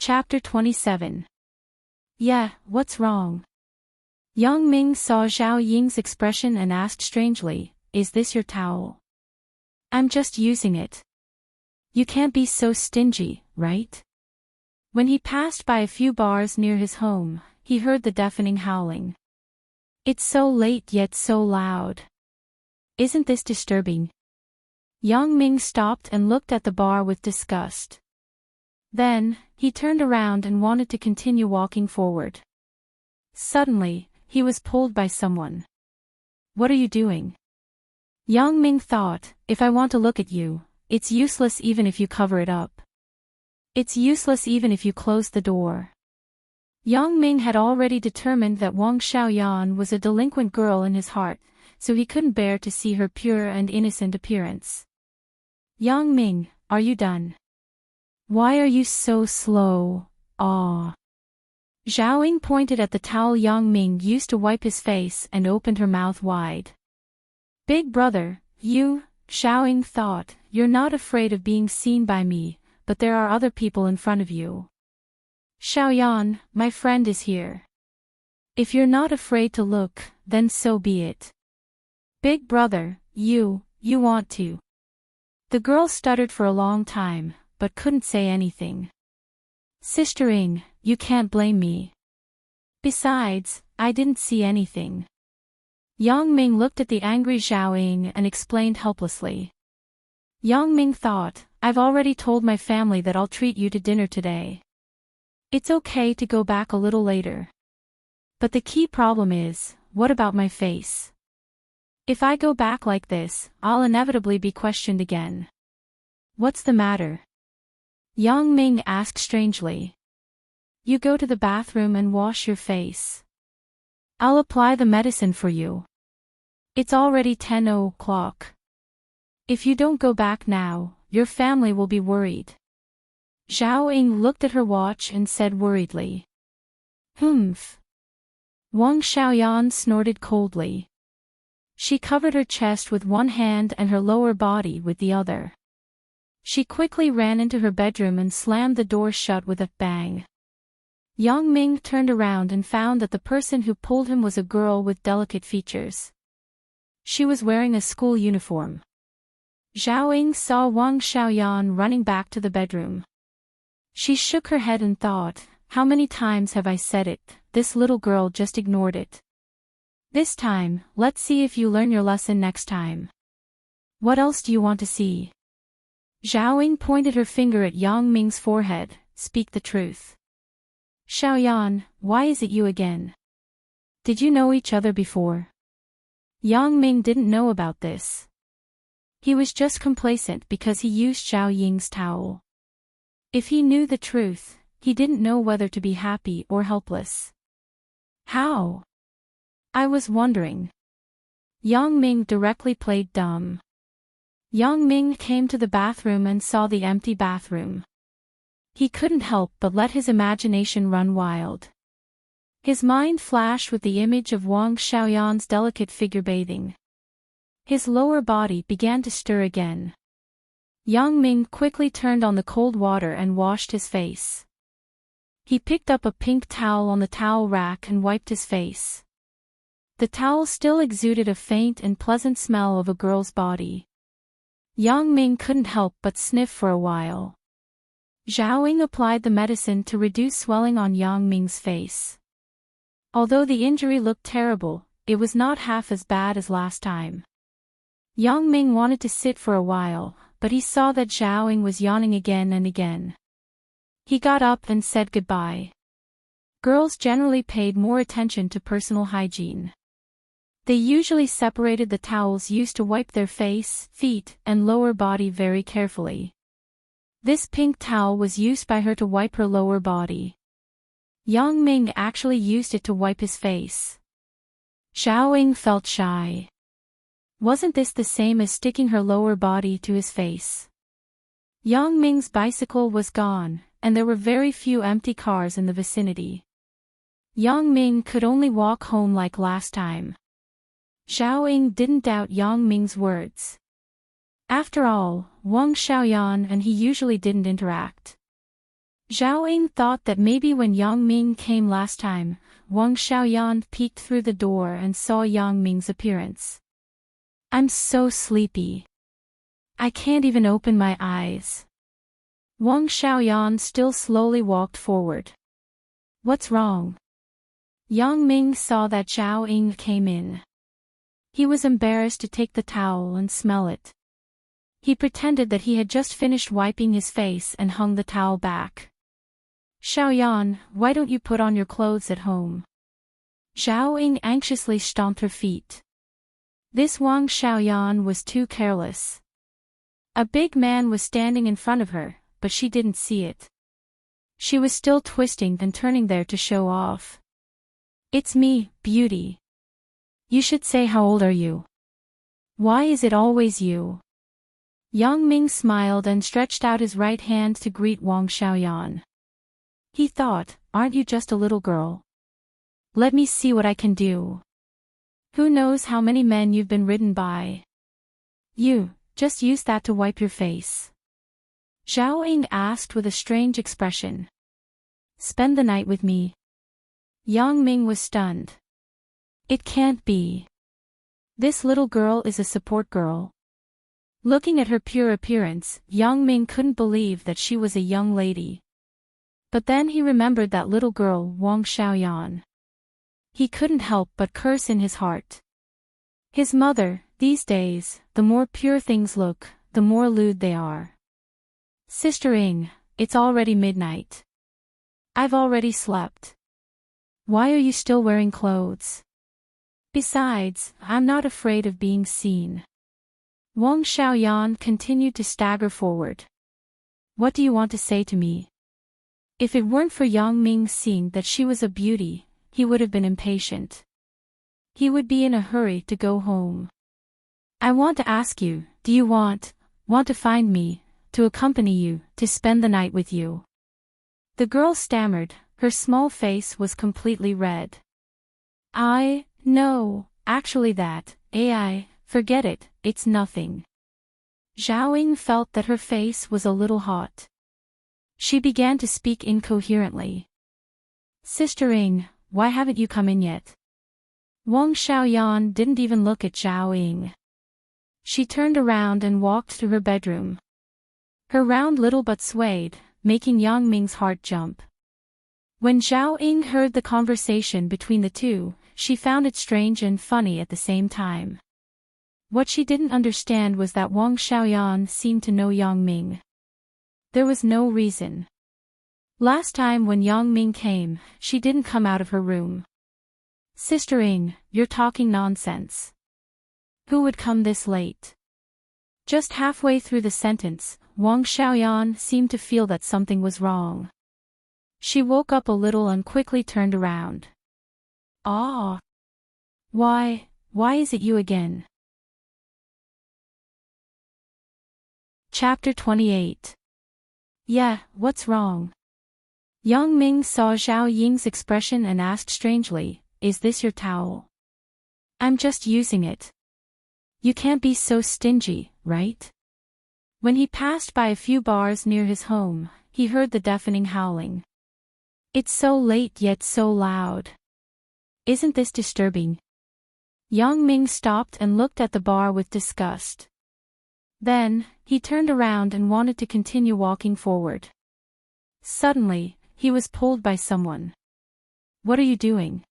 Chapter 27. Yeah, what's wrong? Yang Ming saw Zhao Ying's expression and asked strangely, is this your towel? I'm just using it. You can't be so stingy, right? When he passed by a few bars near his home, he heard the deafening howling. It's so late yet so loud. Isn't this disturbing? Yang Ming stopped and looked at the bar with disgust. Then, he turned around and wanted to continue walking forward. Suddenly, he was pulled by someone. What are you doing? Yang Ming thought, if I want to look at you, it's useless even if you cover it up. It's useless even if you close the door. Yang Ming had already determined that Wang Xiaoyan was a delinquent girl in his heart, so he couldn't bear to see her pure and innocent appearance. Yang Ming, are you done? Why are you so slow? Ah. Zhao Ying pointed at the towel Yang Ming used to wipe his face and opened her mouth wide. Big brother, you, Zhao Ying thought, you're not afraid of being seen by me, but there are other people in front of you. Xiaoyan, my friend is here. If you're not afraid to look, then so be it. Big brother, you want to. The girl stuttered for a long time, but couldn't say anything. Sister Ying, you can't blame me. Besides, I didn't see anything. Yang Ming looked at the angry Zhao Ying and explained helplessly. Yang Ming thought, I've already told my family that I'll treat you to dinner today. It's okay to go back a little later. But the key problem is, what about my face? If I go back like this, I'll inevitably be questioned again. What's the matter? Yang Ming asked strangely. You go to the bathroom and wash your face. I'll apply the medicine for you. It's already 10 o'clock. If you don't go back now, your family will be worried. Zhao Ying looked at her watch and said worriedly. Humph. Wang Xiaoyan snorted coldly. She covered her chest with one hand and her lower body with the other. She quickly ran into her bedroom and slammed the door shut with a bang. Yang Ming turned around and found that the person who pulled him was a girl with delicate features. She was wearing a school uniform. Zhao Ying saw Wang Xiaoyan running back to the bedroom. She shook her head and thought, how many times have I said it, this little girl just ignored it. This time, let's see if you learn your lesson next time. What else do you want to see? Zhao Ying pointed her finger at Yang Ming's forehead, speak the truth. Xiaoyan, why is it you again? Did you know each other before? Yang Ming didn't know about this. He was just complacent because he used Zhao Ying's towel. If he knew the truth, he didn't know whether to be happy or helpless. How? I was wondering. Yang Ming directly played dumb. Yang Ming came to the bathroom and saw the empty bathroom. He couldn't help but let his imagination run wild. His mind flashed with the image of Wang Xiaoyan's delicate figure bathing. His lower body began to stir again. Yang Ming quickly turned on the cold water and washed his face. He picked up a pink towel on the towel rack and wiped his face. The towel still exuded a faint and pleasant smell of a girl's body. Yang Ming couldn't help but sniff for a while. Zhao Ying applied the medicine to reduce swelling on Yang Ming's face. Although the injury looked terrible, it was not half as bad as last time. Yang Ming wanted to sit for a while, but he saw that Zhao Ying was yawning again and again. He got up and said goodbye. Girls generally paid more attention to personal hygiene. They usually separated the towels used to wipe their face, feet, and lower body very carefully. This pink towel was used by her to wipe her lower body. Yang Ming actually used it to wipe his face. Zhao Ying felt shy. Wasn't this the same as sticking her lower body to his face? Yang Ming's bicycle was gone, and there were very few empty cars in the vicinity. Yang Ming could only walk home like last time. Zhao Ying didn't doubt Yang Ming's words. After all, Wang Xiaoyan and he usually didn't interact. Zhao Ying thought that maybe when Yang Ming came last time, Wang Xiaoyan peeked through the door and saw Yang Ming's appearance. I'm so sleepy. I can't even open my eyes. Wang Xiaoyan still slowly walked forward. What's wrong? Yang Ming saw that Zhao Ying came in. He was embarrassed to take the towel and smell it. He pretended that he had just finished wiping his face and hung the towel back. Xiaoyan, why don't you put on your clothes at home? Zhao Ying anxiously stomped her feet. This Wang Xiaoyan was too careless. A big man was standing in front of her, but she didn't see it. She was still twisting and turning there to show off. It's me, beauty. You should say how old are you? Why is it always you? Yang Ming smiled and stretched out his right hand to greet Wang Xiaoyan. He thought, aren't you just a little girl? Let me see what I can do. Who knows how many men you've been ridden by? You, just use that to wipe your face. Zhao Ying asked with a strange expression. Spend the night with me. Yang Ming was stunned. It can't be. This little girl is a support girl. Looking at her pure appearance, Yang Ming couldn't believe that she was a young lady. But then he remembered that little girl, Wang Xiaoyan. He couldn't help but curse in his heart. His mother, these days, the more pure things look, the more lewd they are. Sister Ying, it's already midnight. I've already slept. Why are you still wearing clothes? Besides, I'm not afraid of being seen. Wang Xiaoyan continued to stagger forward. What do you want to say to me? If it weren't for Yang Ming seeing that she was a beauty, he would have been impatient. He would be in a hurry to go home. I want to ask you, do you want to find me, to accompany you, to spend the night with you? The girl stammered, her small face was completely red. No, actually forget it, it's nothing. Zhao Ying felt that her face was a little hot. She began to speak incoherently. Sister Ying, why haven't you come in yet? Wang Xiaoyan didn't even look at Zhao Ying. She turned around and walked to her bedroom. Her round little butt swayed, making Yang Ming's heart jump. When Zhao Ying heard the conversation between the two, she found it strange and funny at the same time. What she didn't understand was that Wang Xiaoyan seemed to know Yang Ming. There was no reason. Last time when Yang Ming came, she didn't come out of her room. Sister Ying, you're talking nonsense. Who would come this late? Just halfway through the sentence, Wang Xiaoyan seemed to feel that something was wrong. She woke up a little and quickly turned around. Ah! Why is it you again? Chapter 28. Yeah, what's wrong? Yang Ming saw Zhao Ying's expression and asked strangely, is this your towel? I'm just using it. You can't be so stingy, right? When he passed by a few bars near his home, he heard the deafening howling. It's so late yet so loud. Isn't this disturbing? Yang Ming stopped and looked at the bar with disgust. Then, he turned around and wanted to continue walking forward. Suddenly, he was pulled by someone. What are you doing?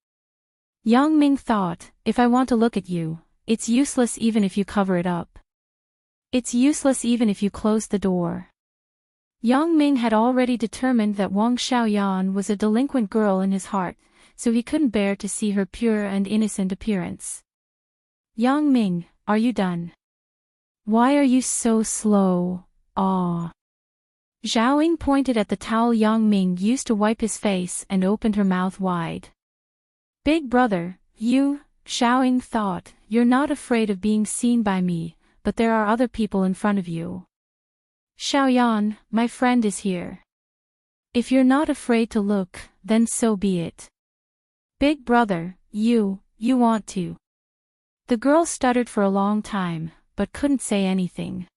Yang Ming thought, if I want to look at you, it's useless even if you cover it up. It's useless even if you close the door. Yang Ming had already determined that Wang Xiaoyan was a delinquent girl in his heart, so he couldn't bear to see her pure and innocent appearance. Yang Ming, are you done? Why are you so slow? Ah. Zhao Ying pointed at the towel Yang Ming used to wipe his face and opened her mouth wide. Big brother, you, Zhao Ying thought, you're not afraid of being seen by me, but there are other people in front of you. Xiaoyan, my friend is here. If you're not afraid to look, then so be it. Big brother, you want to. The girl stuttered for a long time, but couldn't say anything.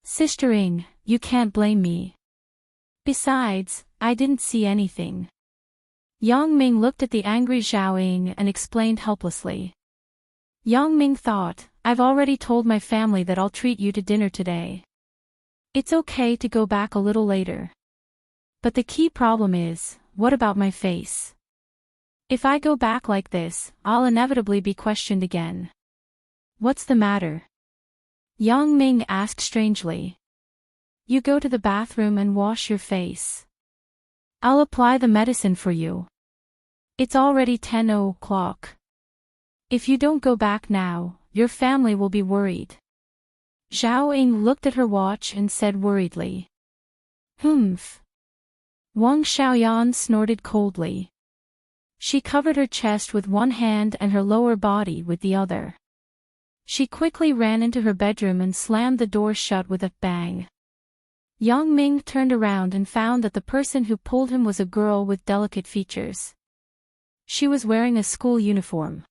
Sister Ying, you can't blame me. Besides, I didn't see anything. Yang Ming looked at the angry Zhao Ying and explained helplessly. Yang Ming thought, I've already told my family that I'll treat you to dinner today. It's okay to go back a little later. But the key problem is, what about my face? If I go back like this, I'll inevitably be questioned again. What's the matter? Yang Ming asked strangely. You go to the bathroom and wash your face. I'll apply the medicine for you. It's already 10 o'clock. If you don't go back now, your family will be worried. Zhao Ying looked at her watch and said worriedly. Humph. Wang Xiaoyan snorted coldly. She covered her chest with one hand and her lower body with the other. She quickly ran into her bedroom and slammed the door shut with a bang. Yang Ming turned around and found that the person who pulled him was a girl with delicate features. She was wearing a school uniform.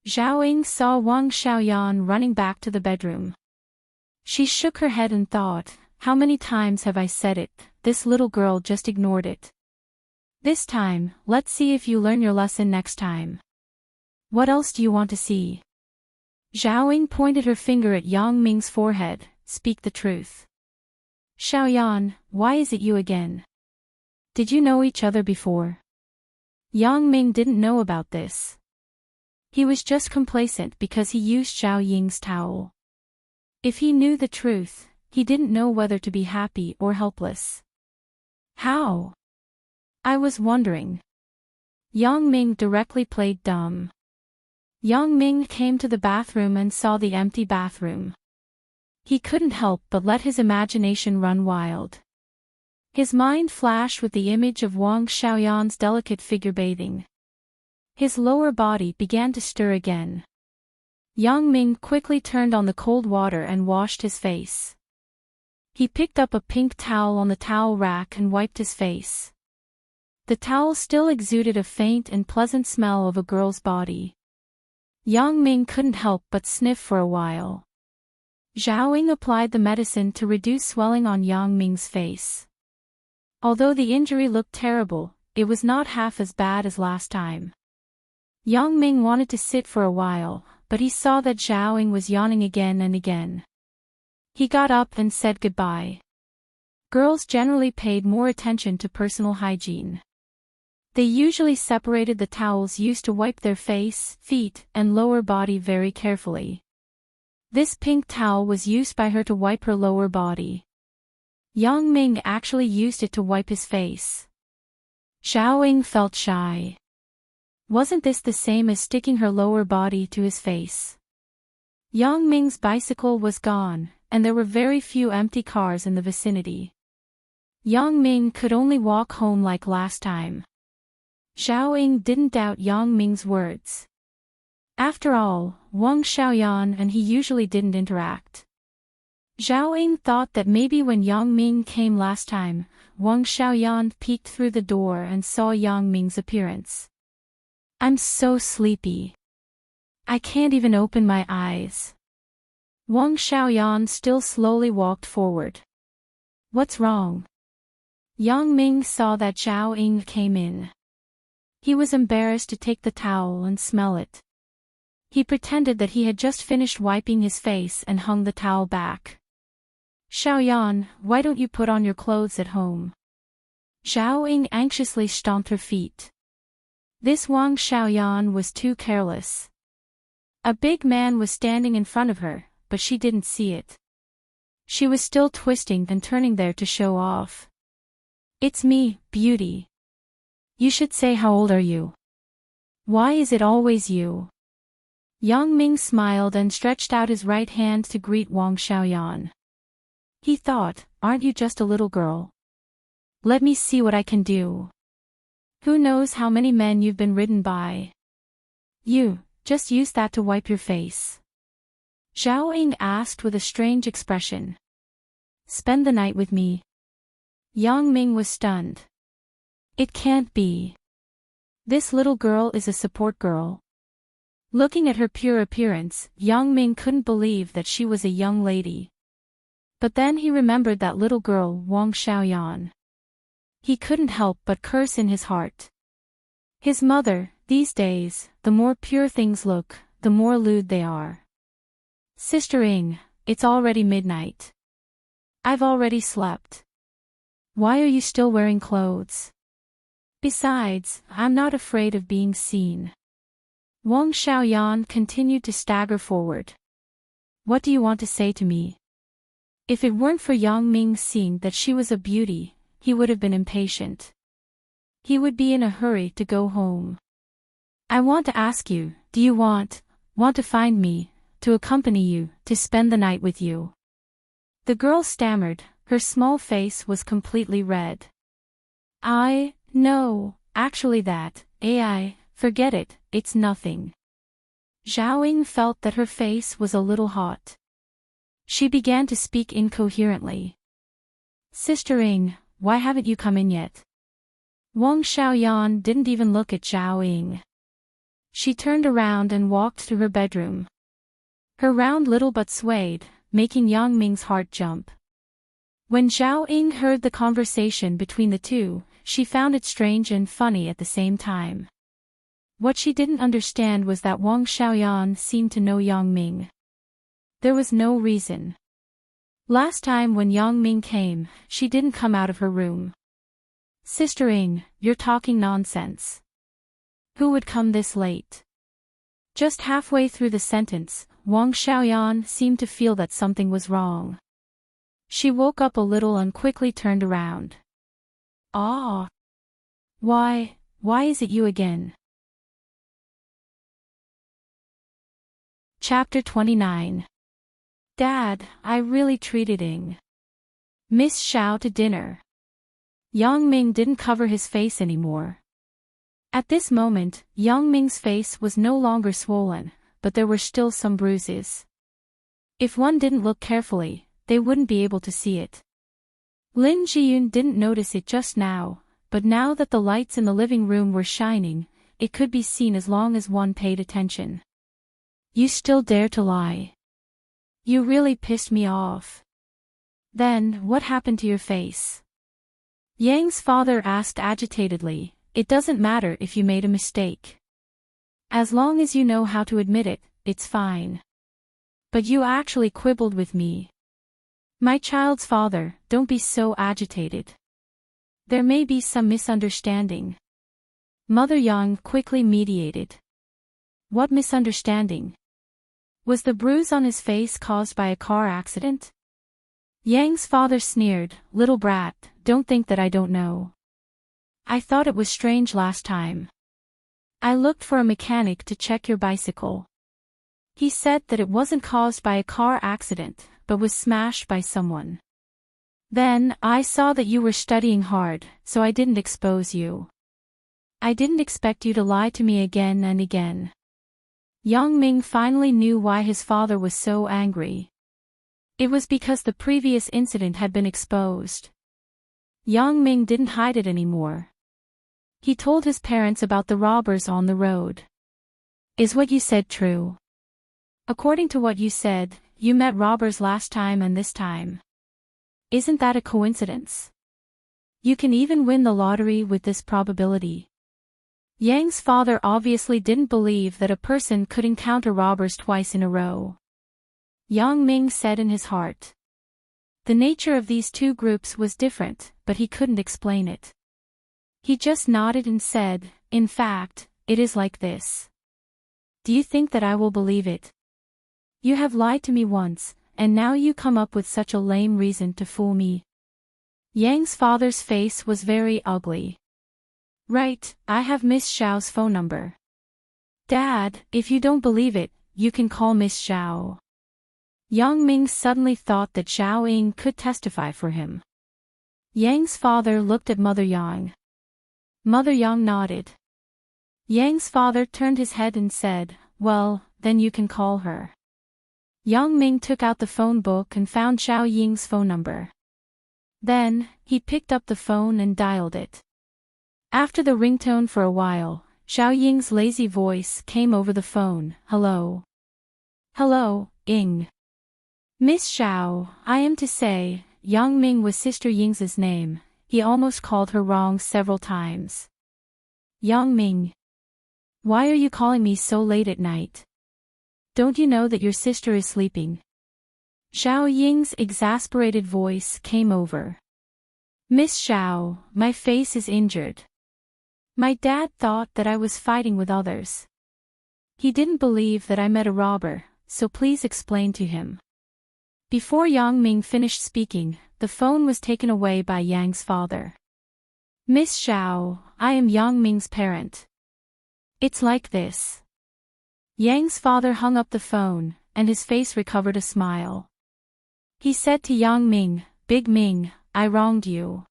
Zhao Ying saw Wang Xiaoyan running back to the bedroom. She shook her head and thought, how many times have I said it, this little girl just ignored it. This time, let's see if you learn your lesson next time. What else do you want to see? Zhao Ying pointed her finger at Yang Ming's forehead, speak the truth. Xiaoyan, why is it you again? Did you know each other before? Yang Ming didn't know about this. He was just complacent because he used Zhao Ying's towel. If he knew the truth, he didn't know whether to be happy or helpless. How? I was wondering. Yang Ming directly played dumb. Yang Ming came to the bathroom and saw the empty bathroom. He couldn't help but let his imagination run wild. His mind flashed with the image of Wang Xiaoyan's delicate figure bathing. His lower body began to stir again. Yang Ming quickly turned on the cold water and washed his face. He picked up a pink towel on the towel rack and wiped his face. The towel still exuded a faint and pleasant smell of a girl's body. Yang Ming couldn't help but sniff for a while. Zhao Ying applied the medicine to reduce swelling on Yang Ming's face. Although the injury looked terrible, it was not half as bad as last time. Yang Ming wanted to sit for a while, but he saw that Zhao Ying was yawning again and again. He got up and said goodbye. Girls generally paid more attention to personal hygiene. They usually separated the towels used to wipe their face, feet, and lower body very carefully. This pink towel was used by her to wipe her lower body. Yang Ming actually used it to wipe his face. Zhao Ying felt shy. Wasn't this the same as sticking her lower body to his face? Yang Ming's bicycle was gone, and there were very few empty cars in the vicinity. Yang Ming could only walk home like last time. Zhao Ying didn't doubt Yang Ming's words. After all, Wang Xiaoyan and he usually didn't interact. Zhao Ying thought that maybe when Yang Ming came last time, Wang Xiaoyan peeked through the door and saw Yang Ming's appearance. I'm so sleepy. I can't even open my eyes. Wang Xiaoyan still slowly walked forward. What's wrong? Yang Ming saw that Zhao Ying came in. He was embarrassed to take the towel and smell it. He pretended that he had just finished wiping his face and hung the towel back. Xiaoyan, why don't you put on your clothes at home? Zhao Ying anxiously stomped her feet. This Wang Xiaoyan was too careless. A big man was standing in front of her, but she didn't see it. She was still twisting and turning there to show off. It's me, beauty. You should say how old are you? Why is it always you? Yang Ming smiled and stretched out his right hand to greet Wang Xiaoyan. He thought, aren't you just a little girl? Let me see what I can do. Who knows how many men you've been ridden by? You, just use that to wipe your face. Zhao Ying asked with a strange expression. Spend the night with me. Yang Ming was stunned. It can't be. This little girl is a support girl. Looking at her pure appearance, Yang Ming couldn't believe that she was a young lady. But then he remembered that little girl, Wang Xiaoyan. he couldn't help but curse in his heart. His mother, these days, the more pure things look, the more lewd they are. Sister Ing, it's already midnight. I've already slept. Why are you still wearing clothes? Besides, I'm not afraid of being seen. Wang Xiaoyan continued to stagger forward. What do you want to say to me? If it weren't for Yang Ming seeing that she was a beauty, he would have been impatient. He would be in a hurry to go home. I want to ask you, do you want to find me, to accompany you, to spend the night with you? The girl stammered, her small face was completely red. No, actually forget it, it's nothing. Zhao Ying felt that her face was a little hot. She began to speak incoherently. Sister Ying, why haven't you come in yet? Wang Xiaoyan didn't even look at Zhao Ying. She turned around and walked to her bedroom. Her round little butt swayed, making Yang Ming's heart jump. When Zhao Ying heard the conversation between the two, she found it strange and funny at the same time. What she didn't understand was that Wang Xiaoyan seemed to know Yang Ming. There was no reason. Last time when Yang Ming came, she didn't come out of her room. Sister Ying, you're talking nonsense. Who would come this late? Just halfway through the sentence, Wang Xiaoyan seemed to feel that something was wrong. She woke up a little and quickly turned around. Ah! Why is it you again? Chapter 29. Dad, I really treated Miss Xiao to dinner. Yang Ming didn't cover his face anymore. At this moment, Yang Ming's face was no longer swollen, but there were still some bruises. If one didn't look carefully, they wouldn't be able to see it. Lin Jiyun didn't notice it just now, but now that the lights in the living room were shining, it could be seen as long as one paid attention. You still dare to lie? You really pissed me off. Then, what happened to your face? Yang's father asked agitatedly. It doesn't matter if you made a mistake. As long as you know how to admit it, it's fine. But you actually quibbled with me. My child's father, don't be so agitated. There may be some misunderstanding. Mother Yang quickly mediated. What misunderstanding? Was the bruise on his face caused by a car accident? Yang's father sneered, little brat, don't think that I don't know. I thought it was strange last time. I looked for a mechanic to check your bicycle. He said that it wasn't caused by a car accident, but was smashed by someone. Then, I saw that you were studying hard, so I didn't expose you. I didn't expect you to lie to me again and again. Yang Ming finally knew why his father was so angry. It was because the previous incident had been exposed. Yang Ming didn't hide it anymore. He told his parents about the robbers on the road. Is what you said true? According to what you said, you met robbers last time and this time. Isn't that a coincidence? You can even win the lottery with this probability. Yang's father obviously didn't believe that a person could encounter robbers twice in a row. Yang Ming said in his heart. The nature of these two groups was different, but he couldn't explain it. He just nodded and said, in fact, it is like this. Do you think that I will believe it? You have lied to me once, and now you come up with such a lame reason to fool me. Yang's father's face was very ugly. Right, I have Miss Xiao's phone number. Dad, if you don't believe it, you can call Miss Xiao. Yang Ming suddenly thought that Zhao Ying could testify for him. Yang's father looked at Mother Yang. Mother Yang nodded. Yang's father turned his head and said, well, then you can call her. Yang Ming took out the phone book and found Zhao Ying's phone number. Then, he picked up the phone and dialed it. After the ringtone for a while, Zhao Ying's lazy voice came over the phone. Hello. Hello, Ying. Miss Xiao, I am to say, Yang Ming was Sister Ying's name. he almost called her wrong several times. Yang Ming. Why are you calling me so late at night? Don't you know that your sister is sleeping? Zhao Ying's exasperated voice came over. Miss Zhao, my face is injured. My dad thought that I was fighting with others. He didn't believe that I met a robber, so please explain to him. Before Yang Ming finished speaking, the phone was taken away by Yang's father. Miss Zhao, I am Yang Ming's parent. It's like this. Yang's father hung up the phone, and his face recovered a smile. He said to Yang Ming, Big Ming, I wronged you.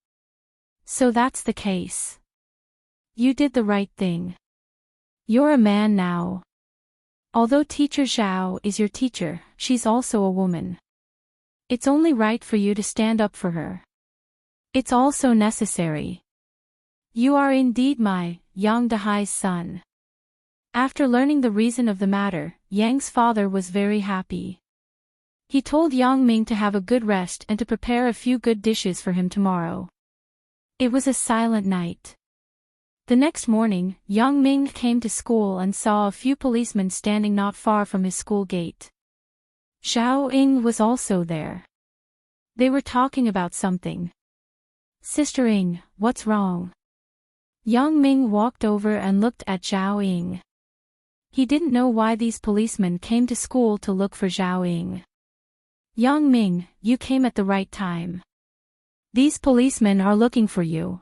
So that's the case. You did the right thing. You're a man now. Although Teacher Zhao is your teacher, she's also a woman. It's only right for you to stand up for her. It's also necessary. You are indeed my, Yang Dehai's son. After learning the reason of the matter, Yang's father was very happy. He told Yang Ming to have a good rest and to prepare a few good dishes for him tomorrow. It was a silent night. The next morning, Yang Ming came to school and saw a few policemen standing not far from his school gate. Zhao Ying was also there. They were talking about something. Sister Ying, what's wrong? Yang Ming walked over and looked at Zhao Ying. He didn't know why these policemen came to school to look for Zhao Ying. Yang Ming, you came at the right time. These policemen are looking for you.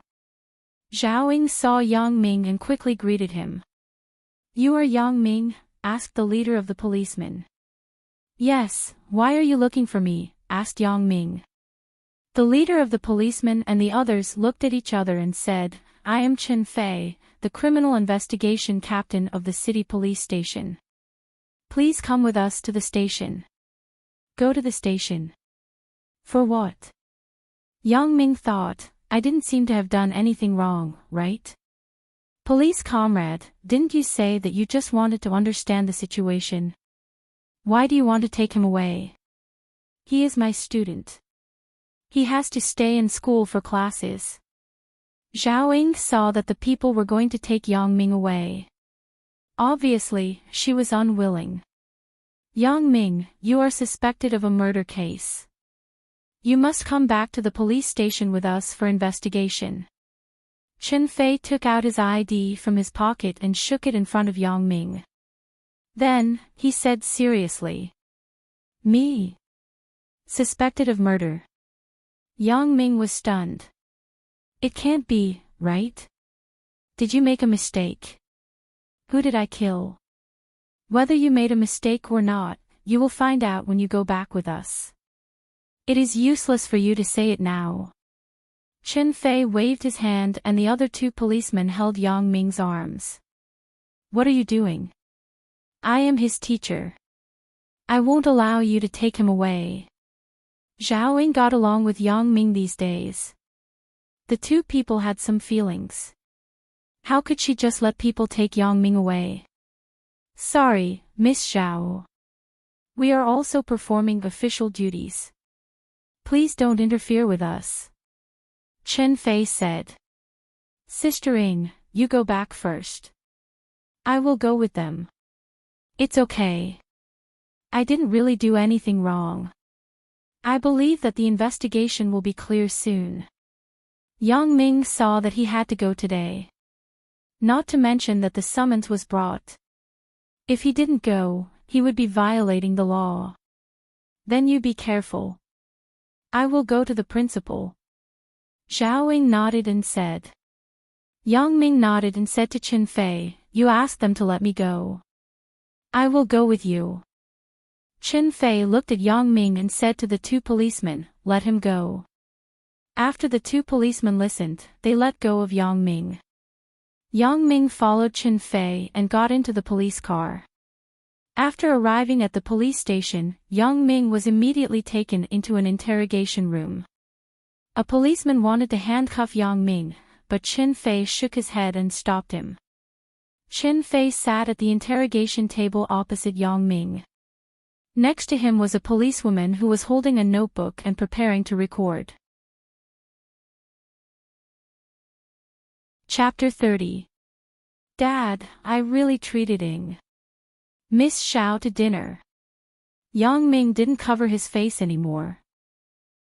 Zhao Ying saw Yang Ming and quickly greeted him. You are Yang Ming? Asked the leader of the policemen. Yes, why are you looking for me? Asked Yang Ming. The leader of the policemen and the others looked at each other and said, I am Chen Fei, the criminal investigation captain of the city police station. Please come with us to the station. Go to the station. For what? Yang Ming thought, I didn't seem to have done anything wrong, right? Police comrade, didn't you say that you just wanted to understand the situation? Why do you want to take him away? He is my student. He has to stay in school for classes. Zhao Ying saw that the people were going to take Yang Ming away. Obviously, she was unwilling. Yang Ming, you are suspected of a murder case. You must come back to the police station with us for investigation. Chen Fei took out his ID from his pocket and shook it in front of Yang Ming. Then, he said seriously. Me? Suspected of murder? Yang Ming was stunned. It can't be, right? Did you make a mistake? Who did I kill? Whether you made a mistake or not, you will find out when you go back with us. It is useless for you to say it now. Chen Fei waved his hand and the other two policemen held Yang Ming's arms. What are you doing? I am his teacher. I won't allow you to take him away. Zhao Ying got along with Yang Ming these days. The two people had some feelings. How could she just let people take Yang Ming away? Sorry, Miss Zhao. We are also performing official duties. Please don't interfere with us. Chen Fei said. Sister Ying, you go back first. I will go with them. It's okay. I didn't really do anything wrong. I believe that the investigation will be clear soon. Yang Ming saw that he had to go today. Not to mention that the summons was brought. If he didn't go, he would be violating the law. Then you be careful. I will go to the principal. Zhao Ying nodded and said. Yang Ming nodded and said to Chen Fei, you asked them to let me go. I will go with you. Chen Fei looked at Yang Ming and said to the two policemen, let him go. After the two policemen listened, they let go of Yang Ming. Yang Ming followed Chen Fei and got into the police car. After arriving at the police station, Yang Ming was immediately taken into an interrogation room. A policeman wanted to handcuff Yang Ming, but Chen Fei shook his head and stopped him. Chen Fei sat at the interrogation table opposite Yang Ming. Next to him was a policewoman who was holding a notebook and preparing to record. Chapter 30. Dad, I really treated Miss Xiao to dinner. Yang Ming didn't cover his face anymore.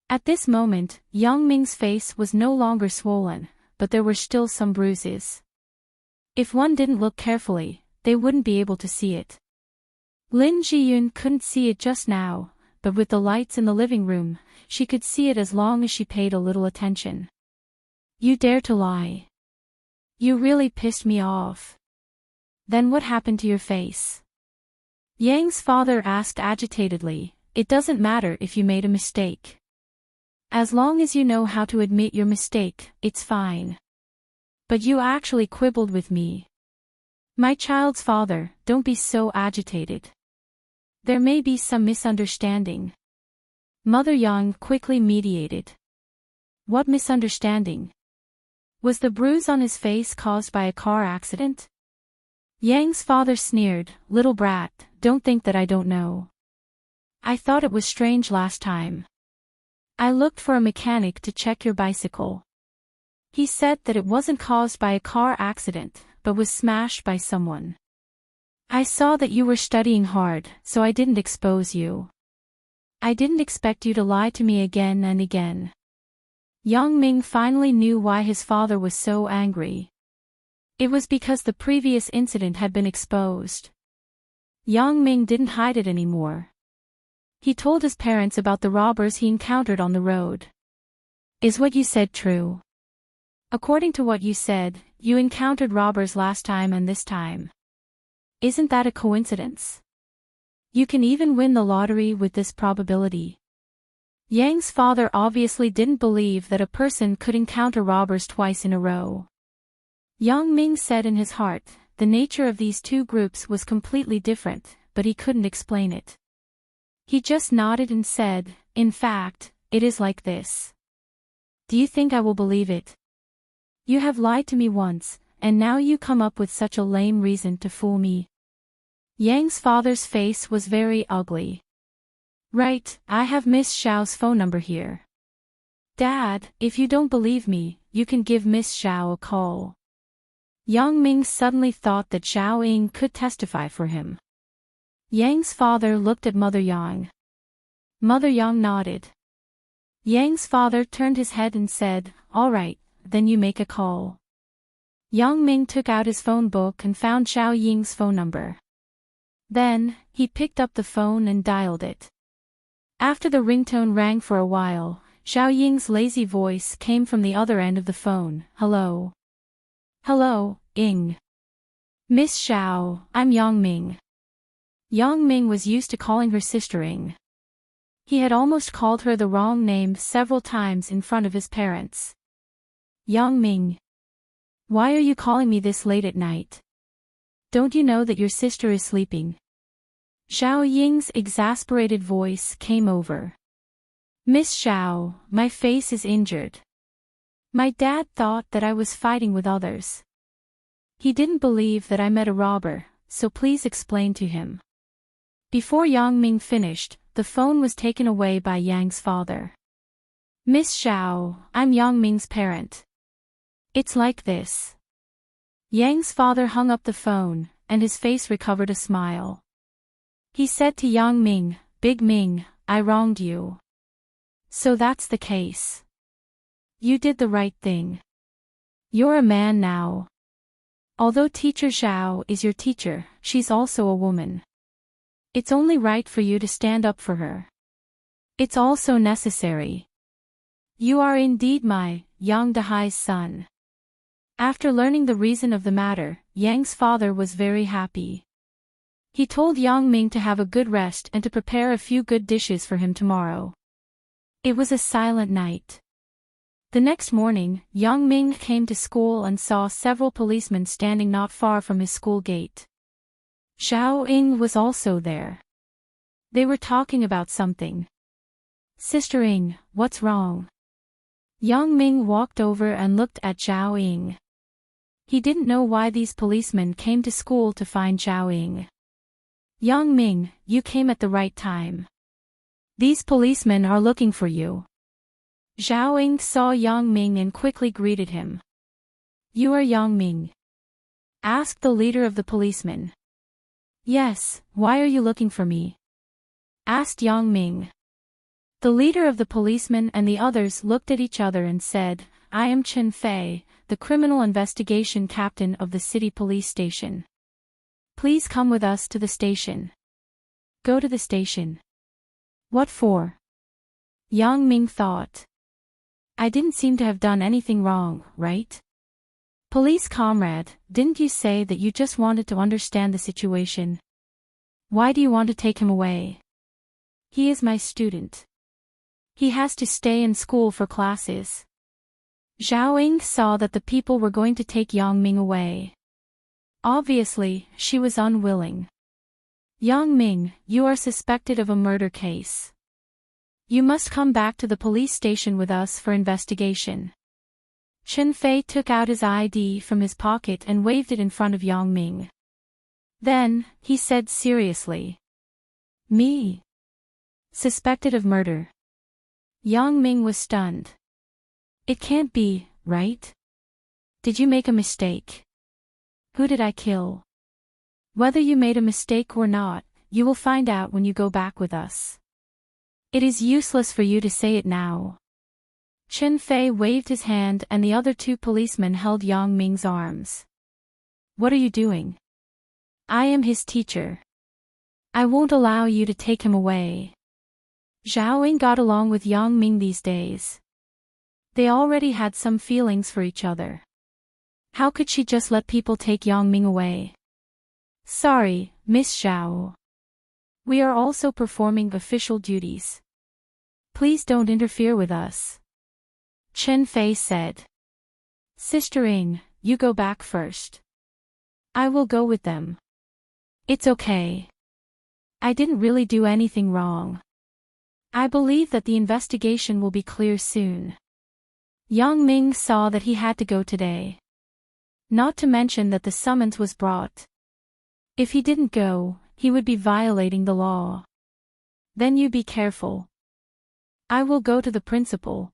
At this moment, Yang Ming's face was no longer swollen, but there were still some bruises. If one didn't look carefully, they wouldn't be able to see it. Lin Jiyun couldn't see it just now, but with the lights in the living room, she could see it as long as she paid a little attention. You dare to lie. You really pissed me off. Then what happened to your face? Yang's father asked agitatedly. It doesn't matter if you made a mistake. As long as you know how to admit your mistake, it's fine. But you actually quibbled with me. My child's father, don't be so agitated. There may be some misunderstanding. Mother Yang quickly mediated. What misunderstanding? Was the bruise on his face caused by a car accident? Yang's father sneered, little brat, don't think that I don't know. I thought it was strange last time. I looked for a mechanic to check your bicycle. He said that it wasn't caused by a car accident, but was smashed by someone. I saw that you were studying hard, so I didn't expose you. I didn't expect you to lie to me again and again. Yang Ming finally knew why his father was so angry. It was because the previous incident had been exposed. Yang Ming didn't hide it anymore. He told his parents about the robbers he encountered on the road. Is what you said true? According to what you said, you encountered robbers last time and this time. Isn't that a coincidence? You can even win the lottery with this probability. Yang's father obviously didn't believe that a person could encounter robbers twice in a row. Yang Ming said in his heart, the nature of these two groups was completely different, but he couldn't explain it. He just nodded and said, in fact, it is like this. Do you think I will believe it? You have lied to me once, and now you come up with such a lame reason to fool me. Yang's father's face was very ugly. Right, I have Miss Xiao's phone number here. Dad, if you don't believe me, you can give Miss Xiao a call. Yang Ming suddenly thought that Xiao Ying could testify for him. Yang's father looked at Mother Yang. Mother Yang nodded. Yang's father turned his head and said, all right, then you make a call. Yang Ming took out his phone book and found Xiao Ying's phone number. Then, he picked up the phone and dialed it. After the ringtone rang for a while, Xiao Ying's lazy voice came from the other end of the phone. Hello. Hello, Ying. Miss Xiao, I'm Yang Ming. Yang Ming was used to calling her sister Ying. He had almost called her the wrong name several times in front of his parents. Yang Ming. Why are you calling me this late at night? Don't you know that your sister is sleeping? Xiao Ying's exasperated voice came over. Miss Xiao, my face is injured. My dad thought that I was fighting with others. He didn't believe that I met a robber, so please explain to him. Before Yang Ming finished, the phone was taken away by Yang's father. Miss Xiao, I'm Yang Ming's parent. It's like this. Yang's father hung up the phone, and his face recovered a smile. He said to Yang Ming, Big Ming, I wronged you. So that's the case. You did the right thing. You're a man now. Although Teacher Zhao is your teacher, she's also a woman. It's only right for you to stand up for her. It's also necessary. You are indeed my, Yang Dehai's son. After learning the reason of the matter, Yang's father was very happy. He told Yang Ming to have a good rest and to prepare a few good dishes for him tomorrow. It was a silent night. The next morning, Yang Ming came to school and saw several policemen standing not far from his school gate. Xiao Ying was also there. They were talking about something. Sister Ying, what's wrong? Yang Ming walked over and looked at Xiao Ying. He didn't know why these policemen came to school to find Xiao Ying. Yang Ming, you came at the right time. These policemen are looking for you. Xiao Ying saw Yang Ming and quickly greeted him. You are Yang Ming? Asked the leader of the policemen. Yes, why are you looking for me? Asked Yang Ming. The leader of the policemen and the others looked at each other and said, I am Chen Fei, the criminal investigation captain of the city police station. Please come with us to the station. Go to the station. What for? Yang Ming thought. I didn't seem to have done anything wrong, right? Police comrade, didn't you say that you just wanted to understand the situation? Why do you want to take him away? He is my student. He has to stay in school for classes. Zhao Ying saw that the people were going to take Yang Ming away. Obviously, she was unwilling. Yang Ming, you are suspected of a murder case. You must come back to the police station with us for investigation. Chen Fei took out his ID from his pocket and waved it in front of Yang Ming. Then, he said seriously. Me? Suspected of murder. Yang Ming was stunned. It can't be, right? Did you make a mistake? Who did I kill? Whether you made a mistake or not, you will find out when you go back with us. It is useless for you to say it now. Chen Fei waved his hand and the other two policemen held Yang Ming's arms. What are you doing? I am his teacher. I won't allow you to take him away. Zhao Ying got along with Yang Ming these days. They already had some feelings for each other. How could she just let people take Yang Ming away? Sorry, Miss Zhao. We are also performing official duties. Please don't interfere with us. Chen Fei said. Sister Ying, you go back first. I will go with them. It's okay. I didn't really do anything wrong. I believe that the investigation will be clear soon. Yang Ming saw that he had to go today. Not to mention that the summons was brought. If he didn't go, he would be violating the law. Then you be careful. I will go to the principal.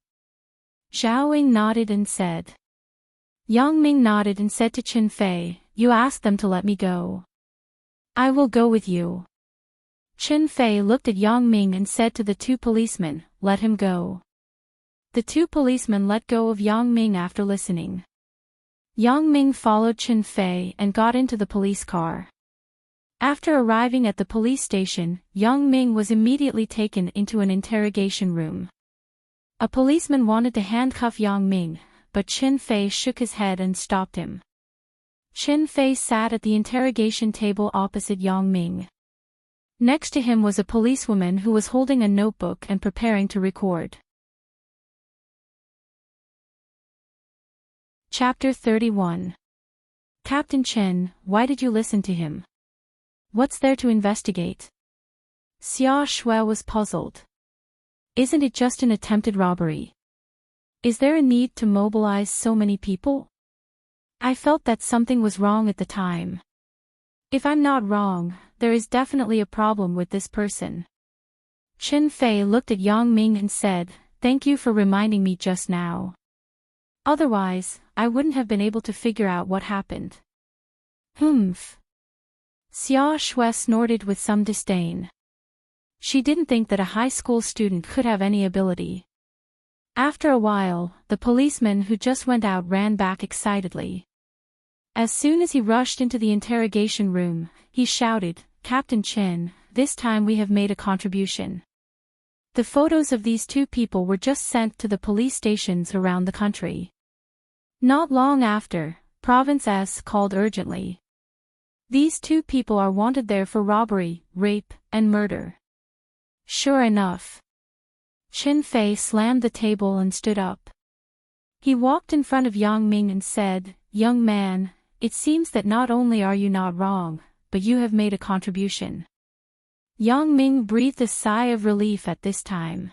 Zhao Ying nodded and said. Yang Ming nodded and said to Chen Fei, you asked them to let me go. I will go with you. Chen Fei looked at Yang Ming and said to the two policemen, let him go. The two policemen let go of Yang Ming after listening. Yang Ming followed Chen Fei and got into the police car. After arriving at the police station, Yang Ming was immediately taken into an interrogation room. A policeman wanted to handcuff Yang Ming, but Chen Fei shook his head and stopped him. Chen Fei sat at the interrogation table opposite Yang Ming. Next to him was a policewoman who was holding a notebook and preparing to record. Chapter 31. Captain Chen, why did you listen to him? What's there to investigate? Xia Shui was puzzled. Isn't it just an attempted robbery? Is there a need to mobilize so many people? I felt that something was wrong at the time. If I'm not wrong, there is definitely a problem with this person. Chen Fei looked at Yang Ming and said, thank you for reminding me just now. Otherwise, I wouldn't have been able to figure out what happened. Humph. Xia Shui snorted with some disdain. She didn't think that a high school student could have any ability. After a while, the policeman who just went out ran back excitedly. As soon as he rushed into the interrogation room, he shouted, Captain Chen, this time we have made a contribution. The photos of these two people were just sent to the police stations around the country. Not long after, Province S called urgently. These two people are wanted there for robbery, rape, and murder. Sure enough. Chen Fei slammed the table and stood up. He walked in front of Yang Ming and said, young man, it seems that not only are you not wrong, but you have made a contribution. Yang Ming breathed a sigh of relief at this time.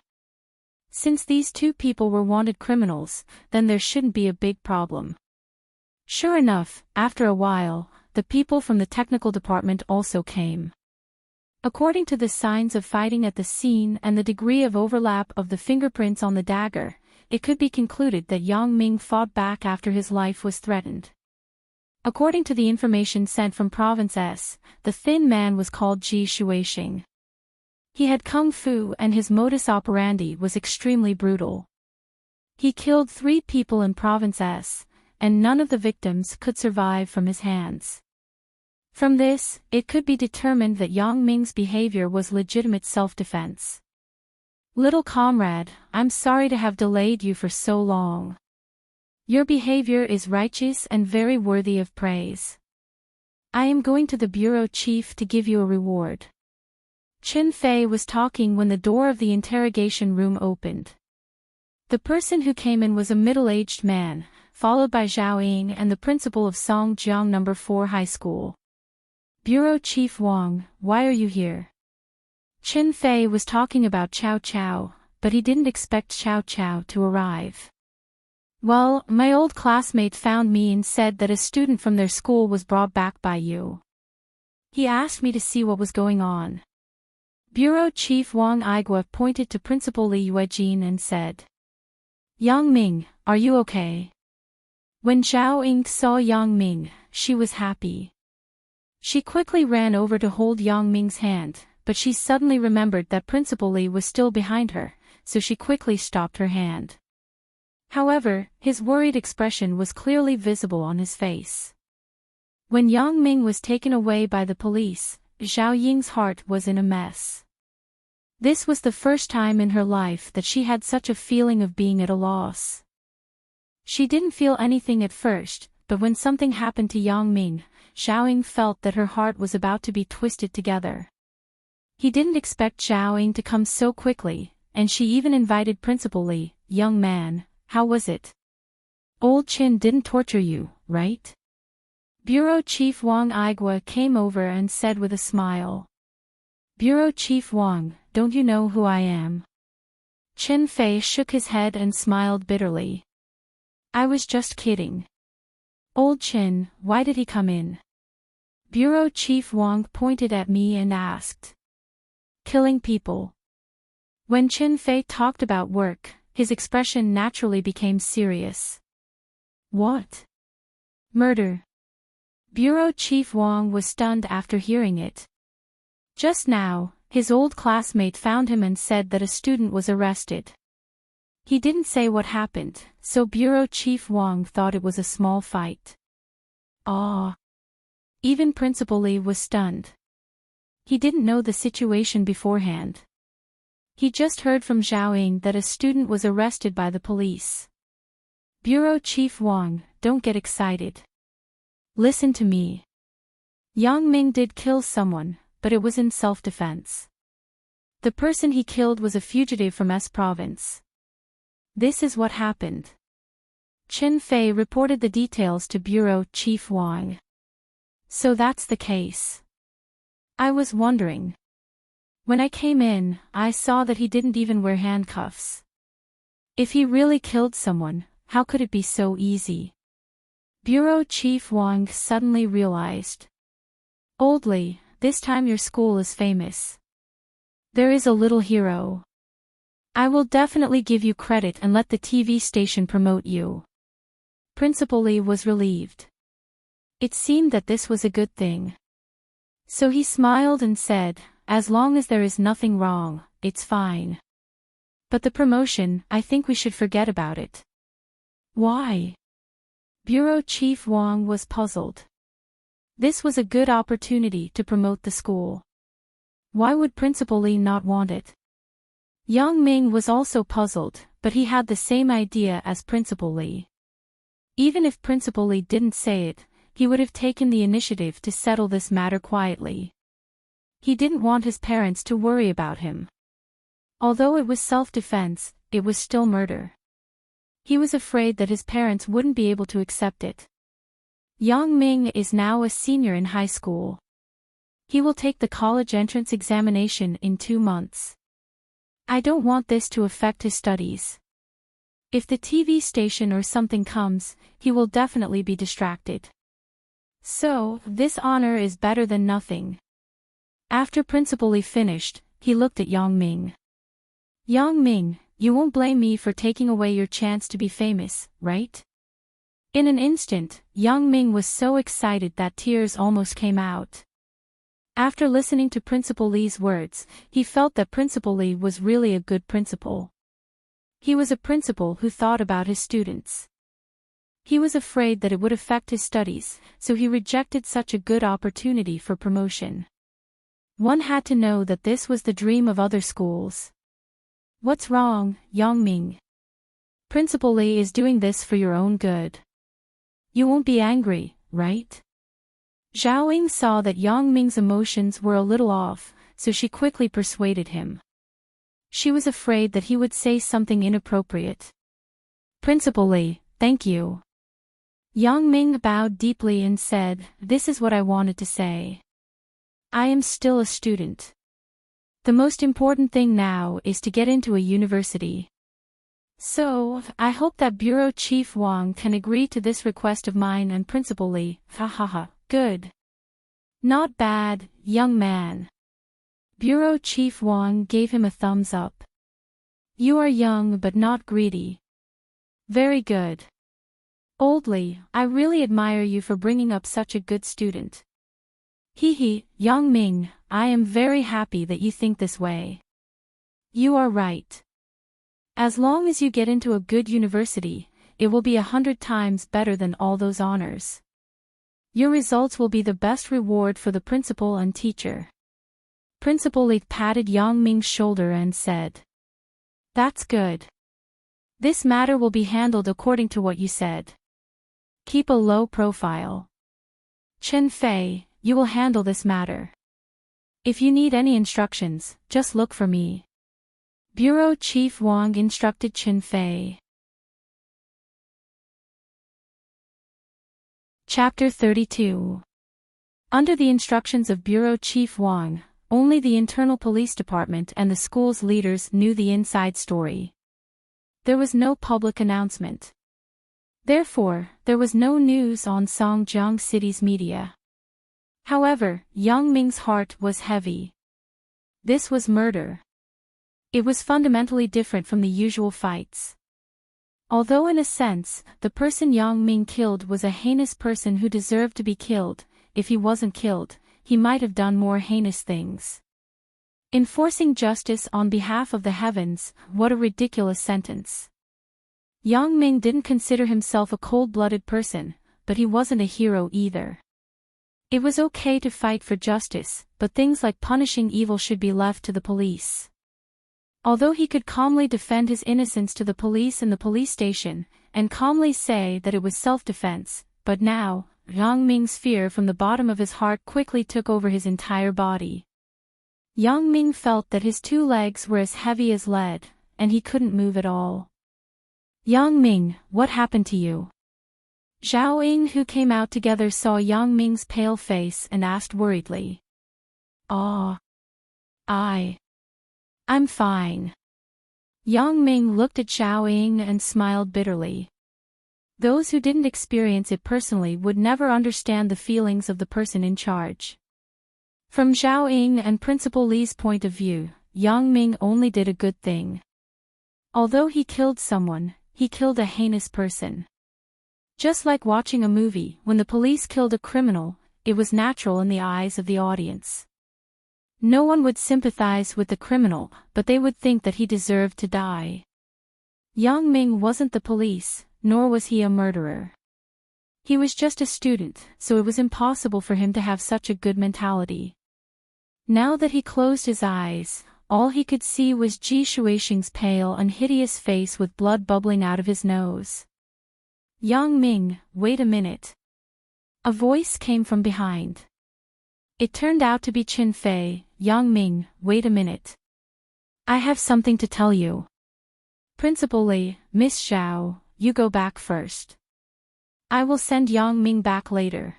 Since these two people were wanted criminals, then there shouldn't be a big problem. Sure enough, after a while, the people from the technical department also came. According to the signs of fighting at the scene and the degree of overlap of the fingerprints on the dagger, it could be concluded that Yang Ming fought back after his life was threatened. According to the information sent from Province S, the thin man was called Ji Shuixing. He had kung fu and his modus operandi was extremely brutal. He killed 3 people in Province S, and none of the victims could survive from his hands. From this, it could be determined that Yang Ming's behavior was legitimate self-defense. Little comrade, I'm sorry to have delayed you for so long. Your behavior is righteous and very worthy of praise. I am going to the bureau chief to give you a reward. Qin Fei was talking when the door of the interrogation room opened. The person who came in was a middle-aged man, followed by Zhao Ying and the principal of Songjiang No. 4 High School. Bureau Chief Wang, why are you here? Qin Fei was talking about Chow Chow, but he didn't expect Chow Chow to arrive. Well, my old classmate found me and said that a student from their school was brought back by you. He asked me to see what was going on. Bureau Chief Wang Igua pointed to Principal Li Yuejin and said, Yang Ming, are you okay? When Zhao Ying saw Yang Ming, she was happy. She quickly ran over to hold Yang Ming's hand, but she suddenly remembered that Principal Li was still behind her, so she quickly stopped her hand. However, his worried expression was clearly visible on his face. When Yang Ming was taken away by the police, Zhao Ying's heart was in a mess. This was the first time in her life that she had such a feeling of being at a loss. She didn't feel anything at first, but when something happened to Yang Ming, Zhao Ying felt that her heart was about to be twisted together. He didn't expect Zhao Ying to come so quickly, and she even invited Principal Li, young man, how was it? Old Qin didn't torture you, right? Bureau Chief Wang Igua came over and said with a smile. Bureau Chief Wang, don't you know who I am? Qin Fei shook his head and smiled bitterly. I was just kidding. Old Qin, why did he come in? Bureau Chief Wang pointed at me and asked. Killing people. When Qin Fei talked about work, his expression naturally became serious. What? Murder. Bureau Chief Wang was stunned after hearing it. Just now, his old classmate found him and said that a student was arrested. He didn't say what happened, so Bureau Chief Wang thought it was a small fight. Ah. Even Principal Li was stunned. He didn't know the situation beforehand. He just heard from Zhao Ying that a student was arrested by the police. Bureau Chief Wang, don't get excited. Listen to me. Yang Ming did kill someone, but it was in self-defense. The person he killed was a fugitive from S province. This is what happened. Qin Fei reported the details to Bureau Chief Wang. So that's the case. I was wondering. When I came in, I saw that he didn't even wear handcuffs. If he really killed someone, how could it be so easy? Bureau Chief Wang suddenly realized. Old Li, this time your school is famous. There is a little hero. I will definitely give you credit and let the TV station promote you. Principal Li was relieved. It seemed that this was a good thing. So he smiled and said, as long as there is nothing wrong, it's fine. But the promotion, I think we should forget about it. Why? Bureau Chief Wang was puzzled. This was a good opportunity to promote the school. Why would Principal Li not want it? Yang Ming was also puzzled, but he had the same idea as Principal Li. Even if Principal Li didn't say it, he would have taken the initiative to settle this matter quietly. He didn't want his parents to worry about him. Although it was self-defense, it was still murder. He was afraid that his parents wouldn't be able to accept it. Yang Ming is now a senior in high school. He will take the college entrance examination in 2 months. I don't want this to affect his studies. If the TV station or something comes, he will definitely be distracted. So, this honor is better than nothing. After Principal Li finished, he looked at Yang Ming. Yang Ming, you won't blame me for taking away your chance to be famous, right? In an instant, young Ming was so excited that tears almost came out. After listening to Principal Li's words, he felt that Principal Li was really a good principal. He was a principal who thought about his students. He was afraid that it would affect his studies, so he rejected such a good opportunity for promotion. One had to know that this was the dream of other schools. What's wrong, Yang Ming? Principal Li is doing this for your own good. You won't be angry, right? Zhao Ying saw that Yang Ming's emotions were a little off, so she quickly persuaded him. She was afraid that he would say something inappropriate. Principal Li, thank you. Yang Ming bowed deeply and said, "This is what I wanted to say. I am still a student. The most important thing now is to get into a university. So, I hope that Bureau Chief Wang can agree to this request of mine and Principal Li. Ha ha ha, good. Not bad, young man." Bureau Chief Wang gave him a thumbs up. You are young but not greedy. Very good. Old Li, I really admire you for bringing up such a good student. Hee, Yang Ming, I am very happy that you think this way. You are right. As long as you get into a good university, it will be 100 times better than all those honors. Your results will be the best reward for the principal and teacher. Principal Li patted Yang Ming's shoulder and said, That's good. This matter will be handled according to what you said. Keep a low profile. Chen Fei, you will handle this matter. If you need any instructions, just look for me. Bureau Chief Wang instructed Chen Fei. Chapter 32. Under the instructions of Bureau Chief Wang, only the internal police department and the school's leaders knew the inside story. There was no public announcement. Therefore, there was no news on Songjiang City's media. However, Yang Ming's heart was heavy. This was murder. It was fundamentally different from the usual fights. Although in a sense, the person Yang Ming killed was a heinous person who deserved to be killed, if he wasn't killed, he might have done more heinous things. Enforcing justice on behalf of the heavens, what a ridiculous sentence. Yang Ming didn't consider himself a cold-blooded person, but he wasn't a hero either. It was okay to fight for justice, but things like punishing evil should be left to the police. Although he could calmly defend his innocence to the police in the police station, and calmly say that it was self-defense, but now, Yang Ming's fear from the bottom of his heart quickly took over his entire body. Yang Ming felt that his 2 legs were as heavy as lead, and he couldn't move at all. Yang Ming, what happened to you? Zhao Ying, who came out together, saw Yang Ming's pale face and asked worriedly. I'm fine. Yang Ming looked at Zhao Ying and smiled bitterly. Those who didn't experience it personally would never understand the feelings of the person in charge. From Zhao Ying and Principal Li's point of view, Yang Ming only did a good thing. Although he killed someone, he killed a heinous person. Just like watching a movie, when the police killed a criminal, it was natural in the eyes of the audience. No one would sympathize with the criminal, but they would think that he deserved to die. Yang Ming wasn't the police, nor was he a murderer. He was just a student, so it was impossible for him to have such a good mentality. Now that he closed his eyes, all he could see was Ji Shuixing's pale and hideous face with blood bubbling out of his nose. Yang Ming, wait a minute. A voice came from behind. It turned out to be Chen Fei. Yang Ming, wait a minute. I have something to tell you. Principal Li, Miss Zhao, you go back first. I will send Yang Ming back later.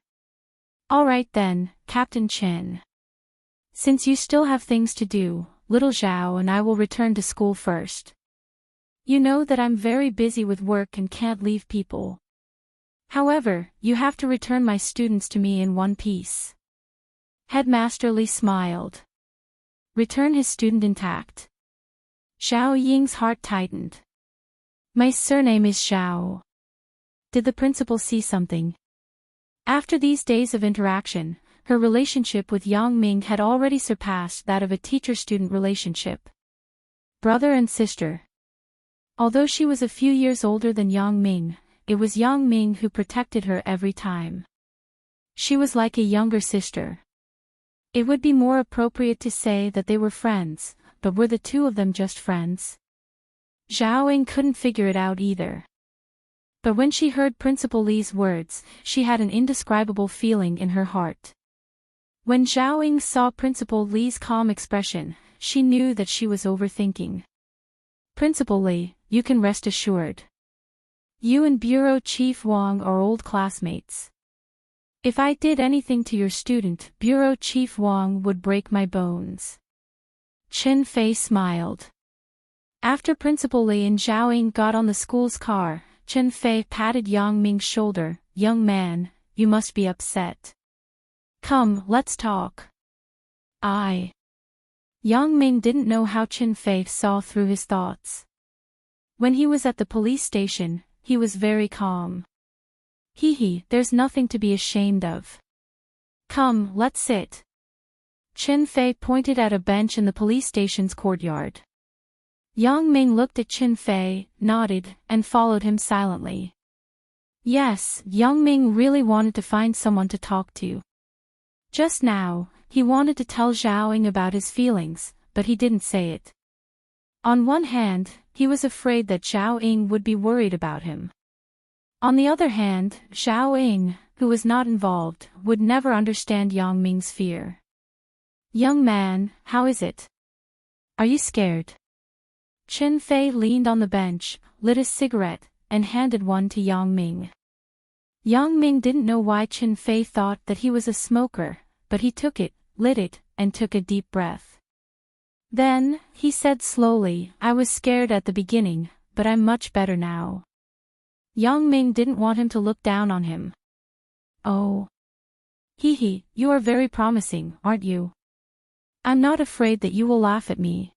All right then, Captain Chen. Since you still have things to do, little Zhao and I will return to school first. You know that I'm very busy with work and can't leave people. However, you have to return my students to me in one piece. Headmaster Li smiled. Return his student intact. Zhao Ying's heart tightened. My surname is Zhao. Did the principal see something? After these days of interaction, her relationship with Yang Ming had already surpassed that of a teacher-student relationship. Brother and sister. Although she was a few years older than Yang Ming, it was Yang Ming who protected her every time. She was like a younger sister. It would be more appropriate to say that they were friends, but were the two of them just friends? Zhao Ying couldn't figure it out either. But when she heard Principal Li's words, she had an indescribable feeling in her heart. When Zhao Ying saw Principal Li's calm expression, she knew that she was overthinking. Principal Li, you can rest assured. You and Bureau Chief Wang are old classmates. If I did anything to your student, Bureau Chief Wang would break my bones. Chen Fei smiled. After Principal Li and Zhao Ying got on the school's car, Chen Fei patted Yang Ming's shoulder. Young man, you must be upset. Come, let's talk. Yang Ming didn't know how Chen Fei saw through his thoughts. When he was at the police station, he was very calm. There's nothing to be ashamed of. Come, let's sit. Chen Fei pointed at a bench in the police station's courtyard. Yang Ming looked at Chen Fei, nodded, and followed him silently. Yes, Yang Ming really wanted to find someone to talk to. Just now, he wanted to tell Zhao Ying about his feelings, but he didn't say it. On one hand, he was afraid that Zhao Ying would be worried about him. On the other hand, Zhao Ying, who was not involved, would never understand Yang Ming's fear. Young man, how is it? Are you scared? Chen Fei leaned on the bench, lit a cigarette, and handed one to Yang Ming. Yang Ming didn't know why Chen Fei thought that he was a smoker, but he took it, lit it, and took a deep breath. Then, he said slowly, I was scared at the beginning, but I'm much better now. Yang Ming didn't want him to look down on him. Oh. You are very promising, aren't you? I'm not afraid that you will laugh at me.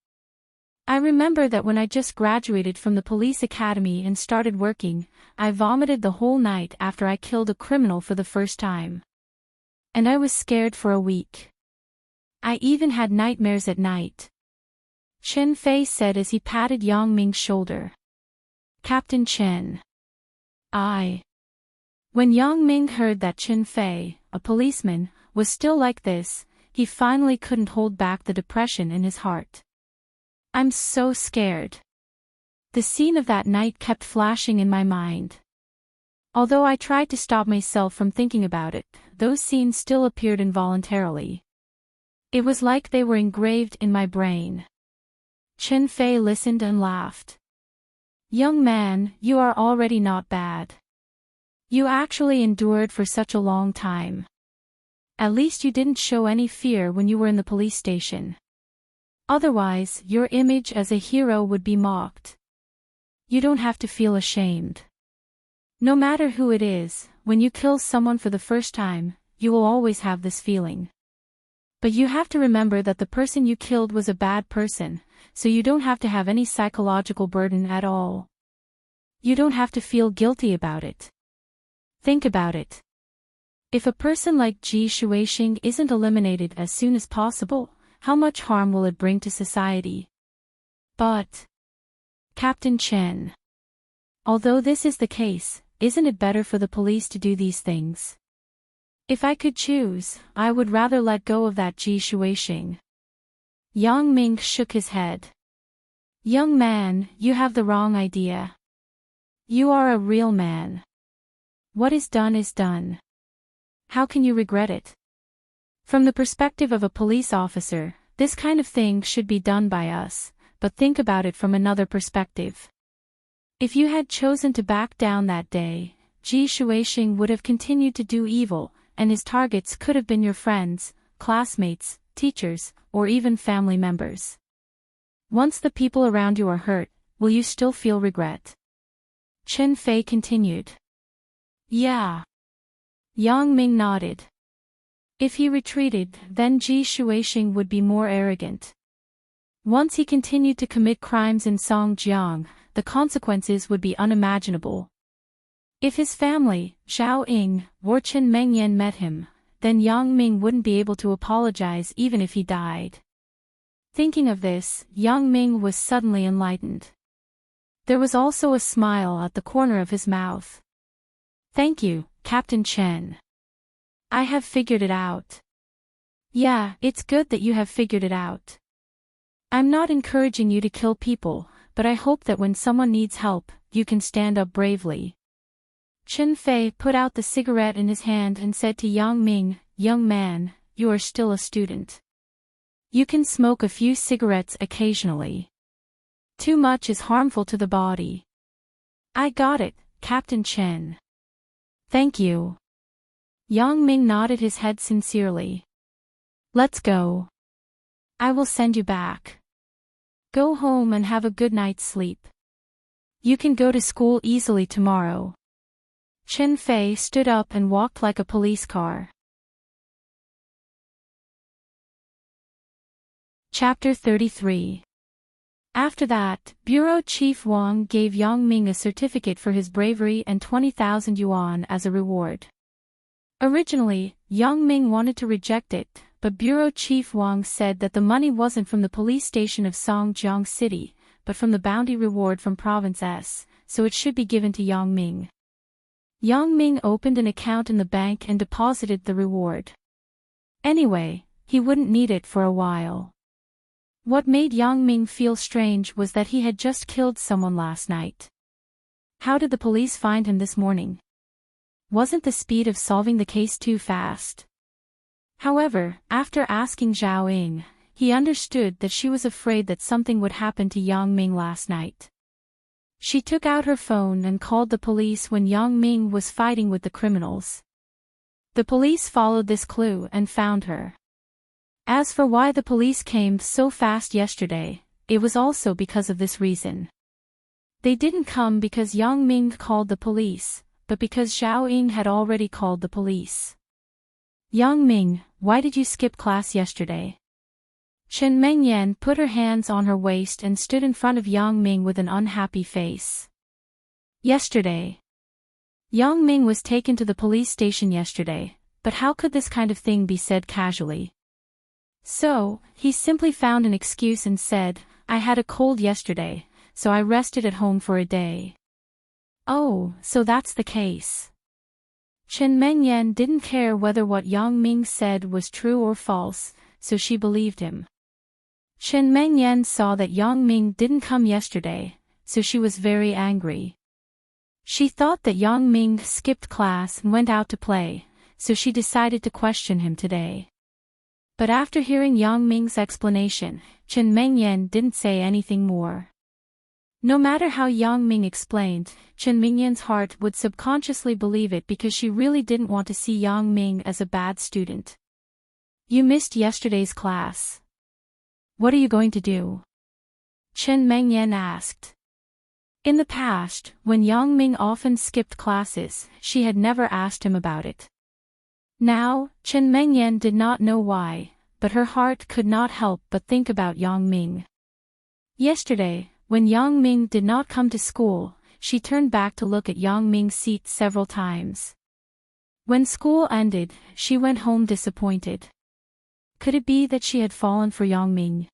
I remember that when I just graduated from the police academy and started working, I vomited the whole night after I killed a criminal for the first time. And I was scared for a week. I even had nightmares at night. Chen Fei said as he patted Yang Ming's shoulder. Captain Chen. When Yang Ming heard that Chen Fei, a policeman, was still like this, he finally couldn't hold back the depression in his heart. I'm so scared. The scene of that night kept flashing in my mind. Although I tried to stop myself from thinking about it, those scenes still appeared involuntarily. It was like they were engraved in my brain. Chen Fei listened and laughed. Young man, you are already not bad. You actually endured for such a long time. At least you didn't show any fear when you were in the police station. Otherwise, your image as a hero would be mocked. You don't have to feel ashamed. No matter who it is, when you kill someone for the first time, you will always have this feeling. But you have to remember that the person you killed was a bad person, so you don't have to have any psychological burden at all. You don't have to feel guilty about it. Think about it. If a person like Ji Shuixing isn't eliminated as soon as possible, how much harm will it bring to society? But, Captain Chen, although this is the case, isn't it better for the police to do these things? If I could choose, I would rather let go of that Ji Shuixing. Yang Ming shook his head. Young man, you have the wrong idea. You are a real man. What is done is done. How can you regret it? From the perspective of a police officer, this kind of thing should be done by us, but think about it from another perspective. If you had chosen to back down that day, Ji Shuixing would have continued to do evil, and his targets could have been your friends, classmates, teachers, or even family members. Once the people around you are hurt, will you still feel regret? Chen Fei continued. Yeah. Yang Ming nodded. If he retreated, then Ji Shuixing would be more arrogant. Once he continued to commit crimes in Songjiang, the consequences would be unimaginable. If his family, Zhao Ying, or Chen Mengyan met him, then Yang Ming wouldn't be able to apologize even if he died. Thinking of this, Yang Ming was suddenly enlightened. There was also a smile at the corner of his mouth. Thank you, Captain Chen. I have figured it out. Yeah, it's good that you have figured it out. I'm not encouraging you to kill people, but I hope that when someone needs help, you can stand up bravely. Chen Fei put out the cigarette in his hand and said to Yang Ming, young man, you are still a student. You can smoke a few cigarettes occasionally. Too much is harmful to the body. I got it, Captain Chen. Thank you. Yang Ming nodded his head sincerely. Let's go. I will send you back. Go home and have a good night's sleep. You can go to school easily tomorrow. Chen Fei stood up and walked like a police car. Chapter 33. After that, Bureau Chief Wang gave Yang Ming a certificate for his bravery and 20,000 yuan as a reward. Originally, Yang Ming wanted to reject it, but Bureau Chief Wang said that the money wasn't from the police station of Songjiang City, but from the bounty reward from Province S, so it should be given to Yang Ming. Yang Ming opened an account in the bank and deposited the reward. Anyway, he wouldn't need it for a while. What made Yang Ming feel strange was that he had just killed someone last night. How did the police find him this morning? Wasn't the speed of solving the case too fast? However, after asking Zhao Ying, he understood that she was afraid that something would happen to Yang Ming last night. She took out her phone and called the police when Yang Ming was fighting with the criminals. The police followed this clue and found her. As for why the police came so fast yesterday, it was also because of this reason. They didn't come because Yang Ming called the police, but because Zhao Ying had already called the police. Yang Ming, why did you skip class yesterday? Chen Mengyan put her hands on her waist and stood in front of Yang Ming with an unhappy face. Yesterday. Yang Ming was taken to the police station yesterday, but how could this kind of thing be said casually? So, he simply found an excuse and said, I had a cold yesterday, so I rested at home for a day. Oh, so that's the case. Chen Mengyan didn't care whether what Yang Ming said was true or false, so she believed him. Chen Mengyan saw that Yang Ming didn't come yesterday, so she was very angry. She thought that Yang Ming skipped class and went out to play, so she decided to question him today. But after hearing Yang Ming's explanation, Chen Mengyan didn't say anything more. No matter how Yang Ming explained, Chen Mengyan's heart would subconsciously believe it because she really didn't want to see Yang Ming as a bad student. You missed yesterday's class. What are you going to do? Chen Mengyan asked. In the past, when Yang Ming often skipped classes, she had never asked him about it. Now, Chen Mengyan did not know why, but her heart could not help but think about Yang Ming. Yesterday, when Yang Ming did not come to school, she turned back to look at Yang Ming's seat several times. When school ended, she went home disappointed. Could it be that she had fallen for Yang Ming?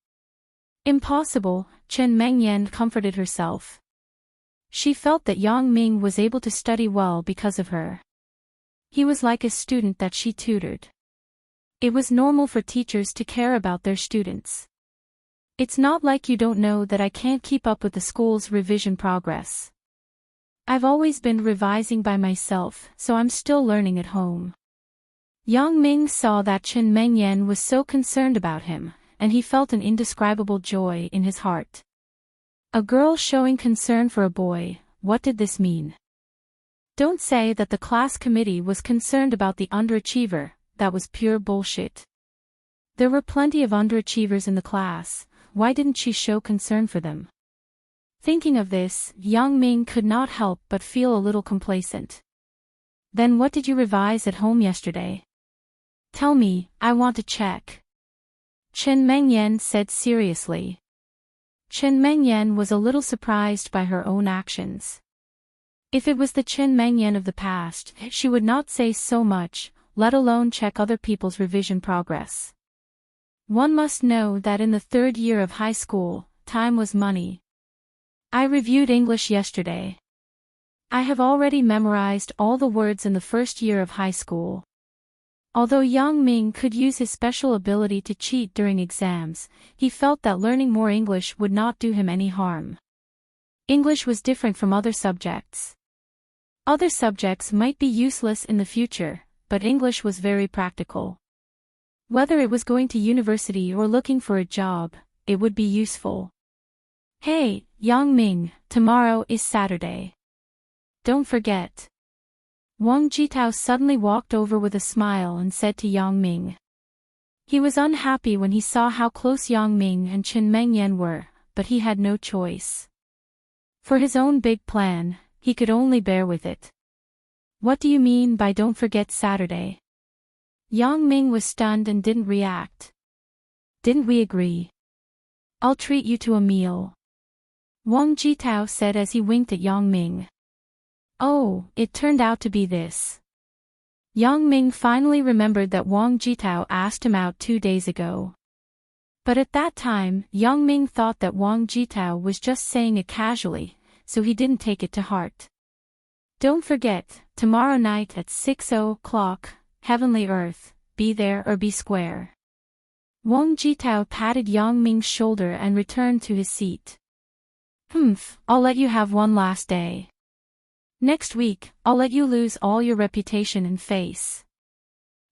Impossible, Chen Mengyan comforted herself. She felt that Yang Ming was able to study well because of her. He was like a student that she tutored. It was normal for teachers to care about their students. It's not like you don't know that I can't keep up with the school's revision progress. I've always been revising by myself, so I'm still learning at home. Yang Ming saw that Chen Mengyan was so concerned about him, and he felt an indescribable joy in his heart. A girl showing concern for a boy, what did this mean? Don't say that the class committee was concerned about the underachiever, that was pure bullshit. There were plenty of underachievers in the class, why didn't she show concern for them? Thinking of this, Yang Ming could not help but feel a little complacent. Then what did you revise at home yesterday? Tell me, I want to check. Chen Mengyan said seriously. Chen Mengyan was a little surprised by her own actions. If it was the Chen Mengyan of the past, she would not say so much, let alone check other people's revision progress. One must know that in the third year of high school, time was money. I reviewed English yesterday. I have already memorized all the words in the first year of high school. Although Yang Ming could use his special ability to cheat during exams, he felt that learning more English would not do him any harm. English was different from other subjects. Other subjects might be useless in the future, but English was very practical. Whether it was going to university or looking for a job, it would be useful. Hey, Yang Ming, tomorrow is Saturday. Don't forget. Wang Jitao suddenly walked over with a smile and said to Yang Ming. He was unhappy when he saw how close Yang Ming and Chen Mengyan were, but he had no choice. For his own big plan, he could only bear with it. What do you mean by don't forget Saturday? Yang Ming was stunned and didn't react. Didn't we agree? I'll treat you to a meal. Wang Jitao said as he winked at Yang Ming. Oh, it turned out to be this. Yang Ming finally remembered that Wang Jitao asked him out 2 days ago. But at that time, Yang Ming thought that Wang Jitao was just saying it casually, so he didn't take it to heart. Don't forget, tomorrow night at 6:00, Heavenly Earth, be there or be square. Wang Jitao patted Yang Ming's shoulder and returned to his seat. I'll let you have one last day. Next week, I'll let you lose all your reputation and face.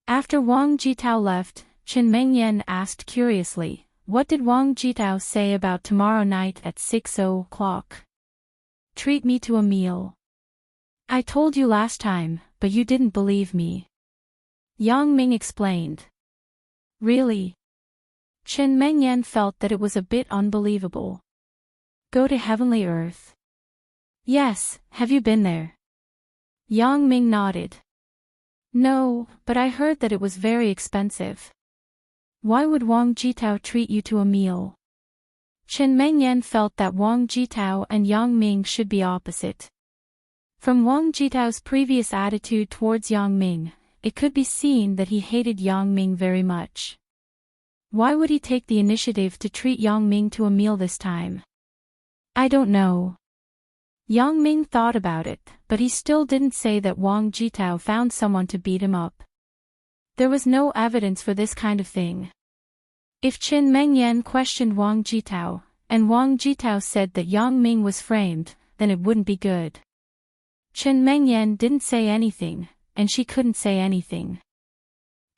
After Wang Jitao left, Chen Mengyan asked curiously, what did Wang Jitao say about tomorrow night at 6:00? Treat me to a meal. I told you last time, but you didn't believe me. Yang Ming explained. Really? Chen Mengyan felt that it was a bit unbelievable. Go to Heavenly Earth. Yes, have you been there? Yang Ming nodded. No, but I heard that it was very expensive. Why would Wang Jitao treat you to a meal? Chen Mengyan felt that Wang Jitao and Yang Ming should be opposite. From Wang Jitao's previous attitude towards Yang Ming, it could be seen that he hated Yang Ming very much. Why would he take the initiative to treat Yang Ming to a meal this time? I don't know. Yang Ming thought about it, but he still didn't say that Wang Jitao found someone to beat him up. There was no evidence for this kind of thing. If Chen Mengyan questioned Wang Jitao, and Wang Jitao said that Yang Ming was framed, then it wouldn't be good. Chen Mengyan didn't say anything, and she couldn't say anything.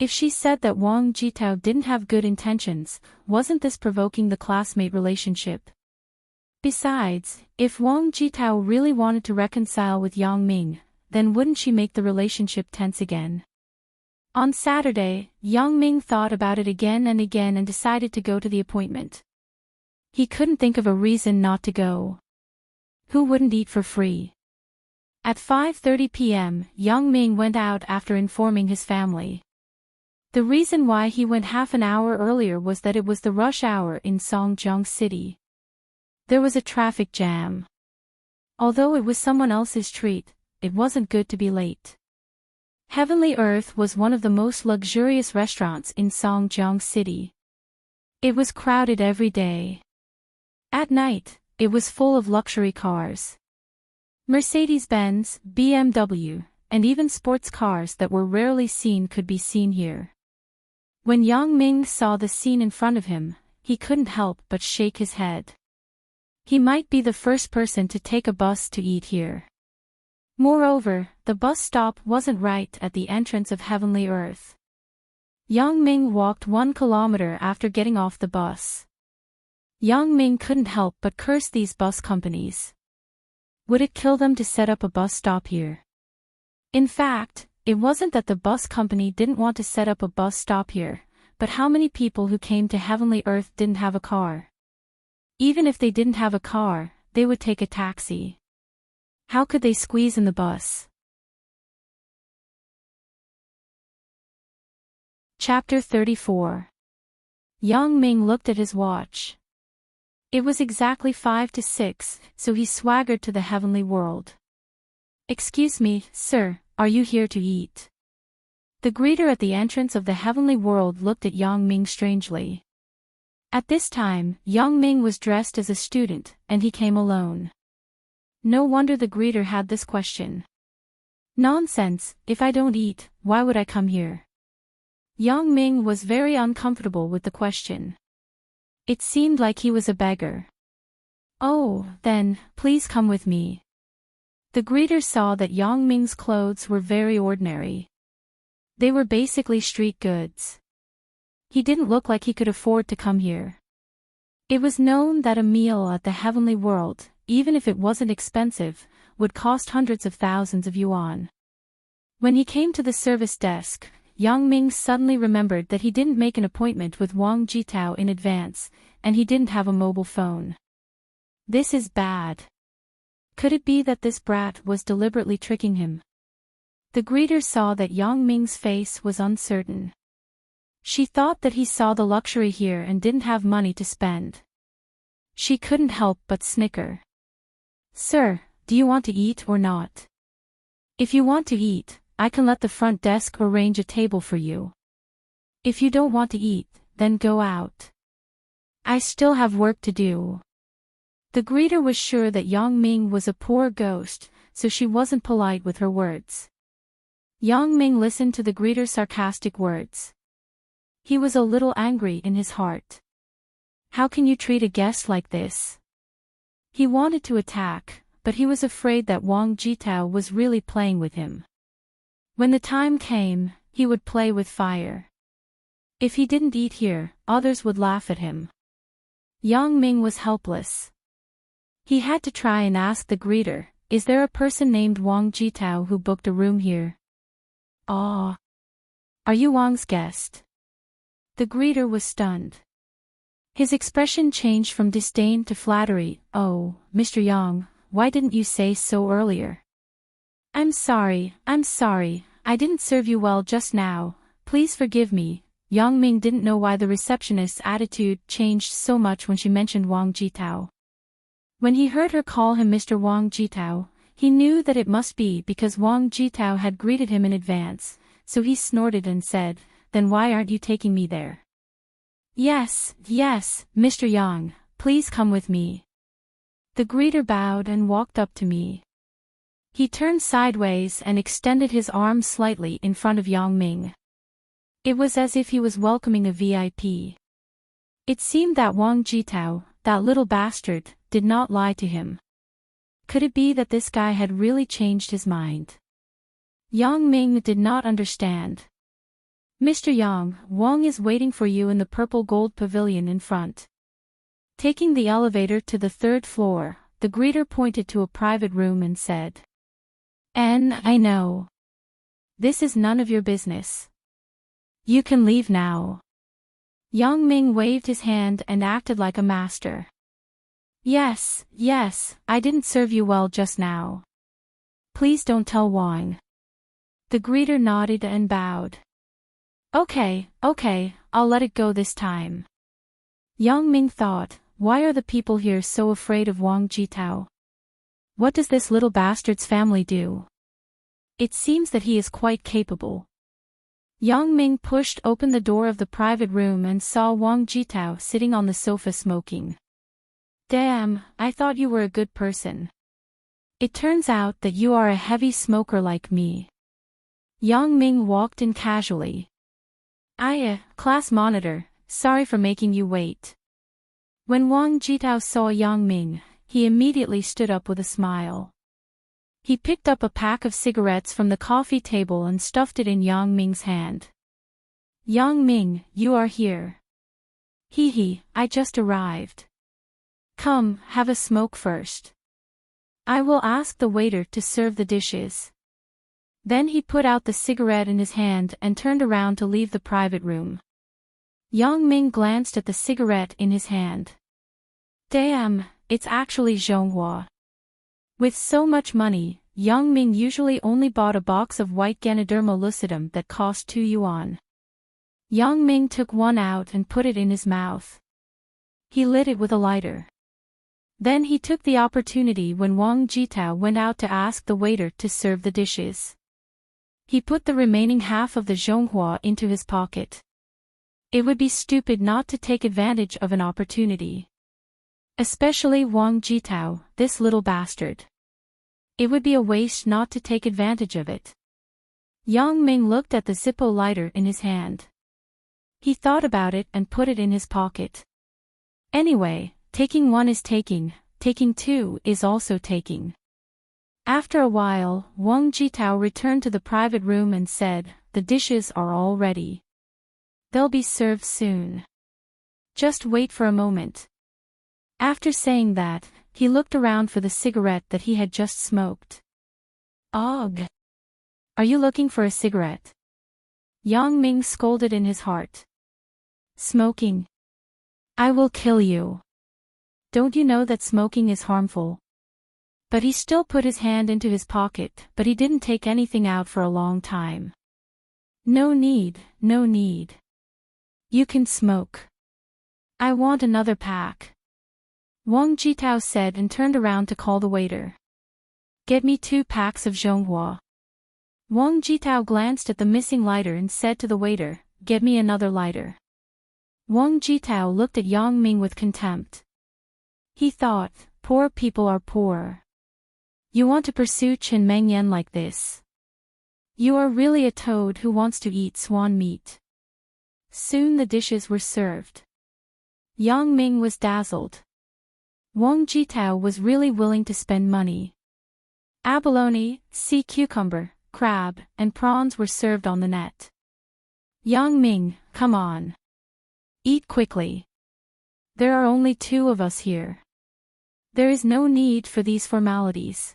If she said that Wang Jitao didn't have good intentions, wasn't this provoking the classmate relationship? Besides, if Wang Jitao really wanted to reconcile with Yang Ming, then wouldn't she make the relationship tense again? On Saturday, Yang Ming thought about it again and decided to go to the appointment. He couldn't think of a reason not to go. Who wouldn't eat for free? At 5:30 p.m., Yang Ming went out after informing his family. The reason why he went half an hour earlier was that it was the rush hour in Songjiang City. There was a traffic jam. Although it was someone else's treat, it wasn't good to be late. Heavenly Earth was one of the most luxurious restaurants in Songjiang City. It was crowded every day. At night, it was full of luxury cars. Mercedes-Benz, BMW, and even sports cars that were rarely seen could be seen here. When Yang Ming saw the scene in front of him, he couldn't help but shake his head. He might be the first person to take a bus to eat here. Moreover, the bus stop wasn't right at the entrance of Heavenly Earth. Yang Ming walked 1 kilometer after getting off the bus. Yang Ming couldn't help but curse these bus companies. Would it kill them to set up a bus stop here? In fact, it wasn't that the bus company didn't want to set up a bus stop here, but how many people who came to Heavenly Earth didn't have a car? Even if they didn't have a car, they would take a taxi. How could they squeeze in the bus? Chapter 34. Yang Ming looked at his watch. It was exactly 5 to 6, so he swaggered to the heavenly world. "Excuse me, sir, are you here to eat?" The greeter at the entrance of the heavenly world looked at Yang Ming strangely. At this time, Yang Ming was dressed as a student, and he came alone. No wonder the greeter had this question. "Nonsense, if I don't eat, why would I come here?" Yang Ming was very uncomfortable with the question. It seemed like he was a beggar. "Oh, then, please come with me." The greeter saw that Yang Ming's clothes were very ordinary. They were basically street goods. He didn't look like he could afford to come here. It was known that a meal at the heavenly world, even if it wasn't expensive, would cost hundreds of thousands of yuan. When he came to the service desk, Yang Ming suddenly remembered that he didn't make an appointment with Wang Jitao in advance, and he didn't have a mobile phone. This is bad. Could it be that this brat was deliberately tricking him? The greeter saw that Yang Ming's face was uncertain. She thought that he saw the luxury here and didn't have money to spend. She couldn't help but snicker. "Sir, do you want to eat or not?" "If you want to eat, I can let the front desk arrange a table for you. If you don't want to eat, then go out. I still have work to do." The greeter was sure that Yang Ming was a poor ghost, so she wasn't polite with her words. Yang Ming listened to the greeter's sarcastic words. He was a little angry in his heart. How can you treat a guest like this? He wanted to attack, but he was afraid that Wang Jitao was really playing with him. When the time came, he would play with fire. If he didn't eat here, others would laugh at him. Yang Ming was helpless. He had to try and ask the greeter, "Is there a person named Wang Jitao who booked a room here?" "Ah. Are you Wang's guest?" The greeter was stunned. His expression changed from disdain to flattery. "Oh, Mr. Yang, why didn't you say so earlier?" I'm sorry, I didn't serve you well just now, please forgive me." Yang Ming didn't know why the receptionist's attitude changed so much when she mentioned Wang Jitao. When he heard her call him Mr. Wang Jitao, he knew that it must be because Wang Jitao had greeted him in advance, so he snorted and said, "Then why aren't you taking me there?" Yes, Mr. Yang, please come with me." The greeter bowed and walked up to me. He turned sideways and extended his arm slightly in front of Yang Ming. It was as if he was welcoming a VIP. It seemed that Wang Jitao, that little bastard, did not lie to him. Could it be that this guy had really changed his mind? Yang Ming did not understand. "Mr. Yang, Wang is waiting for you in the purple gold pavilion in front." Taking the elevator to the 3rd floor, the greeter pointed to a private room and said, I know. This is none of your business. You can leave now." Yang Ming waved his hand and acted like a master. Yes, I didn't serve you well just now. Please don't tell Wang." The greeter nodded and bowed. Okay, I'll let it go this time." Yang Ming thought, why are the people here so afraid of Wang Jitao? What does this little bastard's family do? It seems that he is quite capable. Yang Ming pushed open the door of the private room and saw Wang Jitao sitting on the sofa smoking. Damn, I thought you were a good person. It turns out that you are a heavy smoker like me. Yang Ming walked in casually. Class monitor, sorry for making you wait." When Wang Jitao saw Yang Ming, he immediately stood up with a smile. He picked up a pack of cigarettes from the coffee table and stuffed it in Yang Ming's hand. "Yang Ming, you are here." I just arrived." "Come, have a smoke first. I will ask the waiter to serve the dishes." Then he put out the cigarette in his hand and turned around to leave the private room. Yang Ming glanced at the cigarette in his hand. Damn, it's actually Zhonghua. With so much money, Yang Ming usually only bought a box of white Ganoderma lucidum that cost 2 yuan. Yang Ming took one out and put it in his mouth. He lit it with a lighter. Then he took the opportunity when Wang Jitao went out to ask the waiter to serve the dishes. He put the remaining half of the zhonghua into his pocket. It would be stupid not to take advantage of an opportunity. Especially Wang Jitao, this little bastard. It would be a waste not to take advantage of it. Yang Ming looked at the Zippo lighter in his hand. He thought about it and put it in his pocket. Anyway, taking one is taking two is also taking. After a while, Wang Jitao returned to the private room and said, "The dishes are all ready. They'll be served soon. Just wait for a moment." After saying that, he looked around for the cigarette that he had just smoked. "Ugh! Are you looking for a cigarette?" Yang Ming scolded in his heart. "Smoking? I will kill you. Don't you know that smoking is harmful?" But he still put his hand into his pocket, but he didn't take anything out for a long time. No need. You can smoke. I want another pack," Wang Jitao said and turned around to call the waiter. "Get me 2 packs of zhonghua." Wang Jitao glanced at the missing lighter and said to the waiter, "Get me another lighter." Wang Jitao looked at Yang Ming with contempt. He thought, poor people are poor. You want to pursue Chen Mengyan like this? You are really a toad who wants to eat swan meat. Soon the dishes were served. Yang Ming was dazzled. Wang Jitao was really willing to spend money. Abalone, sea cucumber, crab, and prawns were served on the net. "Yang Ming, come on. Eat quickly. There are only 2 of us here. There is no need for these formalities.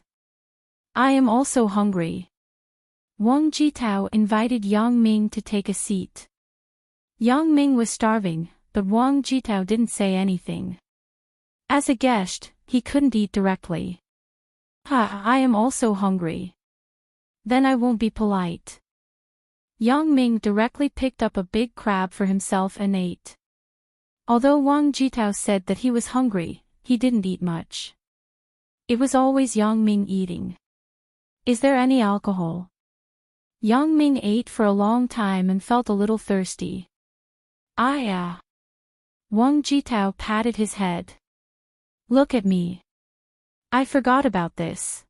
I am also hungry." Wang Jitao invited Yang Ming to take a seat. Yang Ming was starving, but Wang Jitao didn't say anything. As a guest, he couldn't eat directly. I am also hungry. Then I won't be polite." Yang Ming directly picked up a big crab for himself and ate. Although Wang Jitao said that he was hungry, he didn't eat much. It was always Yang Ming eating. "Is there any alcohol?" Yang Ming ate for a long time and felt a little thirsty. Wang Jitao patted his head. "Look at me. I forgot about this.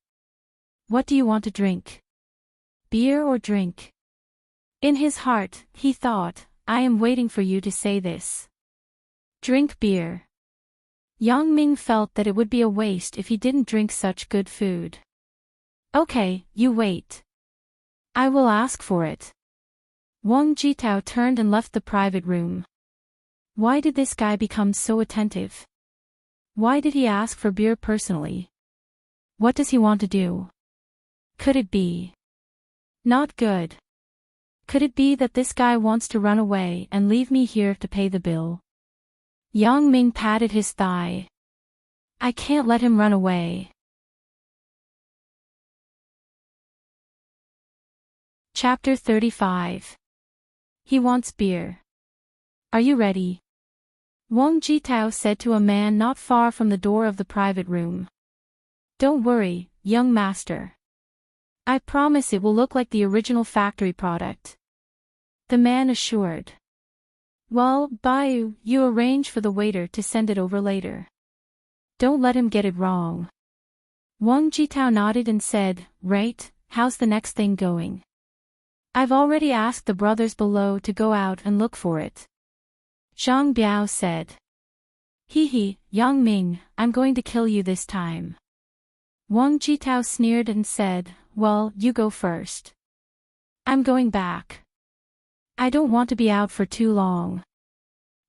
What do you want to drink? Beer or drink?" In his heart, he thought, "I am waiting for you to say this. Drink beer." Yang Ming felt that it would be a waste if he didn't drink such good food. "Okay, you wait. I will ask for it." Wang Jitao turned and left the private room. Why did this guy become so attentive? Why did he ask for beer personally? What does he want to do? Could it be not good? Could it be that this guy wants to run away and leave me here to pay the bill? Yang Ming patted his thigh. I can't let him run away. Chapter 35. He wants beer. Are you ready? Wang Jitao said to a man not far from the door of the private room. Don't worry, young master. I promise it will look like the original factory product. The man assured. Well, Bayu, you arrange for the waiter to send it over later. Don't let him get it wrong. Wang Jitao nodded and said, Right, how's the next thing going? I've already asked the brothers below to go out and look for it. Zhang Biao said. Hee, Yang Ming, I'm going to kill you this time. Wang Jitao sneered and said, Well, you go first. I'm going back. I don't want to be out for too long.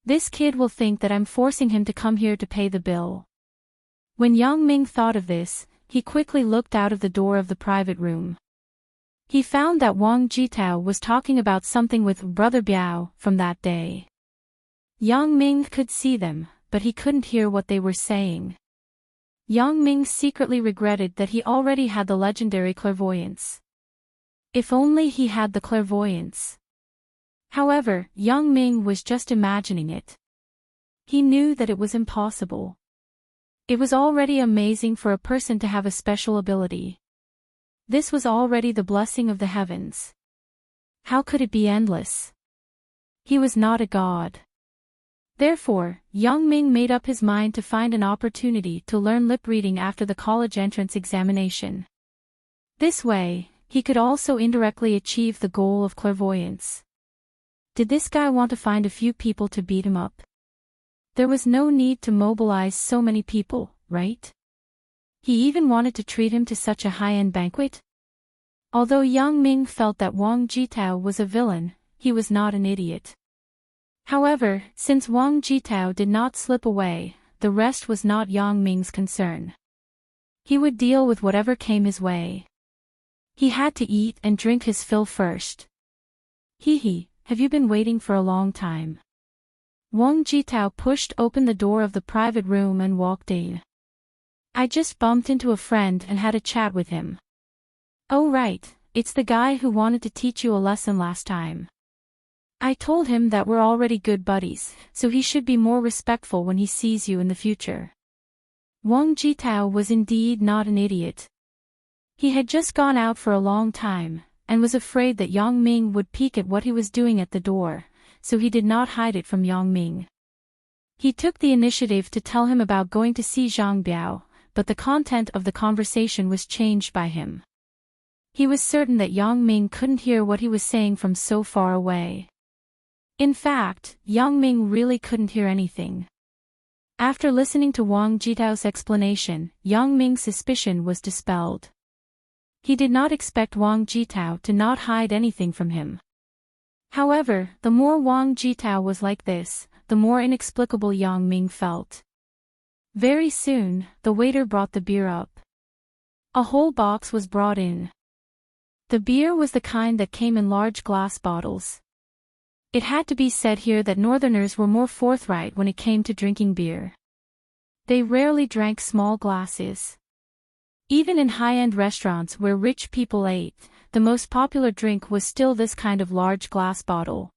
This kid will think that I'm forcing him to come here to pay the bill. When Yang Ming thought of this, he quickly looked out of the door of the private room. He found that Wang Jitao was talking about something with Brother Biao from that day. Yang Ming could see them, but he couldn't hear what they were saying. Yang Ming secretly regretted that he already had the legendary clairvoyance. If only he had the clairvoyance. However, Yang Ming was just imagining it. He knew that it was impossible. It was already amazing for a person to have a special ability. This was already the blessing of the heavens. How could it be endless? He was not a god. Therefore, Yang Ming made up his mind to find an opportunity to learn lip reading after the college entrance examination. This way, he could also indirectly achieve the goal of clairvoyance. Did this guy want to find a few people to beat him up? There was no need to mobilize so many people, right? He even wanted to treat him to such a high-end banquet? Although Yang Ming felt that Wang Jitao was a villain, he was not an idiot. However, since Wang Jitao did not slip away, the rest was not Yang Ming's concern. He would deal with whatever came his way. He had to eat and drink his fill first. Hee, have you been waiting for a long time? Wang Jitao pushed open the door of the private room and walked in. I just bumped into a friend and had a chat with him. Oh right, it's the guy who wanted to teach you a lesson last time. I told him that we're already good buddies, so he should be more respectful when he sees you in the future. Wang Jitao was indeed not an idiot. He had just gone out for a long time, and was afraid that Yang Ming would peek at what he was doing at the door, so he did not hide it from Yang Ming. He took the initiative to tell him about going to see Zhang Biao, but the content of the conversation was changed by him. He was certain that Yang Ming couldn't hear what he was saying from so far away. In fact, Yang Ming really couldn't hear anything. After listening to Wang Jitao's explanation, Yang Ming's suspicion was dispelled. He did not expect Wang Jitao to not hide anything from him. However, the more Wang Jitao was like this, the more inexplicable Yang Ming felt. Very soon, the waiter brought the beer up. A whole box was brought in. The beer was the kind that came in large glass bottles. It had to be said here that Northerners were more forthright when it came to drinking beer. They rarely drank small glasses. Even in high-end restaurants where rich people ate, the most popular drink was still this kind of large glass bottle.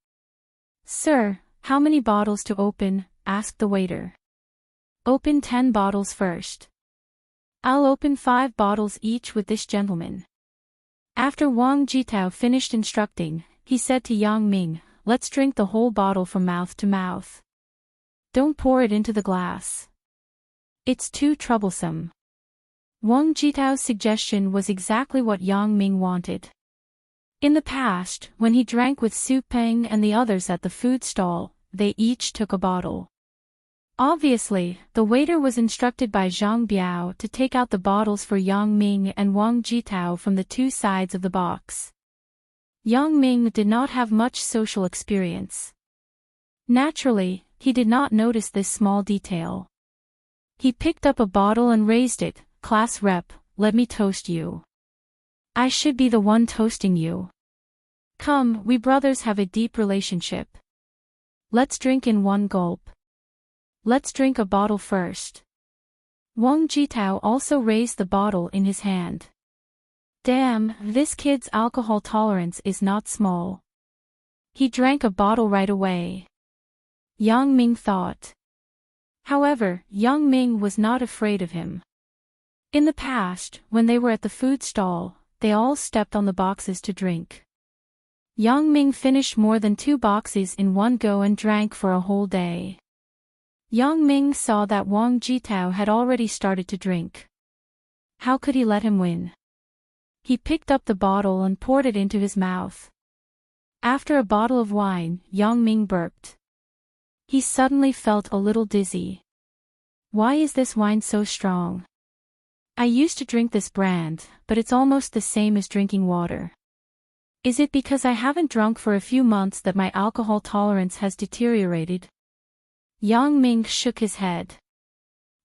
Sir, how many bottles to open? Asked the waiter. Open 10 bottles first. I'll open 5 bottles each with this gentleman. After Wang Jitao finished instructing, he said to Yang Ming, let's drink the whole bottle from mouth to mouth. Don't pour it into the glass. It's too troublesome. Wang Jitao's suggestion was exactly what Yang Ming wanted. In the past, when he drank with Su Peng and the others at the food stall, they each took a bottle. Obviously, the waiter was instructed by Zhang Biao to take out the bottles for Yang Ming and Wang Jitao from the two sides of the box. Yang Ming did not have much social experience. Naturally, he did not notice this small detail. He picked up a bottle and raised it. Class rep, let me toast you. I should be the one toasting you. Come, we brothers have a deep relationship. Let's drink in one gulp. Let's drink a bottle first. Wang Jitao also raised the bottle in his hand. Damn, this kid's alcohol tolerance is not small. He drank a bottle right away. Yang Ming thought. However, Yang Ming was not afraid of him. In the past, when they were at the food stall, they all stepped on the boxes to drink. Yang Ming finished more than 2 boxes in one go and drank for a whole day. Yang Ming saw that Wang Jitao had already started to drink. How could he let him win? He picked up the bottle and poured it into his mouth. After a bottle of wine, Yang Ming burped. He suddenly felt a little dizzy. Why is this wine so strong? I used to drink this brand, but it's almost the same as drinking water. Is it because I haven't drunk for a few months that my alcohol tolerance has deteriorated? Yang Ming shook his head.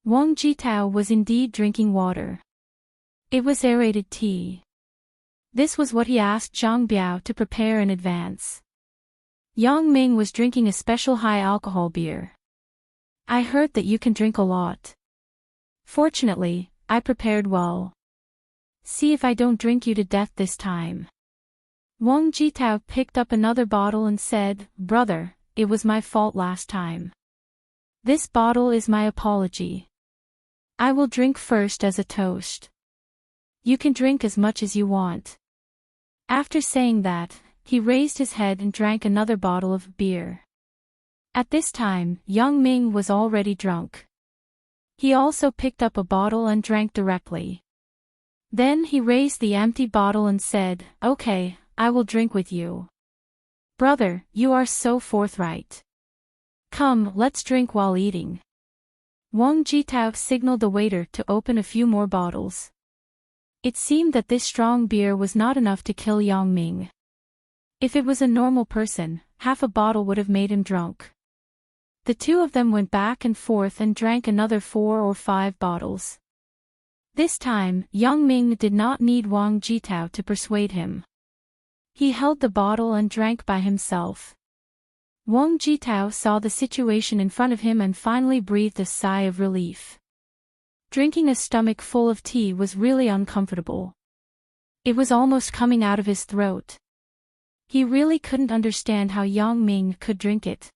Wang Jitao was indeed drinking water. It was aerated tea. This was what he asked Zhang Biao to prepare in advance. Yang Ming was drinking a special high-alcohol beer. I heard that you can drink a lot. Fortunately, I prepared well. See if I don't drink you to death this time. Wang Jitao picked up another bottle and said, Brother, it was my fault last time. This bottle is my apology. I will drink first as a toast. You can drink as much as you want. After saying that, he raised his head and drank another bottle of beer. At this time, young Ming was already drunk. He also picked up a bottle and drank directly. Then he raised the empty bottle and said, "Okay, I will drink with you." "Brother, you are so forthright. Come, let's drink while eating." Wang Jitao signaled the waiter to open a few more bottles. It seemed that this strong beer was not enough to kill Yang Ming. If it was a normal person, half a bottle would have made him drunk. The two of them went back and forth and drank another 4 or 5 bottles. This time, Yang Ming did not need Wang Jitao to persuade him. He held the bottle and drank by himself. Wang Jitao saw the situation in front of him and finally breathed a sigh of relief. Drinking a stomach full of tea was really uncomfortable. It was almost coming out of his throat. He really couldn't understand how Yang Ming could drink it.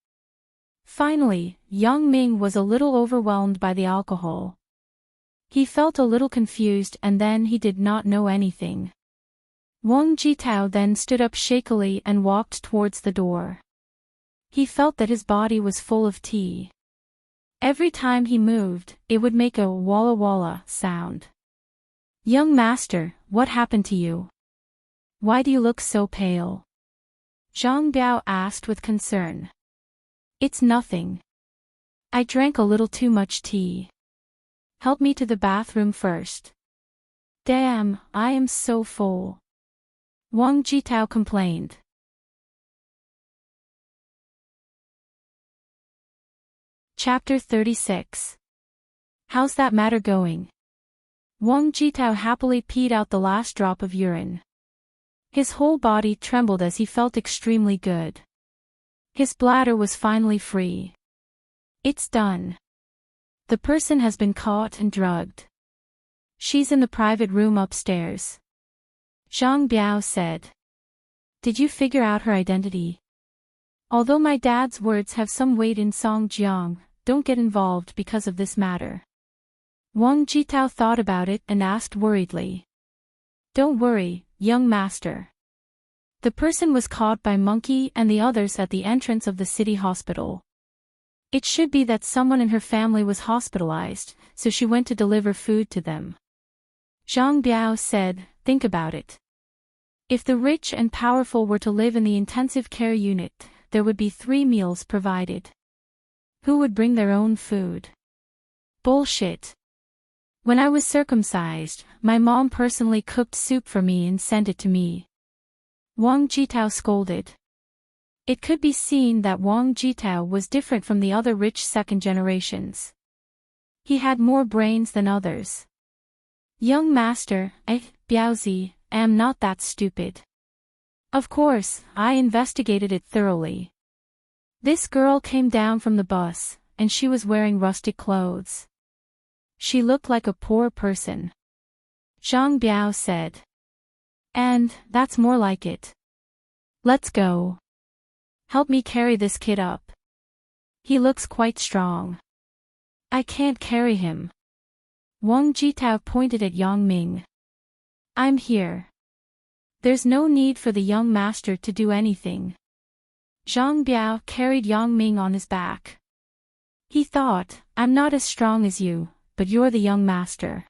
Finally, Yang Ming was a little overwhelmed by the alcohol. He felt a little confused and then he did not know anything. Wang Jitao then stood up shakily and walked towards the door. He felt that his body was full of tea. Every time he moved, it would make a walla walla sound. "Young master, what happened to you? Why do you look so pale?" Zhang Biao asked with concern. "It's nothing. I drank a little too much tea. Help me to the bathroom first." "Damn, I am so full," Wang Jitao complained. Chapter 36. How's that matter going? Wang Jitao happily peed out the last drop of urine. His whole body trembled as he felt extremely good. His bladder was finally free. It's done. The person has been caught and drugged. She's in the private room upstairs. Zhang Biao said. Did you figure out her identity? Although my dad's words have some weight in Songjiang, don't get involved because of this matter. Wang Jitao thought about it and asked worriedly. Don't worry, young master. The person was caught by Monkey and the others at the entrance of the city hospital. It should be that someone in her family was hospitalized, so she went to deliver food to them. Zhang Biao said, think about it. If the rich and powerful were to live in the intensive care unit, there would be 3 meals provided. Who would bring their own food? Bullshit. When I was circumcised, my mom personally cooked soup for me and sent it to me. Wang Jitao scolded. It could be seen that Wang Jitao was different from the other rich second generations. He had more brains than others. Young master, Biaozi, am not that stupid. Of course, I investigated it thoroughly. This girl came down from the bus, and she was wearing rustic clothes. She looked like a poor person. Zhang Biao said. And, that's more like it. Let's go. Help me carry this kid up. He looks quite strong. I can't carry him. Wang Jitao pointed at Yang Ming. I'm here. There's no need for the young master to do anything. Zhang Biao carried Yang Ming on his back. He thought, I'm not as strong as you, but you're the young master.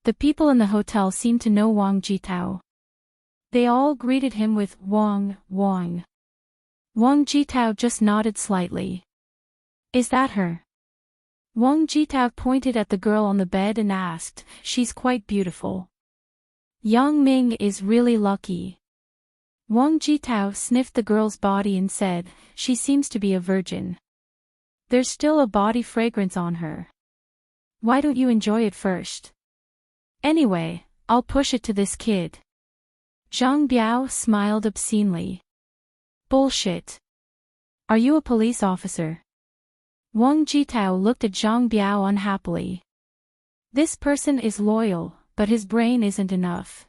The people in the hotel seemed to know Wang Jitao. They all greeted him with Wang, Wang. Wang Jitao just nodded slightly. Is that her? Wang Jitao pointed at the girl on the bed and asked, she's quite beautiful. Yang Ming is really lucky. Wang Jitao sniffed the girl's body and said, she seems to be a virgin. There's still a body fragrance on her. Why don't you enjoy it first? Anyway, I'll push it to this kid. Zhang Biao smiled obscenely. Bullshit. Are you a police officer? Wang Jitao looked at Zhang Biao unhappily. This person is loyal, but his brain isn't enough.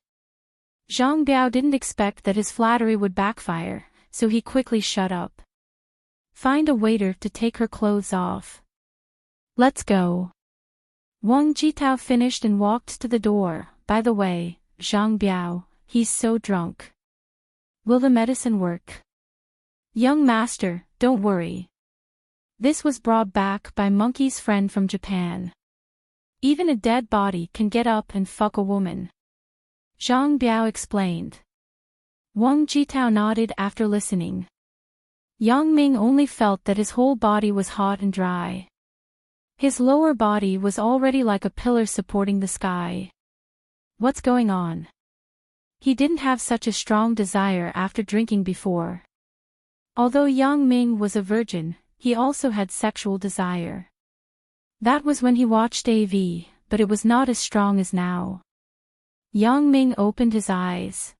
Zhang Biao didn't expect that his flattery would backfire, so he quickly shut up. Find a waiter to take her clothes off. Let's go. Wang Jitao finished and walked to the door. By the way, Zhang Biao, he's so drunk. Will the medicine work? Young master, don't worry. This was brought back by Monkey's friend from Japan. Even a dead body can get up and fuck a woman. Zhang Biao explained. Wang Jitao nodded after listening. Yang Ming only felt that his whole body was hot and dry. His lower body was already like a pillar supporting the sky. What's going on? He didn't have such a strong desire after drinking before. Although Yang Ming was a virgin, he also had sexual desire. That was when he watched AV, but it was not as strong as now. Yang Ming opened his eyes.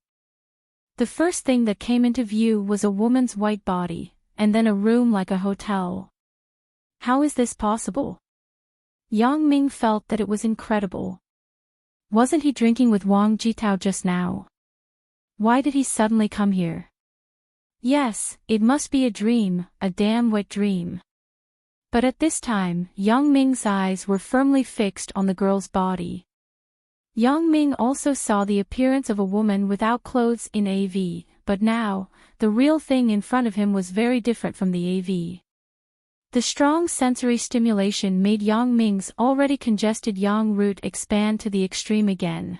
The first thing that came into view was a woman's white body, and then a room like a hotel. How is this possible? Yang Ming felt that it was incredible. Wasn't he drinking with Wang Jitao just now? Why did he suddenly come here? Yes, it must be a dream, a damn wet dream. But at this time, Yang Ming's eyes were firmly fixed on the girl's body. Yang Ming also saw the appearance of a woman without clothes in AV, but now, the real thing in front of him was very different from the AV. The strong sensory stimulation made Yang Ming's already congested yang root expand to the extreme again.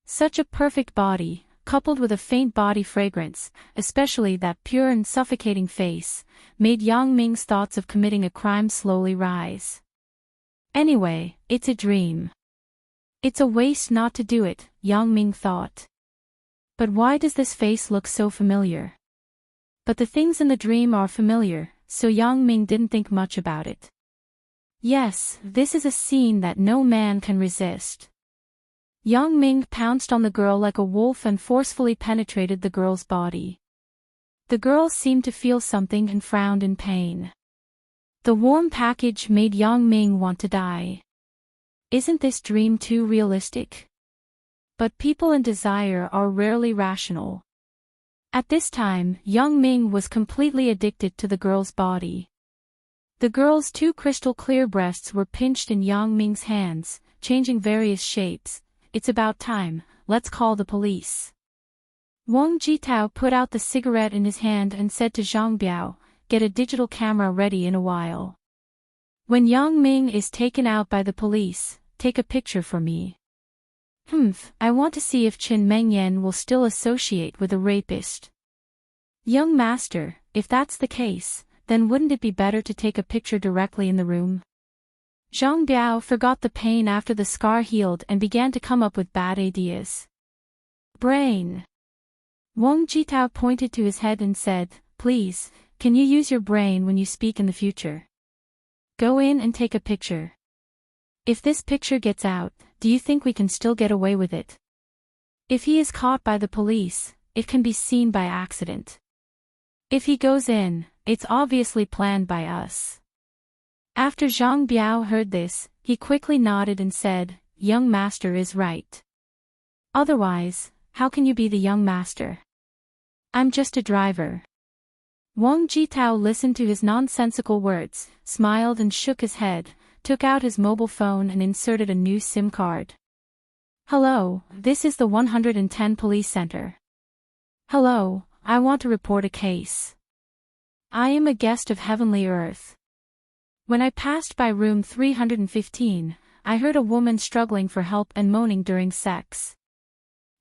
Such a perfect body, coupled with a faint body fragrance, especially that pure and suffocating face, made Yang Ming's thoughts of committing a crime slowly rise. Anyway, it's a dream. It's a waste not to do it, Yang Ming thought. But why does this face look so familiar? But the things in the dream are familiar, so Yang Ming didn't think much about it. Yes, this is a scene that no man can resist. Yang Ming pounced on the girl like a wolf and forcefully penetrated the girl's body. The girl seemed to feel something and frowned in pain. The warm package made Yang Ming want to die. Isn't this dream too realistic? But people in desire are rarely rational. At this time, Yang Ming was completely addicted to the girl's body. The girl's two crystal-clear breasts were pinched in Yang Ming's hands, changing various shapes. It's about time, let's call the police. Wang Jitao put out the cigarette in his hand and said to Zhang Biao, get a digital camera ready in a while. When Yang Ming is taken out by the police, take a picture for me. I want to see if Qin Mengyan will still associate with a rapist. Young master, if that's the case, then wouldn't it be better to take a picture directly in the room? Zhang Biao forgot the pain after the scar healed and began to come up with bad ideas. Brain. Wang Jitao pointed to his head and said, please, can you use your brain when you speak in the future? Go in and take a picture. If this picture gets out, do you think we can still get away with it? If he is caught by the police, it can be seen by accident. If he goes in, it's obviously planned by us. After Zhang Biao heard this, he quickly nodded and said, young master is right. Otherwise, how can you be the young master? I'm just a driver. Wang Jitao listened to his nonsensical words, smiled and shook his head, took out his mobile phone and inserted a new SIM card. Hello, this is the 110 Police Center. Hello, I want to report a case. I am a guest of Heavenly Earth. When I passed by room 315, I heard a woman struggling for help and moaning during sex.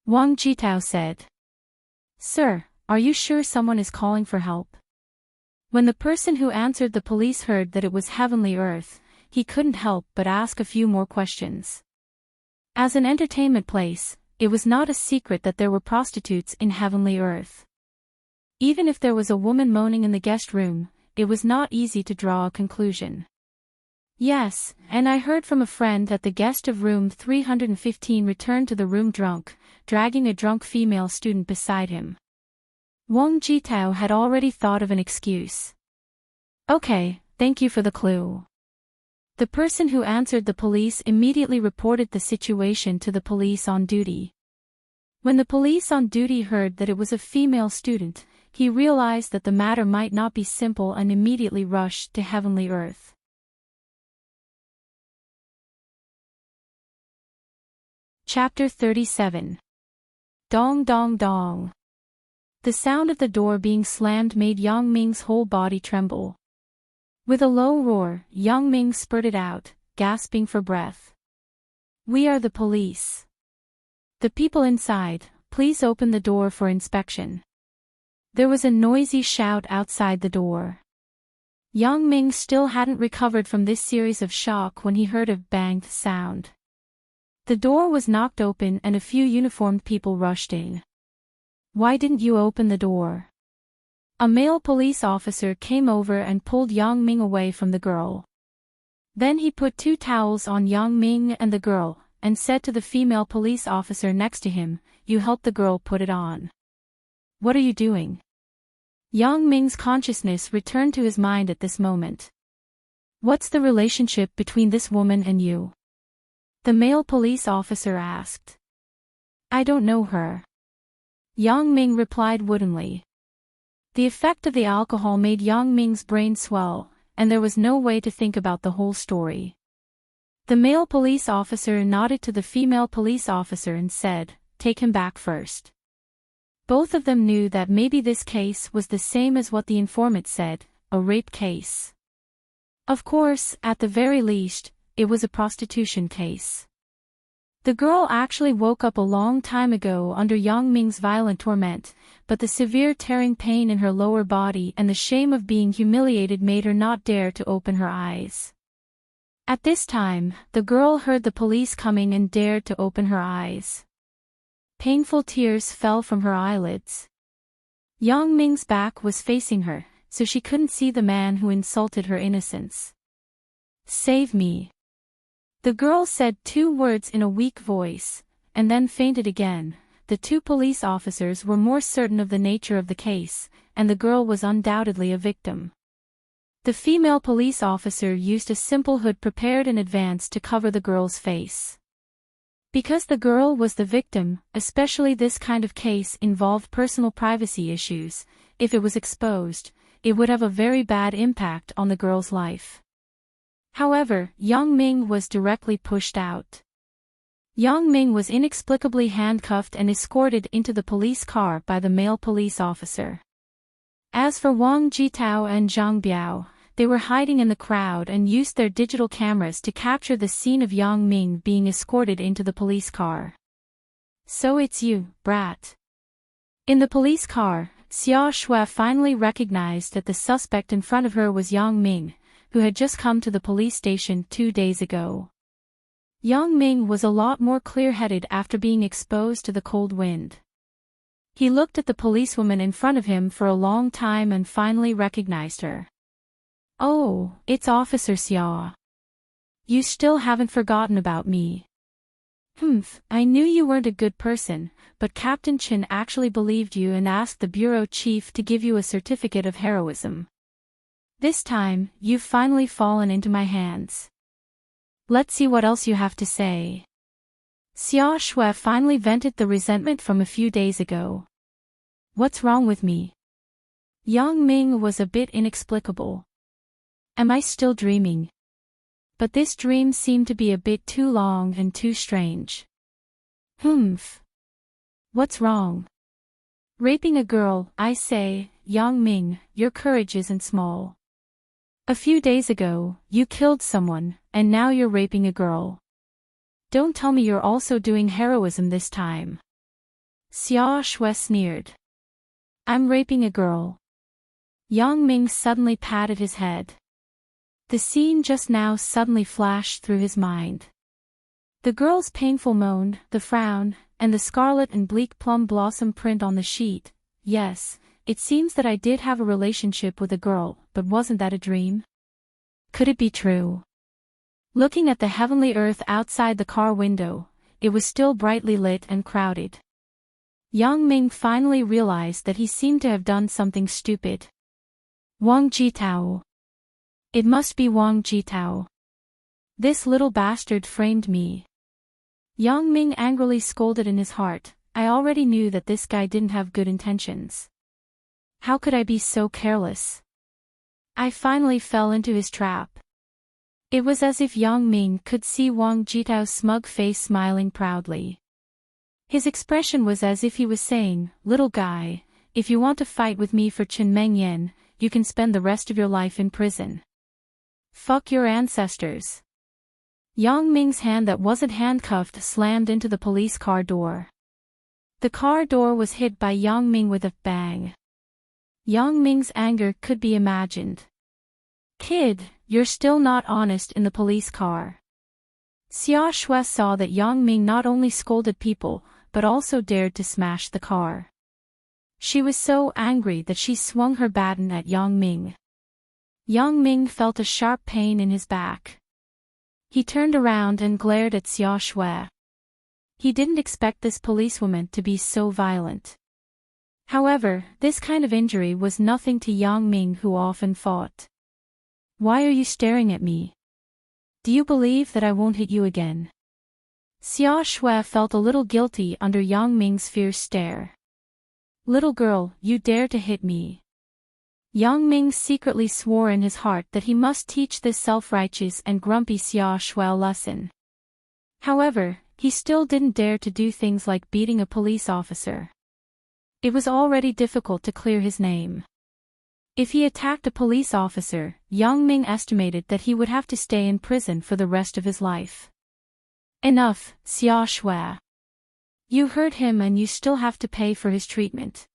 Wang Jitao said. Sir, are you sure someone is calling for help? When the person who answered the police heard that it was Heavenly Earth, he couldn't help but ask a few more questions. As an entertainment place, it was not a secret that there were prostitutes in Heavenly Earth. Even if there was a woman moaning in the guest room, it was not easy to draw a conclusion. Yes, and I heard from a friend that the guest of room 315 returned to the room drunk, dragging a drunk female student beside him. Wang Jitao had already thought of an excuse. Okay, thank you for the clue. The person who answered the police immediately reported the situation to the police on duty. When the police on duty heard that it was a female student, he realized that the matter might not be simple and immediately rushed to Heavenly Earth. Chapter 37. Dong dong dong. The sound of the door being slammed made Yang Ming's whole body tremble. With a low roar, Yang Ming spurted out, gasping for breath. "We are the police. The people inside, please open the door for inspection." There was a noisy shout outside the door. Yang Ming still hadn't recovered from this series of shock when he heard a banged sound. The door was knocked open and a few uniformed people rushed in. "Why didn't you open the door?" A male police officer came over and pulled Yang Ming away from the girl. Then he put 2 towels on Yang Ming and the girl, and said to the female police officer next to him, "You help the girl put it on." "What are you doing?" Yang Ming's consciousness returned to his mind at this moment. "What's the relationship between this woman and you?" the male police officer asked. "I don't know her," Yang Ming replied woodenly. The effect of the alcohol made Yang Ming's brain swell, and there was no way to think about the whole story. The male police officer nodded to the female police officer and said, "Take him back first." Both of them knew that maybe this case was the same as what the informant said, a rape case. Of course, at the very least, it was a prostitution case. The girl actually woke up a long time ago under Yang Ming's violent torment, but the severe tearing pain in her lower body and the shame of being humiliated made her not dare to open her eyes. At this time, the girl heard the police coming and dared to open her eyes. Painful tears fell from her eyelids. Yang Ming's back was facing her, so she couldn't see the man who insulted her innocence. "Save me." The girl said 2 words in a weak voice, and then fainted again. The 2 police officers were more certain of the nature of the case, and the girl was undoubtedly a victim. The female police officer used a simple hood prepared in advance to cover the girl's face. Because the girl was the victim, especially this kind of case involved personal privacy issues, if it was exposed, it would have a very bad impact on the girl's life. However, Yang Ming was directly pushed out. Yang Ming was inexplicably handcuffed and escorted into the police car by the male police officer. As for Wang Jitao and Zhang Biao, they were hiding in the crowd and used their digital cameras to capture the scene of Yang Ming being escorted into the police car. "So it's you, brat." In the police car, Xia Shui finally recognized that the suspect in front of her was Yang Ming, who had just come to the police station 2 days ago. Yang Ming was a lot more clear-headed after being exposed to the cold wind. He looked at the policewoman in front of him for a long time and finally recognized her. "Oh, it's Officer Xia. You still haven't forgotten about me." I knew you weren't a good person, but Captain Chen actually believed you and asked the bureau chief to give you a certificate of heroism. This time, you've finally fallen into my hands. Let's see what else you have to say." Xia Shui finally vented the resentment from a few days ago. "What's wrong with me?" Yang Ming was a bit inexplicable. "Am I still dreaming?" But this dream seemed to be a bit too long and too strange. What's wrong?" "Raping a girl, I say, Yang Ming, your courage isn't small. A few days ago, you killed someone, and now you're raping a girl. Don't tell me you're also doing heroism this time." Xia Shui sneered. "I'm raping a girl." Yang Ming suddenly patted his head. The scene just now suddenly flashed through his mind. The girl's painful moan, the frown, and the scarlet and bleak plum blossom print on the sheet. Yes, it seems that I did have a relationship with a girl, but wasn't that a dream? Could it be true? Looking at the heavenly earth outside the car window, it was still brightly lit and crowded. Yang Ming finally realized that he seemed to have done something stupid. Wang Jitao. It must be Wang Jitao. This little bastard framed me. Yang Ming angrily scolded in his heart. I already knew that this guy didn't have good intentions. How could I be so careless? I finally fell into his trap. It was as if Yang Ming could see Wang Jitao's smug face smiling proudly. His expression was as if he was saying, "Little guy, if you want to fight with me for Chen Mengyan, you can spend the rest of your life in prison. Fuck your ancestors." Yang Ming's hand that wasn't handcuffed slammed into the police car door. The car door was hit by Yang Ming with a bang. Yang Ming's anger could be imagined. "Kid, you're still not honest in the police car." Xia Shui saw that Yang Ming not only scolded people, but also dared to smash the car. She was so angry that she swung her baton at Yang Ming. Yang Ming felt a sharp pain in his back. He turned around and glared at Xia Shui. He didn't expect this policewoman to be so violent. However, this kind of injury was nothing to Yang Ming, who often fought. "Why are you staring at me? Do you believe that I won't hit you again?" Xia Shui felt a little guilty under Yang Ming's fierce stare. "Little girl, you dare to hit me." Yang Ming secretly swore in his heart that he must teach this self-righteous and grumpy Xia Shui a lesson. However, he still didn't dare to do things like beating a police officer. It was already difficult to clear his name. If he attacked a police officer, Yang Ming estimated that he would have to stay in prison for the rest of his life. "Enough, Xia Shui. You hurt him and you still have to pay for his treatment."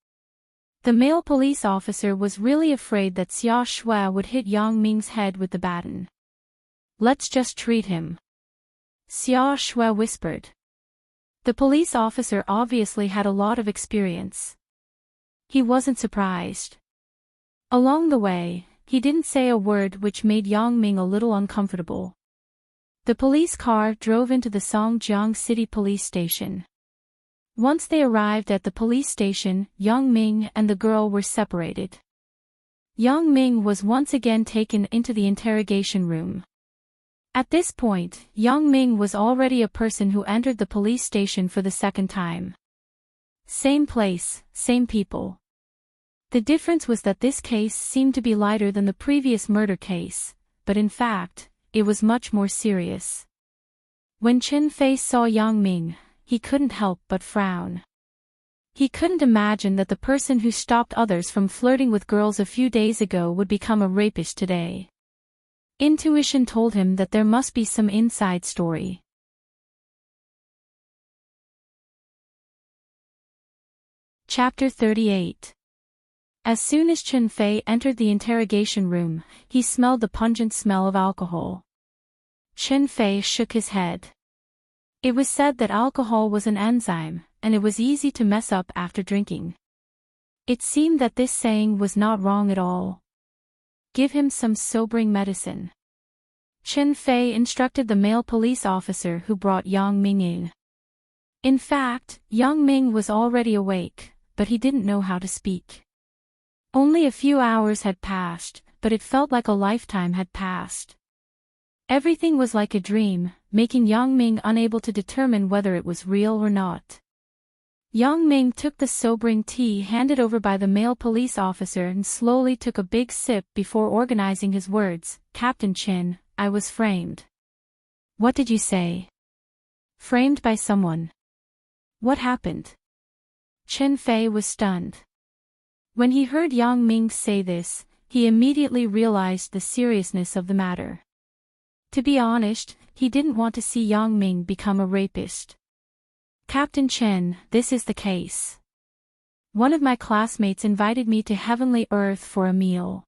The male police officer was really afraid that Xia Shui would hit Yang Ming's head with the baton. "Let's just treat him," Xia Shui whispered. The police officer obviously had a lot of experience. He wasn't surprised. Along the way, he didn't say a word, which made Yang Ming a little uncomfortable. The police car drove into the Songjiang City Police Station. Once they arrived at the police station, Yang Ming and the girl were separated. Yang Ming was once again taken into the interrogation room. At this point, Yang Ming was already a person who entered the police station for the second time. Same place, same people. The difference was that this case seemed to be lighter than the previous murder case, but in fact, it was much more serious. When Chen Fei saw Yang Ming, he couldn't help but frown. He couldn't imagine that the person who stopped others from flirting with girls a few days ago would become a rapist today. Intuition told him that there must be some inside story. Chapter 38. As soon as Chen Fei entered the interrogation room, he smelled the pungent smell of alcohol. Chen Fei shook his head. It was said that alcohol was an enzyme, and it was easy to mess up after drinking. It seemed that this saying was not wrong at all. "Give him some sobering medicine," Chen Fei instructed the male police officer who brought Yang Ming in. In fact, Yang Ming was already awake, but he didn't know how to speak. Only a few hours had passed, but it felt like a lifetime had passed. Everything was like a dream, making Yang Ming unable to determine whether it was real or not. Yang Ming took the sobering tea handed over by the male police officer and slowly took a big sip before organizing his words. "Captain Chin, I was framed." "What did you say?" "Framed by someone." "What happened?" Chen Fei was stunned. When he heard Yang Ming say this, he immediately realized the seriousness of the matter. To be honest, he didn't want to see Yang Ming become a rapist. "Captain Chen, this is the case. One of my classmates invited me to Heavenly Earth for a meal.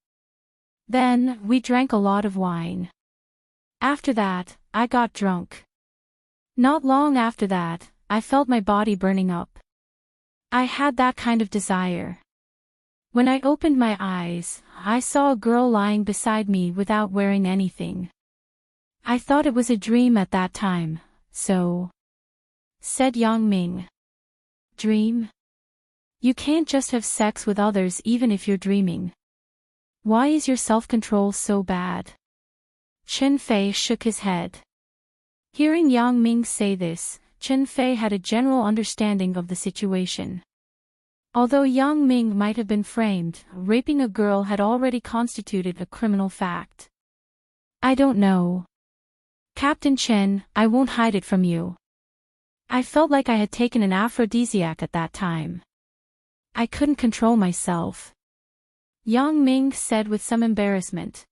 Then, we drank a lot of wine. After that, I got drunk. Not long after that, I felt my body burning up. I had that kind of desire. When I opened my eyes, I saw a girl lying beside me without wearing anything. I thought it was a dream at that time, so," said Yang Ming. "Dream? You can't just have sex with others even if you're dreaming. Why is your self-control so bad?" Chen Fei shook his head. Hearing Yang Ming say this, Chen Fei had a general understanding of the situation. Although Yang Ming might have been framed, raping a girl had already constituted a criminal fact. "I don't know," Captain Chen, I won't hide it from you. I felt like I had taken an aphrodisiac at that time. I couldn't control myself. Yang Ming said with some embarrassment.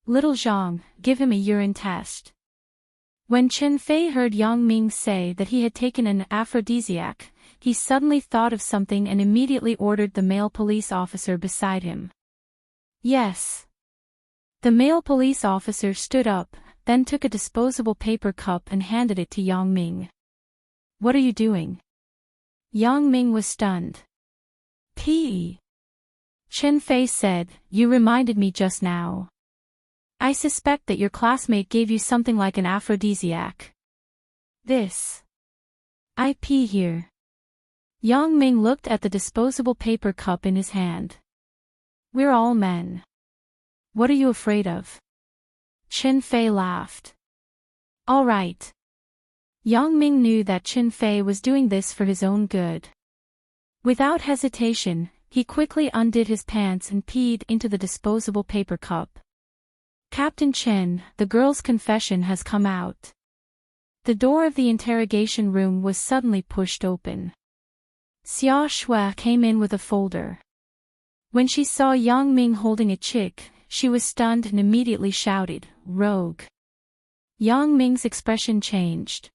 Little Zhang, give him a urine test. When Chen Fei heard Yang Ming say that he had taken an aphrodisiac, he suddenly thought of something and immediately ordered the male police officer beside him. Yes. The male police officer stood up, then took a disposable paper cup and handed it to Yang Ming. What are you doing? Yang Ming was stunned. P. Chen Fei said, you reminded me just now. I suspect that your classmate gave you something like an aphrodisiac. This. I pee here. Yang Ming looked at the disposable paper cup in his hand. We're all men. What are you afraid of? Chen Fei laughed. All right. Yang Ming knew that Chen Fei was doing this for his own good. Without hesitation, he quickly undid his pants and peed into the disposable paper cup. Captain Chen, the girl's confession has come out. The door of the interrogation room was suddenly pushed open. Xia Shui came in with a folder. When she saw Yang Ming holding a chick, she was stunned and immediately shouted, "Rogue!" Yang Ming's expression changed.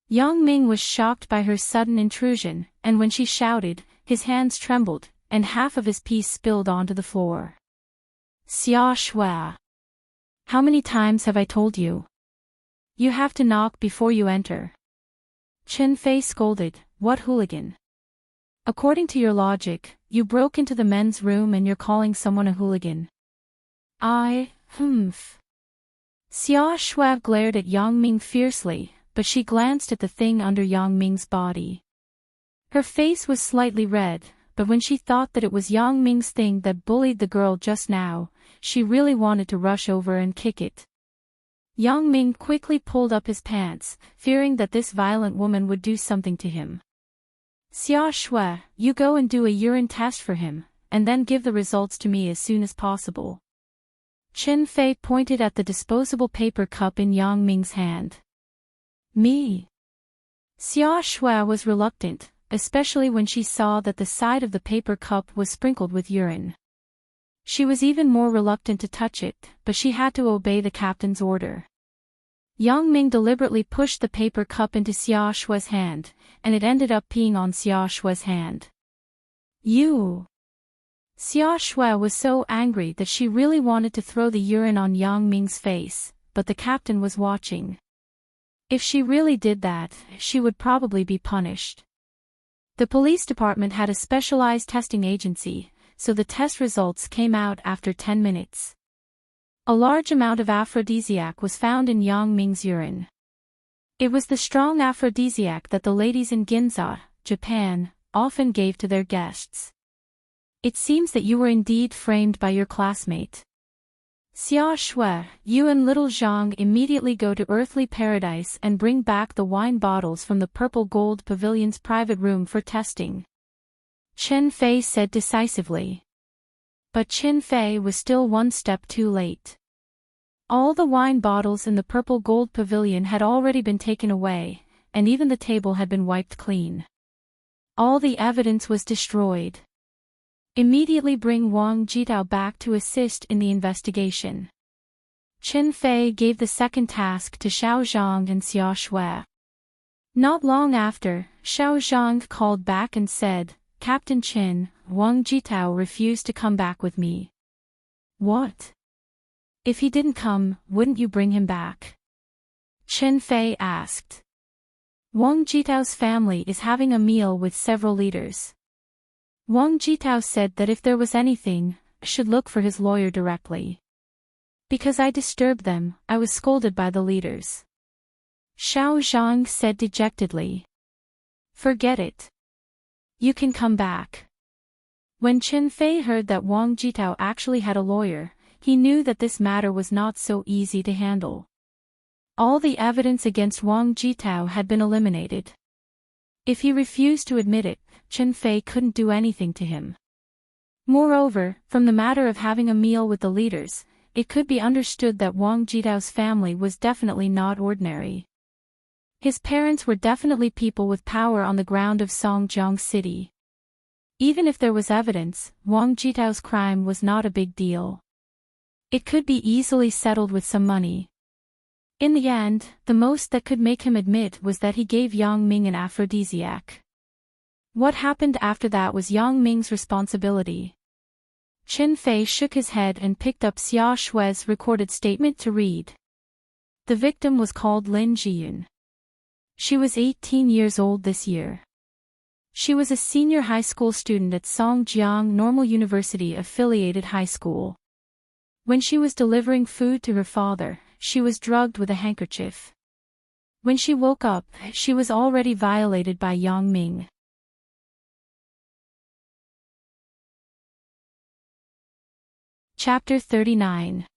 Yang Ming was shocked by her sudden intrusion, and when she shouted, his hands trembled, and half of his pee spilled onto the floor. Xia Shui. How many times have I told you? You have to knock before you enter. Chen Fei scolded, what hooligan? According to your logic, you broke into the men's room and you're calling someone a hooligan. Xia Shui glared at Yang Ming fiercely, but she glanced at the thing under Yang Ming's body. Her face was slightly red, but when she thought that it was Yang Ming's thing that bullied the girl just now, she really wanted to rush over and kick it. Yang Ming quickly pulled up his pants, fearing that this violent woman would do something to him. Xia Shui, you go and do a urine test for him, and then give the results to me as soon as possible. Chen Fei pointed at the disposable paper cup in Yang Ming's hand. Me? Xia Shui was reluctant, especially when she saw that the side of the paper cup was sprinkled with urine. She was even more reluctant to touch it, but she had to obey the captain's order. Yang Ming deliberately pushed the paper cup into Xia Shui's hand, and it ended up peeing on Xia Shui's hand. You! Xia Shui was so angry that she really wanted to throw the urine on Yang Ming's face, but the captain was watching. If she really did that, she would probably be punished. The police department had a specialized testing agency, so the test results came out after 10 minutes. A large amount of aphrodisiac was found in Yang Ming's urine. It was the strong aphrodisiac that the ladies in Ginza, Japan, often gave to their guests. It seems that you were indeed framed by your classmate. Xia Shui, you and little Zhang immediately go to Earthly Paradise and bring back the wine bottles from the Purple Gold Pavilion's private room for testing. Chen Fei said decisively. But Chen Fei was still one step too late. All the wine bottles in the Purple Gold Pavilion had already been taken away, and even the table had been wiped clean. All the evidence was destroyed. Immediately bring Wang Jitao back to assist in the investigation. Chen Fei gave the second task to Xiao Zhang and Xia Shui. Not long after, Xiao Zhang called back and said, Captain Chen, Wang Jitao refused to come back with me. What? If he didn't come, wouldn't you bring him back? Chen Fei asked. Wang Jitao's family is having a meal with several leaders. Wang Jitao said that if there was anything, I should look for his lawyer directly. Because I disturbed them, I was scolded by the leaders. Xiao Zhang said dejectedly. Forget it. You can come back. When Chen Fei heard that Wang Jitao actually had a lawyer, he knew that this matter was not so easy to handle. All the evidence against Wang Jitao had been eliminated. If he refused to admit it, Chen Fei couldn't do anything to him. Moreover, from the matter of having a meal with the leaders, it could be understood that Wang Jitao's family was definitely not ordinary. His parents were definitely people with power on the ground of Songjiang City. Even if there was evidence, Wang Jitao's crime was not a big deal. It could be easily settled with some money. In the end, the most that could make him admit was that he gave Yang Ming an aphrodisiac. What happened after that was Yang Ming's responsibility. Chen Fei shook his head and picked up Xia Shui's recorded statement to read. The victim was called Lin Jiyun. She was 18 years old this year. She was a senior high school student at Songjiang Normal University affiliated high school. When she was delivering food to her father, she was drugged with a handkerchief. When she woke up, she was already violated by Yang Ming. Chapter 39.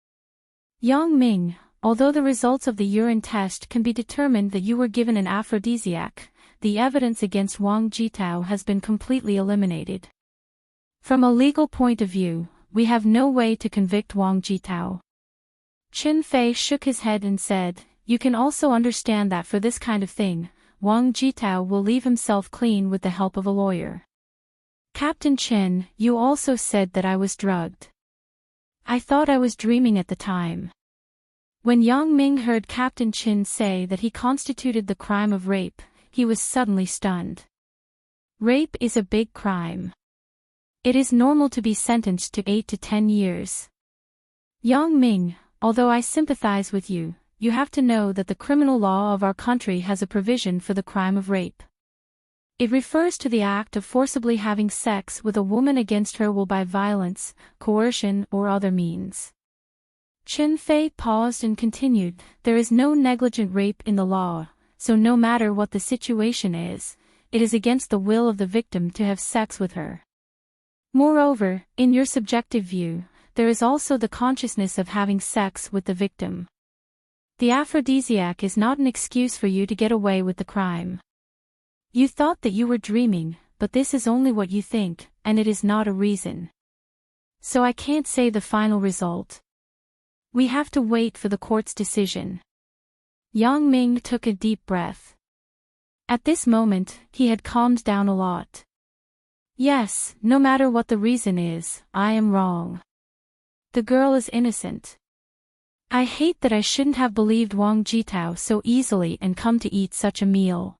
Yang Ming, although the results of the urine test can be determined that you were given an aphrodisiac, the evidence against Wang Jitao has been completely eliminated. From a legal point of view, we have no way to convict Wang Jitao. Chen Fei shook his head and said, you can also understand that for this kind of thing, Wang Jitao will leave himself clean with the help of a lawyer. Captain Chen, you also said that I was drugged. I thought I was dreaming at the time. When Yang Ming heard Captain Chen say that he constituted the crime of rape, he was suddenly stunned. Rape is a big crime. It is normal to be sentenced to 8 to 10 years. Yang Ming, although I sympathize with you, you have to know that the criminal law of our country has a provision for the crime of rape. It refers to the act of forcibly having sex with a woman against her will by violence, coercion or other means. Chen Fei paused and continued, there is no negligent rape in the law, so no matter what the situation is, it is against the will of the victim to have sex with her. Moreover, in your subjective view, there is also the consciousness of having sex with the victim. The aphrodisiac is not an excuse for you to get away with the crime. You thought that you were dreaming, but this is only what you think, and it is not a reason. So I can't say the final result. We have to wait for the court's decision. Yang Ming took a deep breath. At this moment, he had calmed down a lot. Yes, no matter what the reason is, I am wrong. The girl is innocent. I hate that I shouldn't have believed Wang Jitao so easily and come to eat such a meal.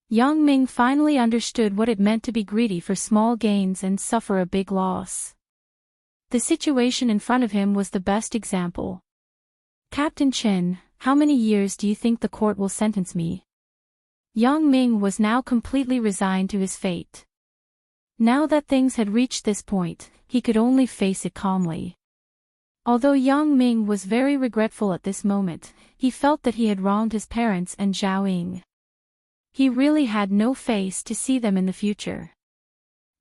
Yang Ming finally understood what it meant to be greedy for small gains and suffer a big loss. The situation in front of him was the best example. Captain Chen, how many years do you think the court will sentence me? Yang Ming was now completely resigned to his fate. Now that things had reached this point, he could only face it calmly. Although Yang Ming was very regretful at this moment, he felt that he had wronged his parents and Zhao Ying. He really had no face to see them in the future.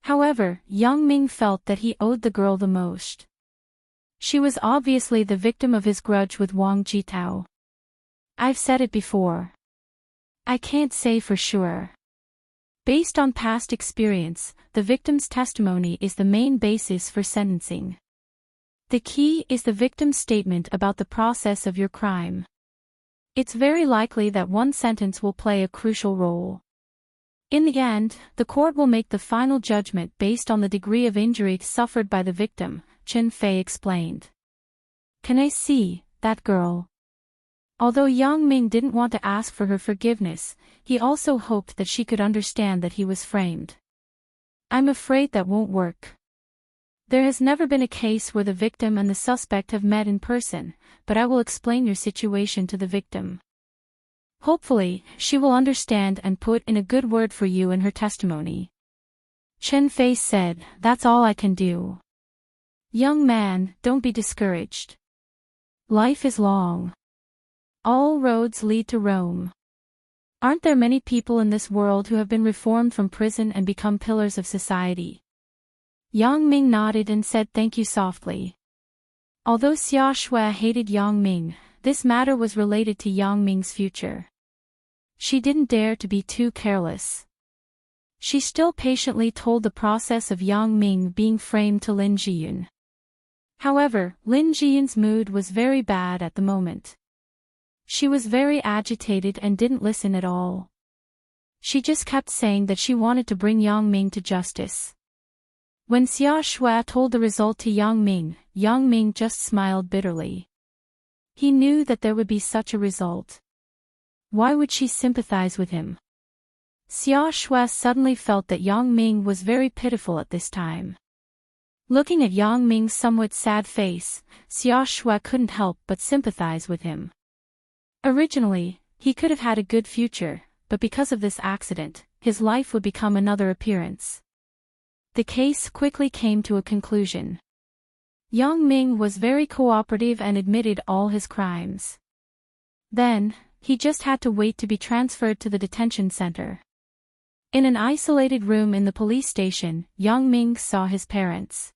However, Yang Ming felt that he owed the girl the most. She was obviously the victim of his grudge with Wang Jitao. I've said it before. I can't say for sure. Based on past experience, the victim's testimony is the main basis for sentencing. The key is the victim's statement about the process of your crime. It's very likely that one sentence will play a crucial role. In the end, the court will make the final judgment based on the degree of injury suffered by the victim, Chen Fei explained. Can I see that girl? Although Yang Ming didn't want to ask for her forgiveness, he also hoped that she could understand that he was framed. I'm afraid that won't work. There has never been a case where the victim and the suspect have met in person, but I will explain your situation to the victim. Hopefully, she will understand and put in a good word for you in her testimony. Chen Fei said, that's all I can do. Young man, don't be discouraged. Life is long. All roads lead to Rome. Aren't there many people in this world who have been reformed from prison and become pillars of society? Yang Ming nodded and said thank you softly. Although Xia Shui hated Yang Ming, this matter was related to Yang Ming's future. She didn't dare to be too careless. She still patiently told the process of Yang Ming being framed to Lin Jiyun. However, Lin Jian's mood was very bad at the moment. She was very agitated and didn't listen at all. She just kept saying that she wanted to bring Yang Ming to justice. When Xia Shui told the result to Yang Ming just smiled bitterly. He knew that there would be such a result. Why would she sympathize with him? Xia Shui suddenly felt that Yang Ming was very pitiful at this time. Looking at Yang Ming's somewhat sad face, Xia Shui couldn't help but sympathize with him. Originally, he could have had a good future, but because of this accident, his life would become another appearance. The case quickly came to a conclusion. Yang Ming was very cooperative and admitted all his crimes. Then, he just had to wait to be transferred to the detention center. In an isolated room in the police station, Yang Ming saw his parents.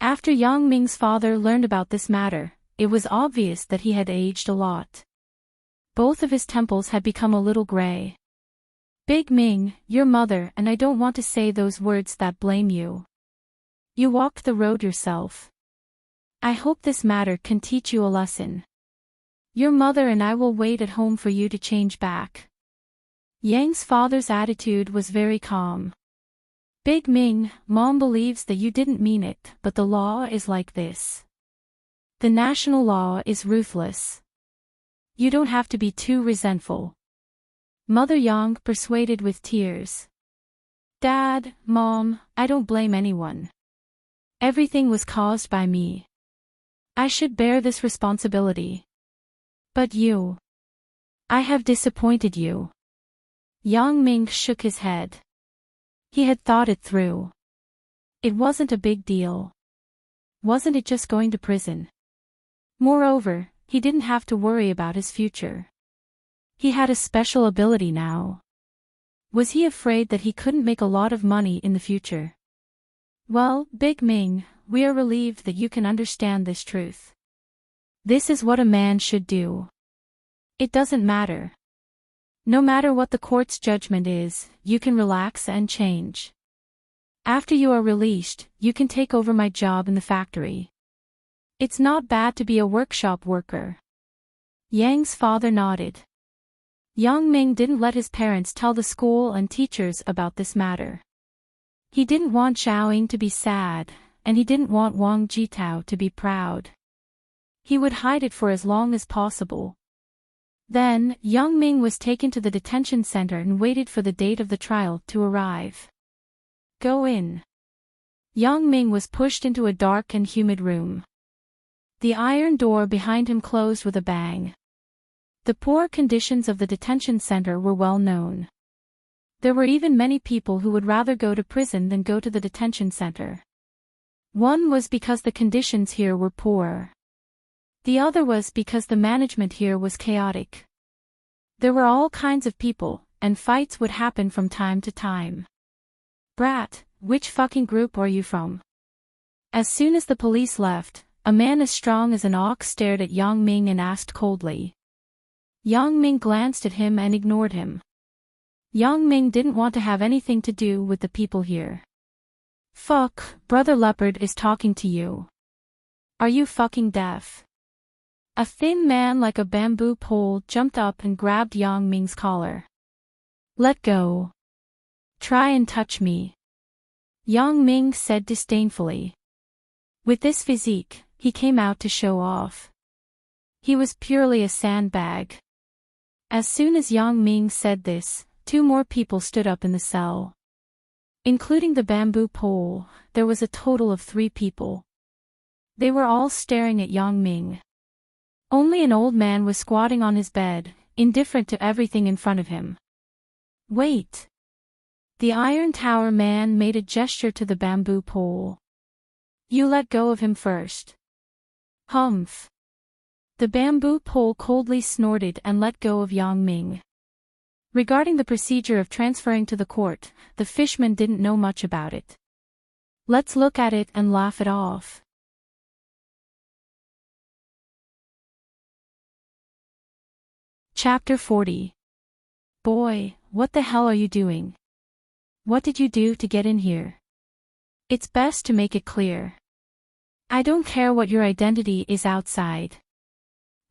After Yang Ming's father learned about this matter, it was obvious that he had aged a lot. Both of his temples had become a little gray. Big Ming, your mother, and I don't want to say those words that blame you. You walked the road yourself. I hope this matter can teach you a lesson. Your mother and I will wait at home for you to change back. Yang's father's attitude was very calm. Big Ming, Mom believes that you didn't mean it, but the law is like this. The national law is ruthless. You don't have to be too resentful. Mother Yang persuaded with tears. Dad, Mom, I don't blame anyone. Everything was caused by me. I should bear this responsibility. But you. I have disappointed you. Yang Ming shook his head. He had thought it through. It wasn't a big deal. Wasn't it just going to prison? Moreover, he didn't have to worry about his future. He had a special ability now. Was he afraid that he couldn't make a lot of money in the future? Well, Big Ming, we are relieved that you can understand this truth. This is what a man should do. It doesn't matter. No matter what the court's judgment is, you can relax and change. After you are released, you can take over my job in the factory. It's not bad to be a workshop worker. Yang's father nodded. Yang Ming didn't let his parents tell the school and teachers about this matter. He didn't want Xiaoying to be sad, and he didn't want Wang Jitao to be proud. He would hide it for as long as possible. Then, Yang Ming was taken to the detention center and waited for the date of the trial to arrive. Go in. Yang Ming was pushed into a dark and humid room. The iron door behind him closed with a bang. The poor conditions of the detention center were well known. There were even many people who would rather go to prison than go to the detention center. One was because the conditions here were poor. The other was because the management here was chaotic. There were all kinds of people, and fights would happen from time to time. Brat, which fucking group are you from? As soon as the police left, a man as strong as an ox stared at Yang Ming and asked coldly. Yang Ming glanced at him and ignored him. Yang Ming didn't want to have anything to do with the people here. Fuck, Brother Leopard is talking to you. Are you fucking deaf? A thin man like a bamboo pole jumped up and grabbed Yang Ming's collar. Let go. Try and touch me. Yang Ming said disdainfully. With this physique, he came out to show off. He was purely a sandbag. As soon as Yang Ming said this, 2 more people stood up in the cell. Including the bamboo pole, there was a total of 3 people. They were all staring at Yang Ming. Only an old man was squatting on his bed, indifferent to everything in front of him. Wait. The Iron Tower man made a gesture to the bamboo pole. You let go of him first. Humph. The bamboo pole coldly snorted and let go of Yang Ming. Regarding the procedure of transferring to the court, the fishman didn't know much about it. Let's look at it and laugh it off. Chapter 40. Boy, what the hell are you doing? What did you do to get in here? It's best to make it clear. I don't care what your identity is outside.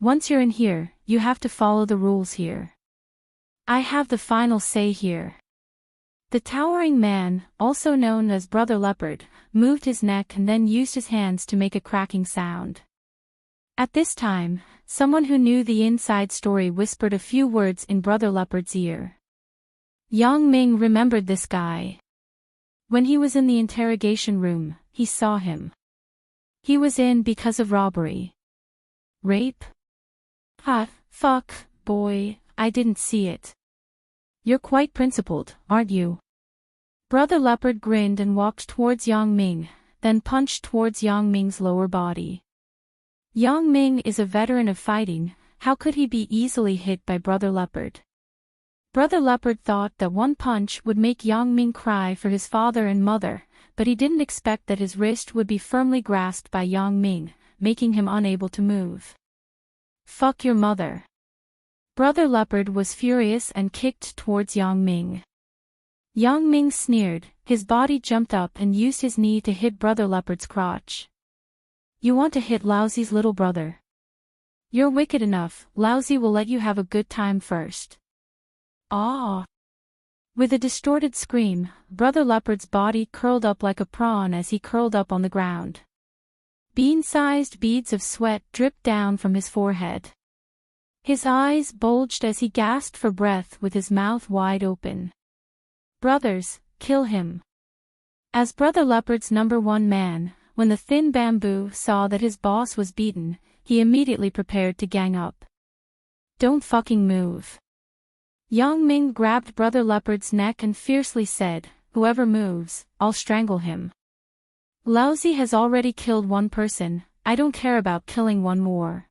Once you're in here, you have to follow the rules here. I have the final say here. The towering man, also known as Brother Leopard, moved his neck and then used his hands to make a cracking sound. At this time, someone who knew the inside story whispered a few words in Brother Leopard's ear. Yang Ming remembered this guy. When he was in the interrogation room, he saw him. He was in because of robbery. Rape? Fuck, boy, I didn't see it. You're quite principled, aren't you? Brother Leopard grinned and walked towards Yang Ming, then punched towards Yang Ming's lower body. Yang Ming is a veteran of fighting, how could he be easily hit by Brother Leopard? Brother Leopard thought that one punch would make Yang Ming cry for his father and mother, but he didn't expect that his wrist would be firmly grasped by Yang Ming, making him unable to move. Fuck your mother. Brother Leopard was furious and kicked towards Yang Ming. Yang Ming sneered, his body jumped up and used his knee to hit Brother Leopard's crotch. You want to hit Lousy's little brother? You're wicked enough, Lousy will let you have a good time first. Ah! With a distorted scream, Brother Leopard's body curled up like a prawn as he curled up on the ground. Bean-sized beads of sweat dripped down from his forehead. His eyes bulged as he gasped for breath with his mouth wide open. Brothers, kill him. As Brother Leopard's #1 man, when the thin bamboo saw that his boss was beaten, he immediately prepared to gang up. Don't fucking move. Yang Ming grabbed Brother Leopard's neck and fiercely said, whoever moves, I'll strangle him. Lousy has already killed one person, I don't care about killing one more.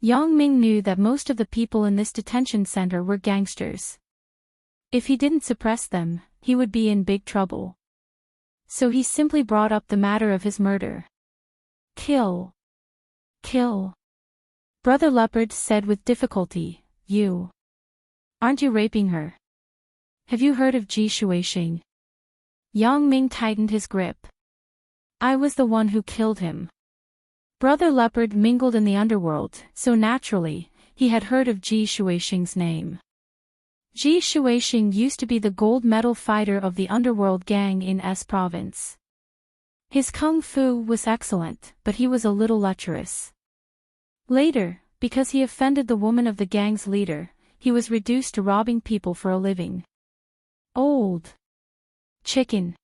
Yang Ming knew that most of the people in this detention center were gangsters. If he didn't suppress them, he would be in big trouble. So he simply brought up the matter of his murder. Kill. Kill. Brother Leopard said with difficulty, you. Aren't you raping her? Have you heard of Ji Shuixing? Yang Ming tightened his grip. I was the one who killed him. Brother Leopard mingled in the underworld, so naturally, he had heard of Ji Shuixing's name. Ji Shuixing used to be the gold medal fighter of the underworld gang in S province. His kung fu was excellent, but he was a little lecherous. Later, because he offended the woman of the gang's leader, he was reduced to robbing people for a living. Old chicken.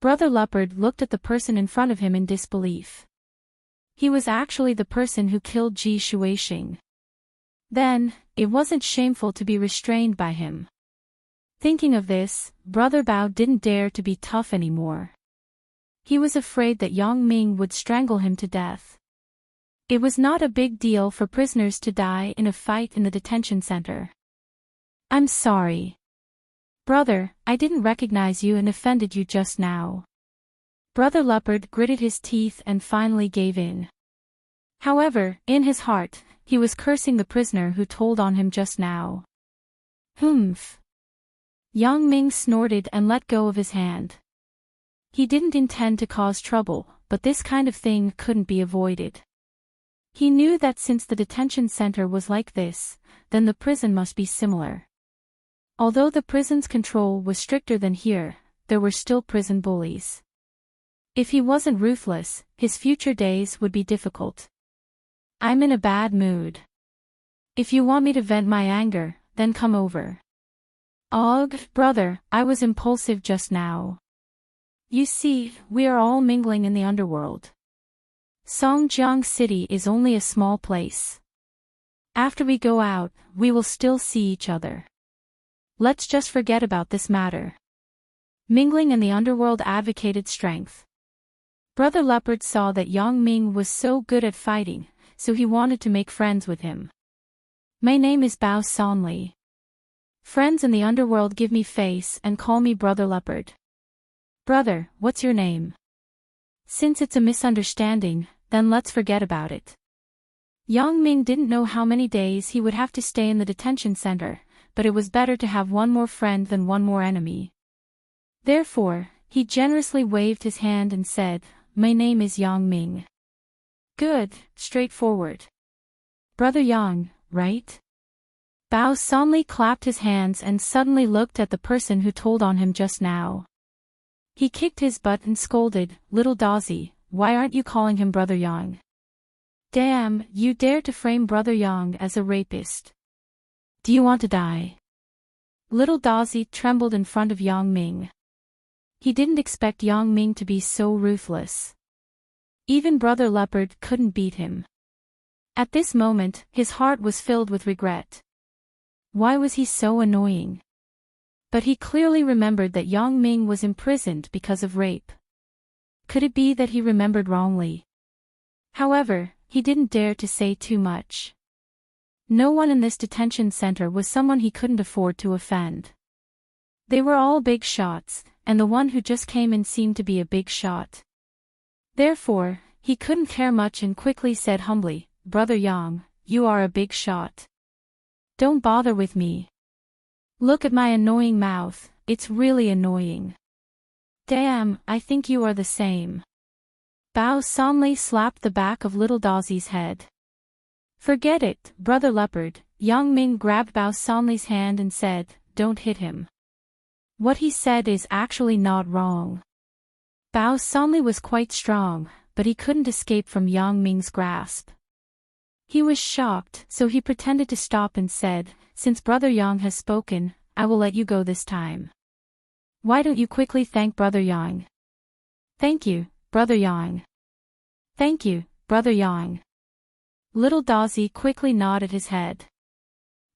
Brother Leopard looked at the person in front of him in disbelief. He was actually the person who killed Ji Shuixing. Then, it wasn't shameful to be restrained by him. Thinking of this, Brother Bao didn't dare to be tough anymore. He was afraid that Yang Ming would strangle him to death. It was not a big deal for prisoners to die in a fight in the detention center. I'm sorry. Brother, I didn't recognize you and offended you just now. Brother Leopard gritted his teeth and finally gave in. However, in his heart, he was cursing the prisoner who told on him just now. Humph. Yang Ming snorted and let go of his hand. He didn't intend to cause trouble, but this kind of thing couldn't be avoided. He knew that since the detention center was like this, then the prison must be similar. Although the prison's control was stricter than here, there were still prison bullies. If he wasn't ruthless, his future days would be difficult. I'm in a bad mood. If you want me to vent my anger, then come over. Ugh, brother, I was impulsive just now. You see, we are all mingling in the underworld. Songjiang City is only a small place. After we go out, we will still see each other. Let's just forget about this matter. Mingling in the underworld advocated strength. Brother Leopard saw that Yang Ming was so good at fighting, so he wanted to make friends with him. My name is Bao Sonli. Friends in the underworld give me face and call me Brother Leopard. Brother, what's your name? Since it's a misunderstanding, then let's forget about it. Yang Ming didn't know how many days he would have to stay in the detention center, but it was better to have one more friend than one more enemy. Therefore, he generously waved his hand and said, my name is Yang Ming. Good, straightforward. Brother Yang, right? Bao Sanli clapped his hands and suddenly looked at the person who told on him just now. He kicked his butt and scolded, "Little Dazi, why aren't you calling him Brother Yang? Damn, you dare to frame Brother Yang as a rapist. Do you want to die?" Little Dazi trembled in front of Yang Ming. He didn't expect Yang Ming to be so ruthless. Even Brother Leopard couldn't beat him. At this moment, his heart was filled with regret. Why was he so annoying? But he clearly remembered that Yang Ming was imprisoned because of rape. Could it be that he remembered wrongly? However, he didn't dare to say too much. No one in this detention center was someone he couldn't afford to offend. They were all big shots, and the one who just came in seemed to be a big shot. Therefore, he couldn't care much and quickly said humbly, "Brother Yang, you are a big shot. Don't bother with me. Look at my annoying mouth, it's really annoying." "Damn, I think you are the same." Bao Sanli slapped the back of Little Dazi's head. "Forget it, Brother Leopard." Yang Ming grabbed Bao Sanli's hand and said, "Don't hit him. What he said is actually not wrong." Bao Sanli was quite strong, but he couldn't escape from Yang Ming's grasp. He was shocked, so he pretended to stop and said, "Since Brother Yang has spoken, I will let you go this time. Why don't you quickly thank Brother Yang?" "Thank you, Brother Yang." "Thank you, Brother Yang." Little Dazi quickly nodded his head.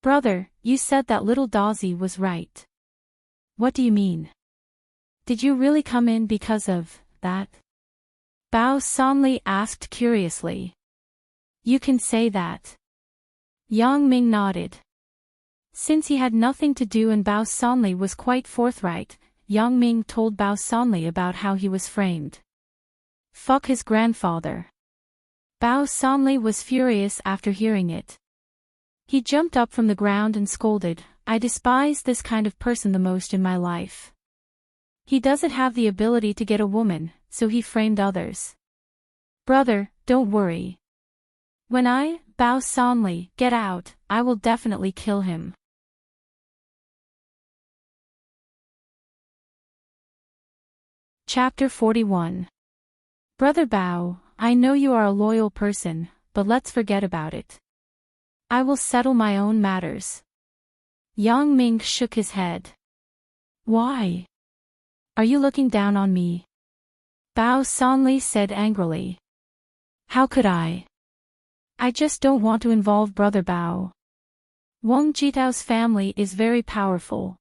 "Brother, you said that Little Dazi was right. What do you mean? Did you really come in because of that?" Bao Sanli asked curiously. "You can say that." Yang Ming nodded. Since he had nothing to do and Bao Sanli was quite forthright, Yang Ming told Bao Sanli about how he was framed. Fuck his grandfather. Bao Sanli was furious after hearing it. He jumped up from the ground and scolded, "I despise this kind of person the most in my life. He doesn't have the ability to get a woman, so he framed others. Brother, don't worry. When I, Bao Sanli, get out, I will definitely kill him." Chapter 41. Brother Bao, I know you are a loyal person, but let's forget about it. I will settle my own matters. Yang Ming shook his head. Why? Are you looking down on me? Bao Sanli said angrily. How could I? I just don't want to involve Brother Bao. Wang Jitao's family is very powerful.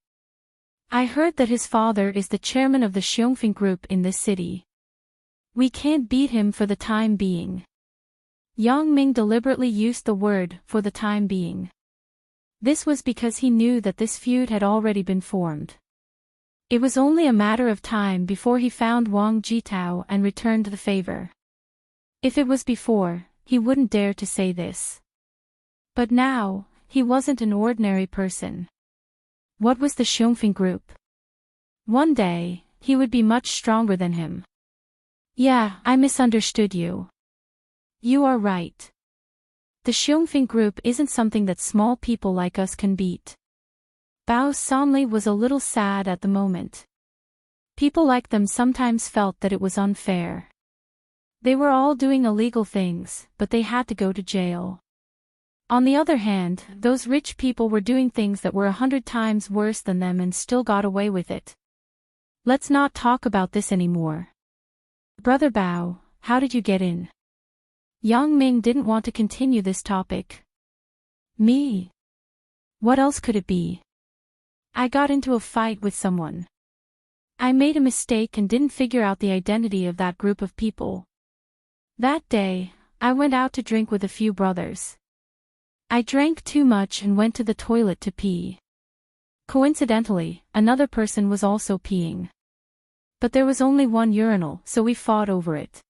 I heard that his father is the chairman of the Xiongfeng group in this city. We can't beat him for the time being. Yang Ming deliberately used the word "for the time being." This was because he knew that this feud had already been formed. It was only a matter of time before he found Wang Jitao and returned the favor. If it was before, he wouldn't dare to say this. But now, he wasn't an ordinary person. What was the Xiongfeng group? One day, he would be much stronger than him. Yeah, I misunderstood you. You are right. The Xiongfeng group isn't something that small people like us can beat. Bao Sanli was a little sad at the moment. People like them sometimes felt that it was unfair. They were all doing illegal things, but they had to go to jail. On the other hand, those rich people were doing things that were 100 times worse than them and still got away with it. Let's not talk about this anymore. Brother Bao, how did you get in? Yang Ming didn't want to continue this topic. Me? What else could it be? I got into a fight with someone. I made a mistake and didn't figure out the identity of that group of people. That day, I went out to drink with a few brothers. I drank too much and went to the toilet to pee. Coincidentally, another person was also peeing. But there was only one urinal, so we fought over it.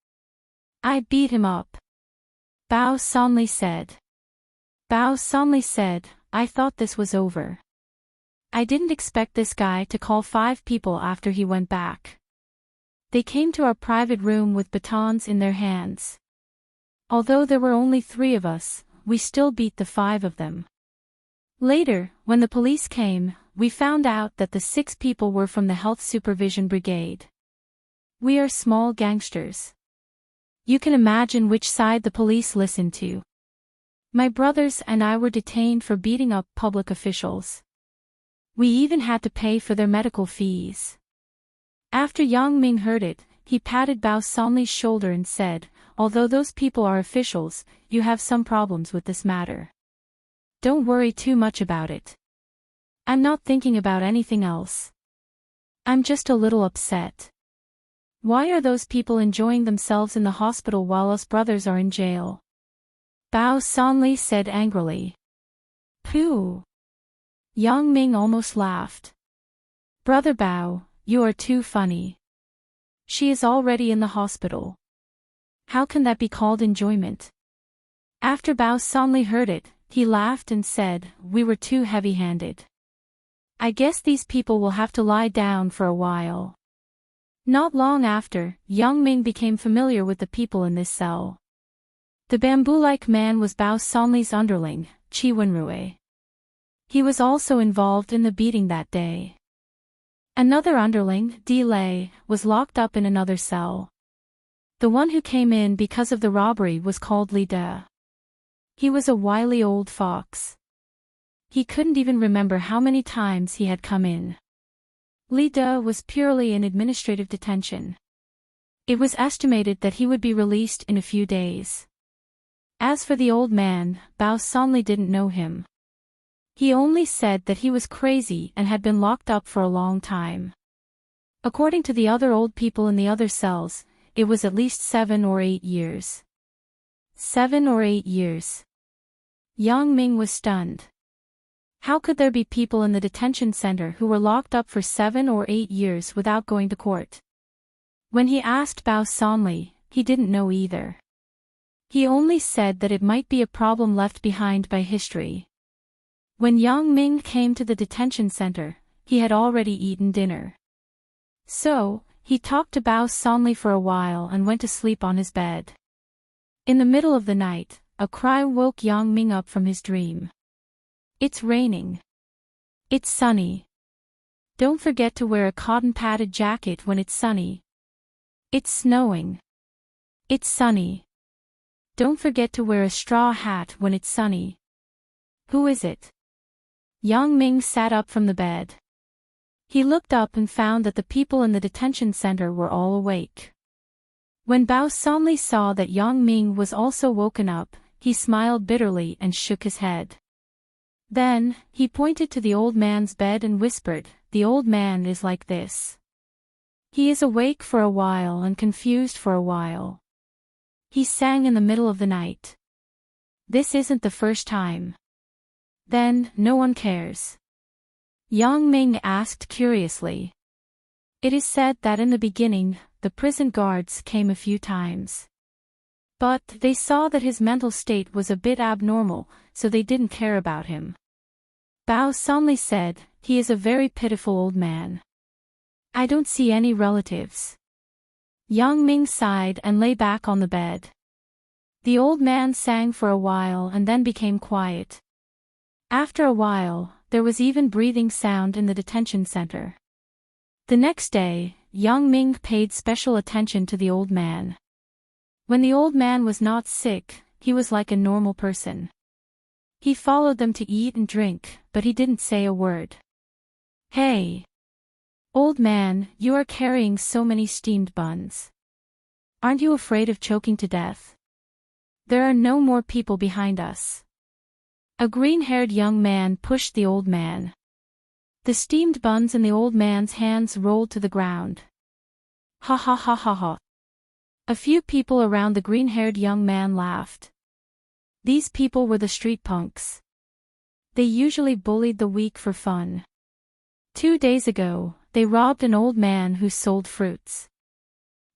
I beat him up. Bao Sanli said. Bao Sanli said, I thought this was over. I didn't expect this guy to call 5 people after he went back. They came to our private room with batons in their hands. Although there were only 3 of us, we still beat the 5 of them. Later, when the police came, we found out that the 6 people were from the Health Supervision Brigade. We are small gangsters. You can imagine which side the police listened to. My brothers and I were detained for beating up public officials. We even had to pay for their medical fees. After Yang Ming heard it, he patted Bao Sanli's shoulder and said, "Although those people are officials, you have some problems with this matter. Don't worry too much about it. I'm not thinking about anything else. I'm just a little upset. Why are those people enjoying themselves in the hospital while us brothers are in jail?" Bao Sanli said angrily. "Pooh." Yang Ming almost laughed. "Brother Bao, you are too funny. She is already in the hospital. How can that be called enjoyment?" After Bao Sanli heard it, he laughed and said, "We were too heavy-handed. I guess these people will have to lie down for a while." Not long after, Yang Ming became familiar with the people in this cell. The bamboo-like man was Bao Sanli's underling, Chi Wenrui. He was also involved in the beating that day. Another underling, Di Lei, was locked up in another cell. The one who came in because of the robbery was called Li De. He was a wily old fox. He couldn't even remember how many times he had come in. Li De was purely in administrative detention. It was estimated that he would be released in a few days. As for the old man, Bao Sanli didn't know him. He only said that he was crazy and had been locked up for a long time. According to the other old people in the other cells, it was at least 7 or 8 years. 7 or 8 years. Yang Ming was stunned. How could there be people in the detention center who were locked up for 7 or 8 years without going to court? When he asked Bao Sanli, he didn't know either. He only said that it might be a problem left behind by history. When Yang Ming came to the detention center, he had already eaten dinner. So, he talked to Bao Sanli for a while and went to sleep on his bed. In the middle of the night, a cry woke Yang Ming up from his dream. "It's raining. It's sunny. Don't forget to wear a cotton-padded jacket when it's sunny. It's snowing. It's sunny. Don't forget to wear a straw hat when it's sunny." "Who is it?" Yang Ming sat up from the bed. He looked up and found that the people in the detention center were all awake. When Bao Sanli saw that Yang Ming was also woken up, he smiled bitterly and shook his head. Then, he pointed to the old man's bed and whispered, "The old man is like this. He is awake for a while and confused for a while. He sang in the middle of the night. This isn't the first time." "Then, no one cares?" Yang Ming asked curiously. "It is said that in the beginning, the prison guards came a few times. But they saw that his mental state was a bit abnormal, so they didn't care about him." Bao Sanli said, "He is a very pitiful old man. I don't see any relatives." Yang Ming sighed and lay back on the bed. The old man sang for a while and then became quiet. After a while, there was even breathing sound in the detention center. The next day, Yang Ming paid special attention to the old man. When the old man was not sick, he was like a normal person. He followed them to eat and drink, but he didn't say a word. "Hey! Old man, you are carrying so many steamed buns. Aren't you afraid of choking to death? There are no more people behind us." A green-haired young man pushed the old man. The steamed buns in the old man's hands rolled to the ground. "Ha ha ha ha ha." A few people around the green-haired young man laughed. These people were the street punks. They usually bullied the weak for fun. 2 days ago, they robbed an old man who sold fruits.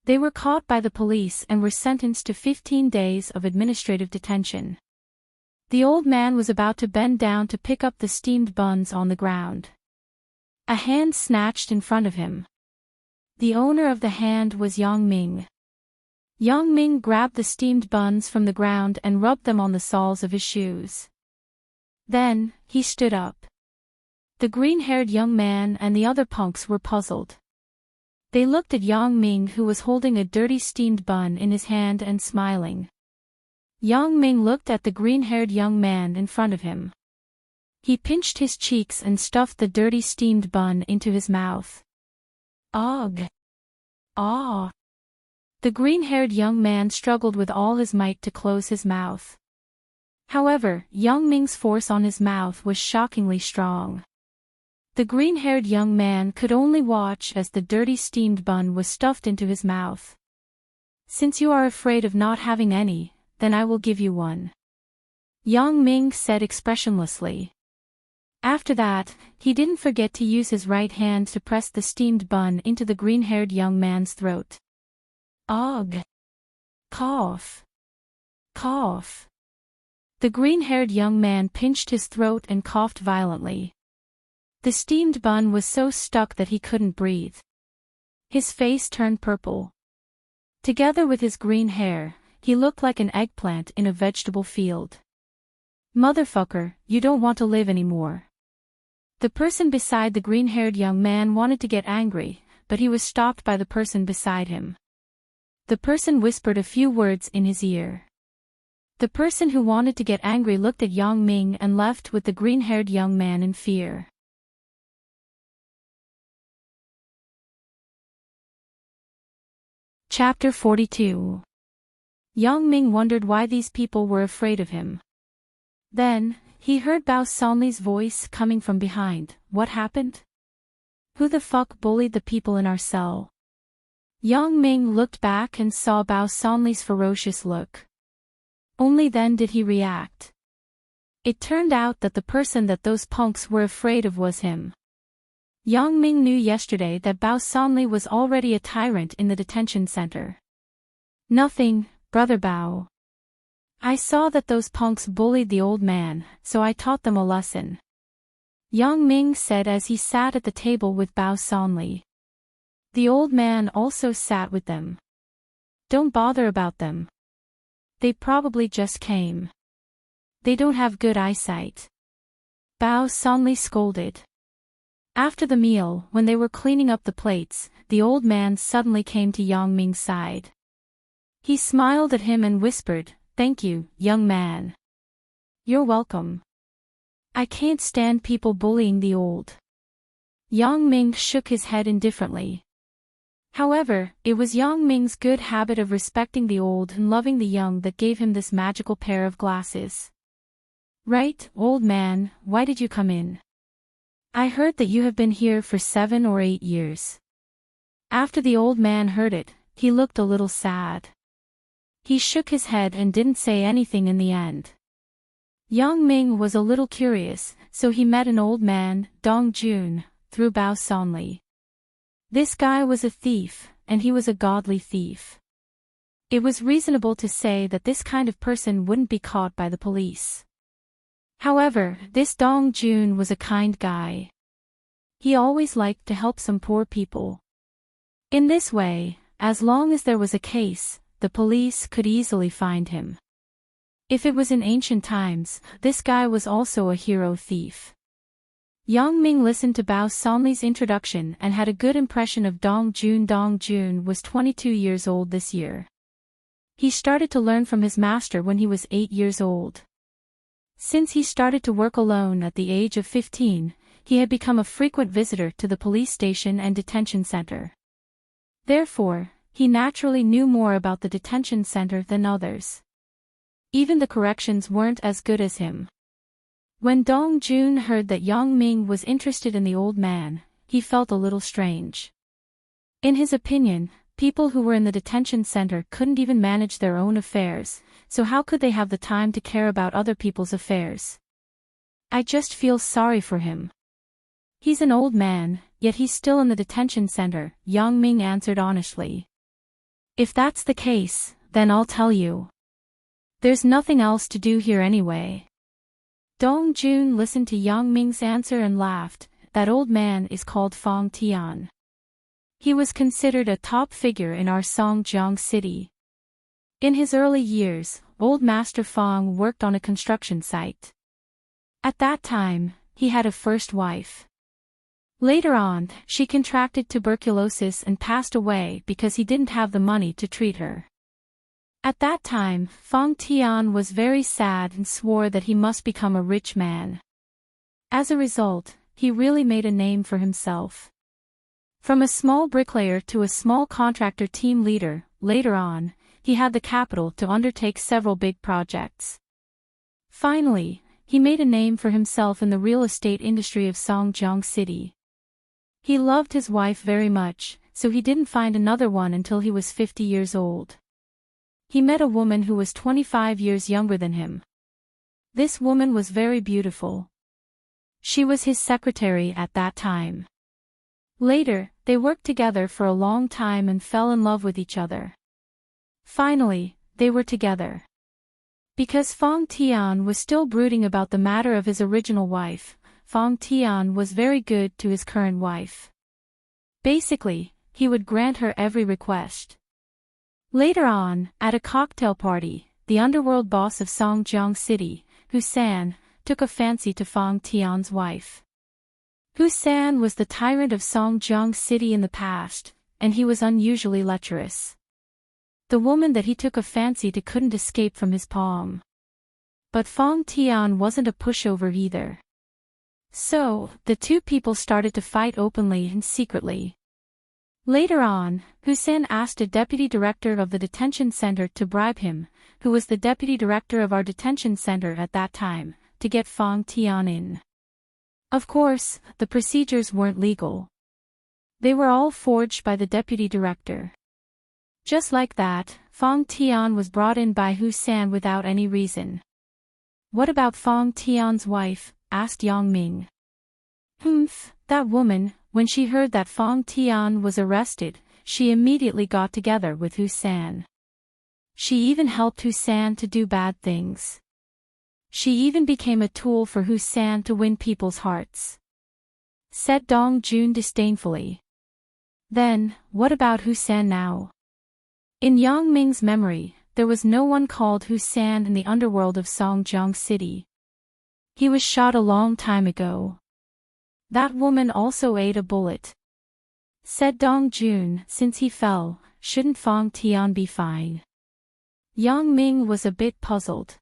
They were caught by the police and were sentenced to 15 days of administrative detention. The old man was about to bend down to pick up the steamed buns on the ground. A hand snatched in front of him. The owner of the hand was Yang Ming. Yang Ming grabbed the steamed buns from the ground and rubbed them on the soles of his shoes. Then, he stood up. The green-haired young man and the other punks were puzzled. They looked at Yang Ming, who was holding a dirty steamed bun in his hand and smiling. Yang Ming looked at the green-haired young man in front of him. He pinched his cheeks and stuffed the dirty steamed bun into his mouth. Ugh! Ah! The green-haired young man struggled with all his might to close his mouth. However, Yang Ming's force on his mouth was shockingly strong. The green-haired young man could only watch as the dirty steamed bun was stuffed into his mouth. Since you are afraid of not having any, then I will give you one. Yang Ming said expressionlessly. After that, he didn't forget to use his right hand to press the steamed bun into the green-haired young man's throat. Ugh! Cough! Cough! The green-haired young man pinched his throat and coughed violently. The steamed bun was so stuck that he couldn't breathe. His face turned purple. Together with his green hair, he looked like an eggplant in a vegetable field. Motherfucker, you don't want to live anymore. The person beside the green-haired young man wanted to get angry, but he was stopped by the person beside him. The person whispered a few words in his ear. The person who wanted to get angry looked at Yang Ming and left with the green-haired young man in fear. Chapter 42. Yang Ming wondered why these people were afraid of him. Then, he heard Bao Sanli's voice coming from behind. What happened? Who the fuck bullied the people in our cell? Yang Ming looked back and saw Bao Sanli's ferocious look. Only then did he react. It turned out that the person that those punks were afraid of was him. Yang Ming knew yesterday that Bao Sanli was already a tyrant in the detention center. Nothing, brother Bao. I saw that those punks bullied the old man, so I taught them a lesson. Yang Ming said as he sat at the table with Bao Sanli. The old man also sat with them. Don't bother about them. They probably just came. They don't have good eyesight. Bao Sanli scolded. After the meal, when they were cleaning up the plates, the old man suddenly came to Yang Ming's side. He smiled at him and whispered, "Thank you, young man. You're welcome. I can't stand people bullying the old." Yang Ming shook his head indifferently. However, it was Yang Ming's good habit of respecting the old and loving the young that gave him this magical pair of glasses. "Right, old man, why did you come in? I heard that you have been here for 7 or 8 years. After the old man heard it, he looked a little sad. He shook his head and didn't say anything in the end. Yang Ming was a little curious, so he met an old man, Dong Jun, through Bao Sanli. This guy was a thief, and he was a godly thief. It was reasonable to say that this kind of person wouldn't be caught by the police. However, this Dong Jun was a kind guy. He always liked to help some poor people. In this way, as long as there was a case, the police could easily find him. If it was in ancient times, this guy was also a hero thief. Yang Ming listened to Bao Sanli's introduction and had a good impression of Dong Jun. Dong Jun was 22 years old this year. He started to learn from his master when he was 8 years old. Since he started to work alone at the age of 15, he had become a frequent visitor to the police station and detention center. Therefore, he naturally knew more about the detention center than others. Even the corrections weren't as good as him. When Dong Jun heard that Yang Ming was interested in the old man, he felt a little strange. In his opinion, people who were in the detention center couldn't even manage their own affairs, so how could they have the time to care about other people's affairs? I just feel sorry for him. He's an old man, yet he's still in the detention center, Yang Ming answered honestly. If that's the case, then I'll tell you. There's nothing else to do here anyway. Dong Jun listened to Yang Ming's answer and laughed. That old man is called Fong Tian. He was considered a top figure in our Songjiang city. In his early years, old Master Fong worked on a construction site. At that time, he had a first wife. Later on, she contracted tuberculosis and passed away because he didn't have the money to treat her. At that time, Fong Tian was very sad and swore that he must become a rich man. As a result, he really made a name for himself. From a small bricklayer to a small contractor team leader, later on, he had the capital to undertake several big projects. Finally, he made a name for himself in the real estate industry of Songjiang City. He loved his wife very much, so he didn't find another one until he was 50 years old. He met a woman who was 25 years younger than him. This woman was very beautiful. She was his secretary at that time. Later, they worked together for a long time and fell in love with each other. Finally, they were together. Because Fong Tian was still brooding about the matter of his original wife, Fong Tian was very good to his current wife. Basically, he would grant her every request. Later on, at a cocktail party, the underworld boss of Songjiang City, Husan, took a fancy to Fong Tian's wife. Husan was the tyrant of Songjiang City in the past, and he was unusually lecherous. The woman that he took a fancy to couldn't escape from his palm. But Fong Tian wasn't a pushover either. So, the two people started to fight openly and secretly. Later on, Husan asked a deputy director of the detention center to bribe him, who was the deputy director of our detention center at that time, to get Fong Tian in. Of course, the procedures weren't legal. They were all forged by the deputy director. Just like that, Fong Tian was brought in by Husan without any reason. "What about Fong Tian's wife?" asked Yang Ming. "Humph, that woman, when she heard that Fong Tian was arrested, she immediately got together with Husan. She even helped Husan to do bad things. She even became a tool for Husan to win people's hearts," said Dong Jun disdainfully. "Then, what about Husan now?" In Yang Ming's memory, there was no one called Husan in the underworld of Songjiang City. He was shot a long time ago. "That woman also ate a bullet," said Dong Jun. "Since he fell, shouldn't Fong Tian be fine?" Yang Ming was a bit puzzled.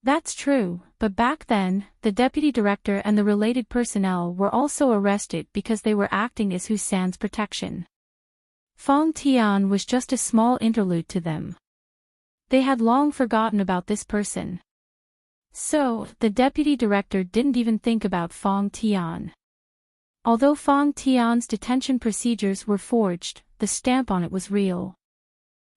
"That's true, but back then, the deputy director and the related personnel were also arrested because they were acting as Husan's protection. Fong Tian was just a small interlude to them. They had long forgotten about this person. So, the deputy director didn't even think about Fong Tian. Although Fong Tian's detention procedures were forged, the stamp on it was real.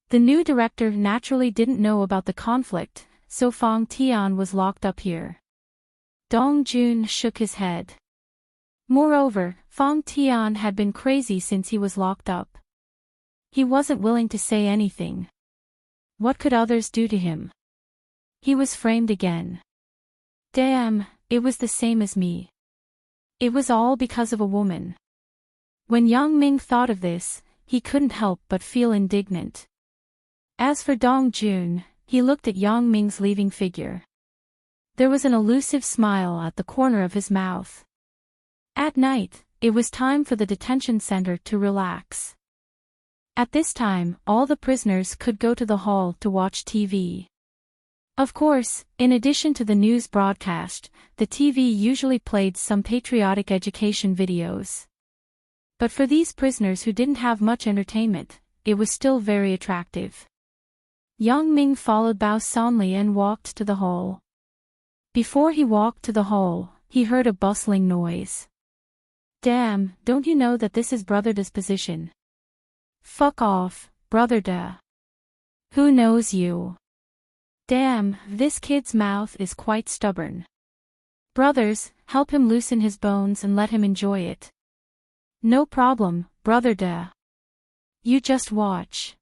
The new director naturally didn't know about the conflict, so Fong Tian was locked up here." Dong Jun shook his head. Moreover, Fong Tian had been crazy since he was locked up. He wasn't willing to say anything. What could others do to him? He was framed again. Damn, it was the same as me. It was all because of a woman. When Yang Ming thought of this, he couldn't help but feel indignant. As for Dong Jun, he looked at Yang Ming's leaving figure. There was an elusive smile at the corner of his mouth. At night, it was time for the detention center to relax. At this time, all the prisoners could go to the hall to watch TV. Of course, in addition to the news broadcast, the TV usually played some patriotic education videos. But for these prisoners who didn't have much entertainment, it was still very attractive. Yang Ming followed Bao Sanli and walked to the hall. Before he walked to the hall, he heard a bustling noise. "Damn, don't you know that this is Brother Da's position?" "Fuck off, Brother Da. Who knows you?" "Damn, this kid's mouth is quite stubborn. Brothers, help him loosen his bones and let him enjoy it." "No problem, Brother Da. You just watch."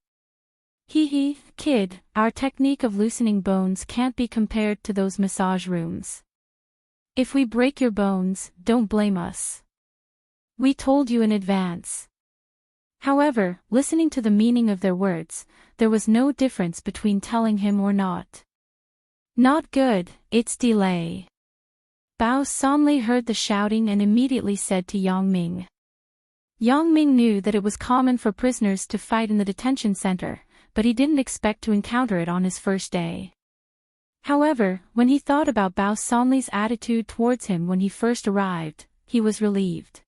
"Hee hee, kid, our technique of loosening bones can't be compared to those massage rooms. If we break your bones, don't blame us. We told you in advance." However, listening to the meaning of their words, there was no difference between telling him or not. Not good, it's delay. Bao Sanli heard the shouting and immediately said to Yang Ming. Yang Ming knew that it was common for prisoners to fight in the detention center, but he didn't expect to encounter it on his first day. However, when he thought about Bao Sanli's attitude towards him when he first arrived, he was relieved.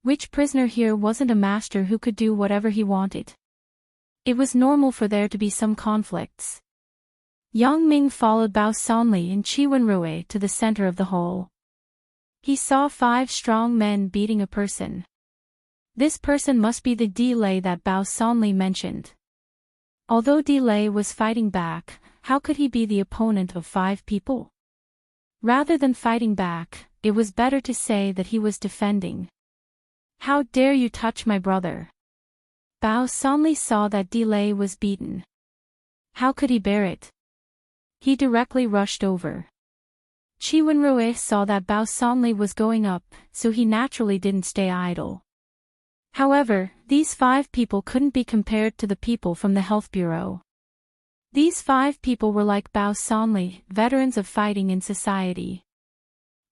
Which prisoner here wasn't a master who could do whatever he wanted? It was normal for there to be some conflicts. Yang Ming followed Bao Sanli and Qi Wenrui to the center of the hall. He saw 5 strong men beating a person. This person must be the delay that Bao Sanli mentioned. Although delay was fighting back, how could he be the opponent of 5 people? Rather than fighting back, it was better to say that he was defending. How dare you touch my brother? Bao Sanli saw that delay was beaten. How could he bear it? He directly rushed over. Qi Wenrui saw that Bao Sanli was going up, so he naturally didn't stay idle. However, these 5 people couldn't be compared to the people from the health bureau. These 5 people were like Bao Sanli, veterans of fighting in society.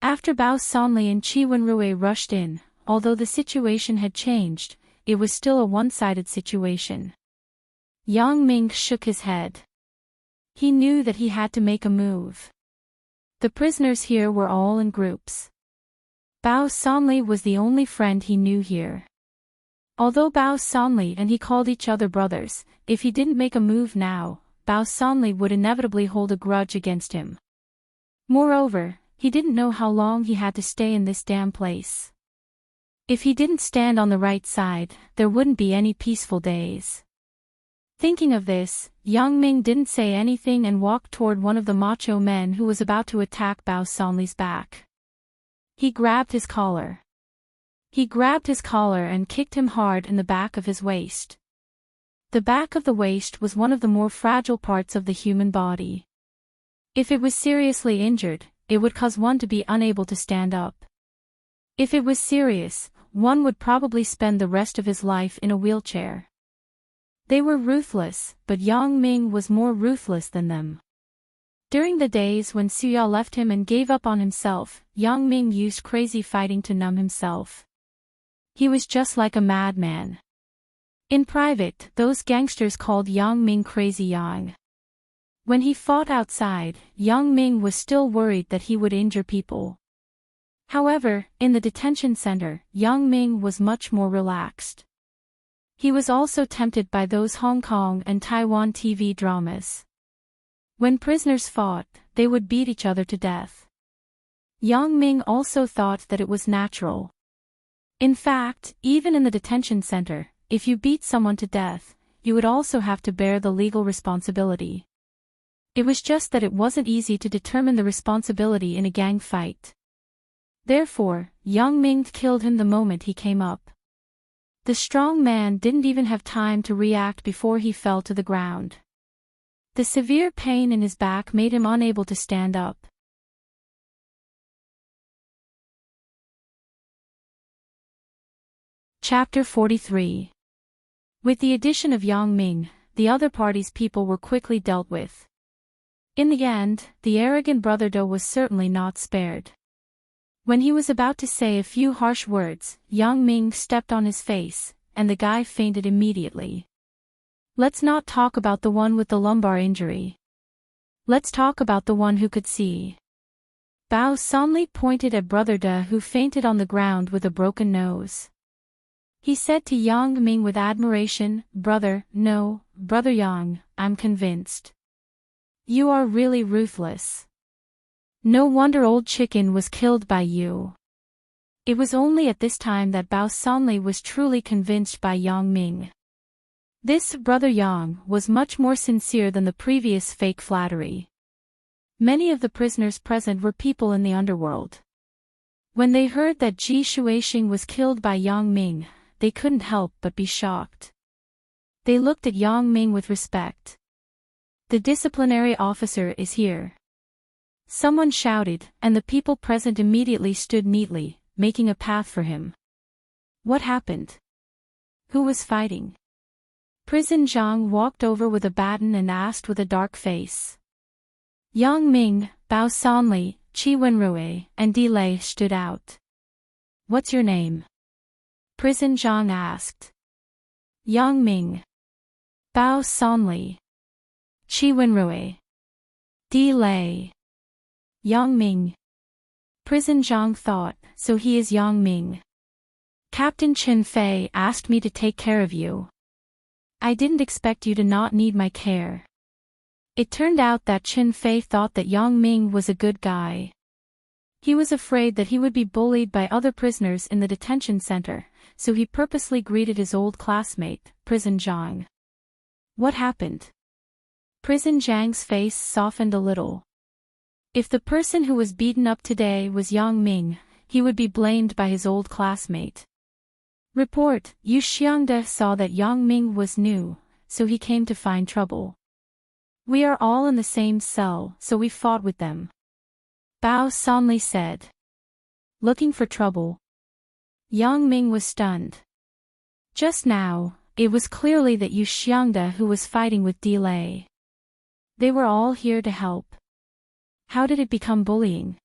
After Bao Sanli and Qi Wenrui rushed in, although the situation had changed, it was still a one-sided situation. Yang Ming shook his head. He knew that he had to make a move. The prisoners here were all in groups. Bao Sanli was the only friend he knew here. Although Bao Sanli and he called each other brothers, if he didn't make a move now, Bao Sanli would inevitably hold a grudge against him. Moreover, he didn't know how long he had to stay in this damn place. If he didn't stand on the right side, there wouldn't be any peaceful days. Thinking of this, Yang Ming didn't say anything and walked toward one of the macho men who was about to attack Bao Sanli's back. He grabbed his collar. And kicked him hard in the back of his waist. The back of the waist was one of the more fragile parts of the human body. If it was seriously injured, it would cause one to be unable to stand up. If it was serious, one would probably spend the rest of his life in a wheelchair. They were ruthless, but Yang Ming was more ruthless than them. During the days when Suya left him and gave up on himself, Yang Ming used crazy fighting to numb himself. He was just like a madman. In private, those gangsters called Yang Ming Crazy Yang. When he fought outside, Yang Ming was still worried that he would injure people. However, in the detention center, Yang Ming was much more relaxed. He was also tempted by those Hong Kong and Taiwan TV dramas. When prisoners fought, they would beat each other to death. Yang Ming also thought that it was natural. In fact, even in the detention center, if you beat someone to death, you would also have to bear the legal responsibility. It was just that it wasn't easy to determine the responsibility in a gang fight. Therefore, Yang Ming killed him the moment he came up. The strong man didn't even have time to react before he fell to the ground. The severe pain in his back made him unable to stand up. Chapter 43. With the addition of Yang Ming, the other party's people were quickly dealt with. In the end, the arrogant brother Do was certainly not spared. When he was about to say a few harsh words, Yang Ming stepped on his face, and the guy fainted immediately. Let's not talk about the one with the lumbar injury. Let's talk about the one who could see. Bao Sanli pointed at Brother De, who fainted on the ground with a broken nose. He said to Yang Ming with admiration, Brother Yang, I'm convinced. You are really ruthless. No wonder Old Chicken was killed by you. It was only at this time that Bao Sanli was truly convinced by Yang Ming. This Brother Yang was much more sincere than the previous fake flattery. Many of the prisoners present were people in the underworld. When they heard that Ji Shuixing was killed by Yang Ming, they couldn't help but be shocked. They looked at Yang Ming with respect. The disciplinary officer is here. Someone shouted, and the people present immediately stood neatly, making a path for him. What happened? Who was fighting? Prison Zhang walked over with a baton and asked with a dark face. Yang Ming, Bao Sanli, Qi Wenrui, and Di Lei stood out. What's your name? Prison Zhang asked. Yang Ming. Bao Sanli. Qi Wenrui. Di Lei. Yang Ming. Prison Zhang thought, so he is Yang Ming. Captain Chen Fei asked me to take care of you. I didn't expect you to not need my care. It turned out that Chen Fei thought that Yang Ming was a good guy. He was afraid that he would be bullied by other prisoners in the detention center, so he purposely greeted his old classmate, Prison Zhang. What happened? Prison Zhang's face softened a little. If the person who was beaten up today was Yang Ming, he would be blamed by his old classmate. Report, Yu Xiangde saw that Yang Ming was new, so he came to find trouble. We are all in the same cell, so we fought with them. Bao Sanli said. Looking for trouble. Yang Ming was stunned. Just now, it was clearly that Yu Xiangde who was fighting with Di Lei. They were all here to help. How did it become bullying?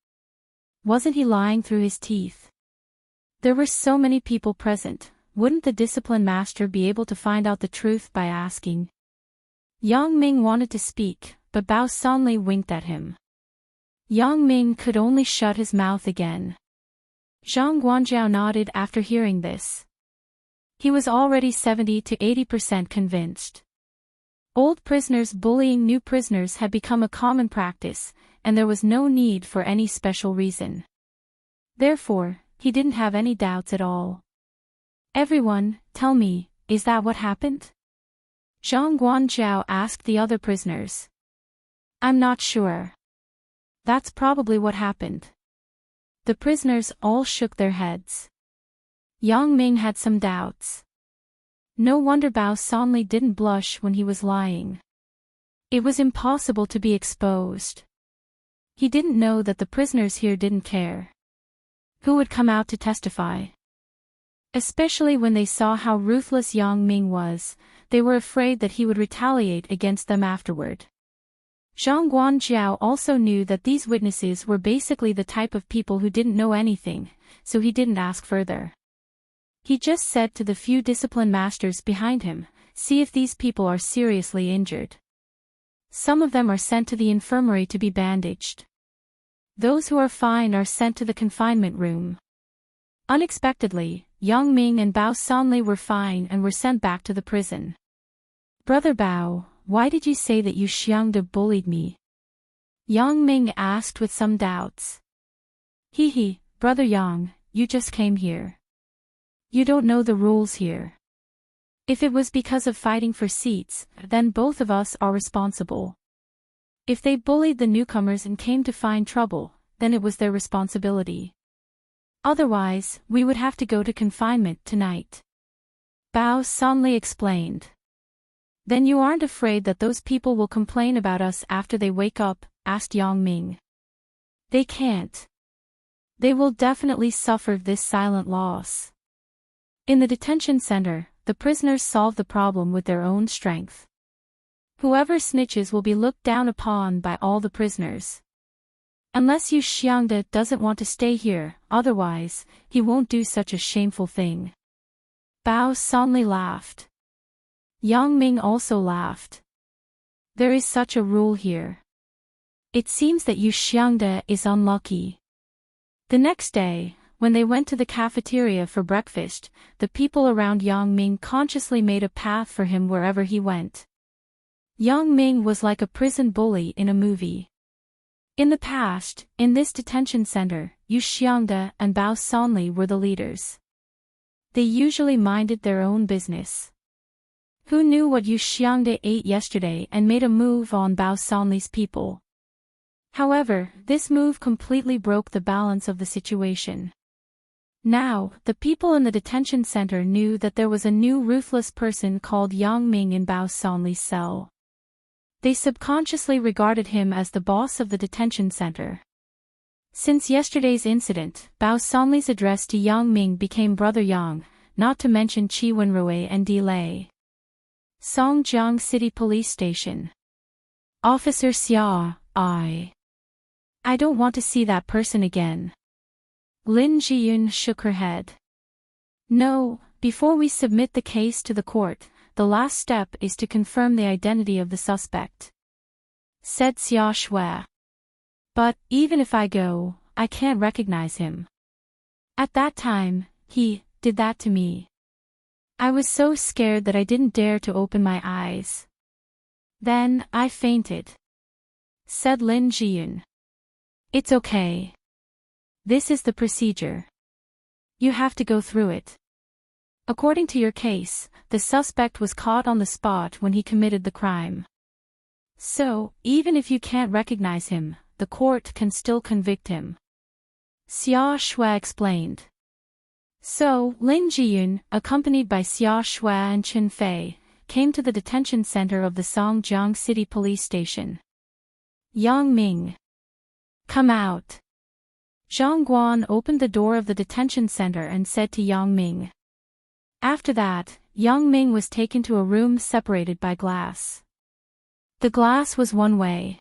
Wasn't he lying through his teeth? There were so many people present, wouldn't the discipline master be able to find out the truth by asking? Yang Ming wanted to speak, but Bao Sanli winked at him. Yang Ming could only shut his mouth again. Zhang Guanzhao nodded after hearing this. He was already 70 to 80% convinced. Old prisoners bullying new prisoners had become a common practice, and there was no need for any special reason. Therefore, he didn't have any doubts at all. Everyone, tell me, is that what happened? Zhang Guanzhao asked the other prisoners. I'm not sure. That's probably what happened. The prisoners all shook their heads. Yang Ming had some doubts. No wonder Bao Sanli didn't blush when he was lying. It was impossible to be exposed. He didn't know that the prisoners here didn't care. Who would come out to testify? Especially when they saw how ruthless Yang Ming was, they were afraid that he would retaliate against them afterward. Zhang Guanzhao also knew that these witnesses were basically the type of people who didn't know anything, so he didn't ask further. He just said to the few discipline masters behind him, see if these people are seriously injured. Some of them are sent to the infirmary to be bandaged. Those who are fine are sent to the confinement room. Unexpectedly, Yang Ming and Bao Sanli were fine and were sent back to the prison. Brother Bao, why did you say that Yu Xiangde bullied me? Yang Ming asked with some doubts. He, Brother Yang, you just came here. You don't know the rules here. If it was because of fighting for seats, then both of us are responsible. If they bullied the newcomers and came to find trouble, then it was their responsibility. Otherwise, we would have to go to confinement tonight. Bao Sanli explained. Then you aren't afraid that those people will complain about us after they wake up? Asked Yang Ming. They can't. They will definitely suffer this silent loss. In the detention center, the prisoners solve the problem with their own strength. Whoever snitches will be looked down upon by all the prisoners. Unless Yu Xiangde doesn't want to stay here, otherwise, he won't do such a shameful thing. Bao Sanli laughed. Yang Ming also laughed. There is such a rule here. It seems that Yu Xiangde is unlucky. The next day, when they went to the cafeteria for breakfast, the people around Yang Ming consciously made a path for him wherever he went. Yang Ming was like a prison bully in a movie. In the past, in this detention center, Yu Xiangde and Bao Sanli were the leaders. They usually minded their own business. Who knew what Yu Xiangde ate yesterday and made a move on Bao Sanli's people? However, this move completely broke the balance of the situation. Now, the people in the detention center knew that there was a new ruthless person called Yang Ming in Bao Sanli's cell. They subconsciously regarded him as the boss of the detention center. Since yesterday's incident, Bao Sanli's address to Yang Ming became Brother Yang, not to mention Chi Wenrui and delay. Songjiang City Police Station. Officer Xia, I don't want to see that person again. Lin Jiyun shook her head. No, before we submit the case to the court, the last step is to confirm the identity of the suspect, said Xia Shui. But, even if I go, I can't recognize him. At that time, he did that to me. I was so scared that I didn't dare to open my eyes. Then, I fainted, said Lin Jiyun. It's okay. This is the procedure. You have to go through it. According to your case, the suspect was caught on the spot when he committed the crime. So, even if you can't recognize him, the court can still convict him. Xia Shui explained. So, Lin Jiyun, accompanied by Xia Shui and Chen Fei, came to the detention center of the Songjiang City Police Station. Yang Ming. Come out. Zhang Guan opened the door of the detention center and said to Yang Ming. After that, Yang Ming was taken to a room separated by glass. The glass was one way.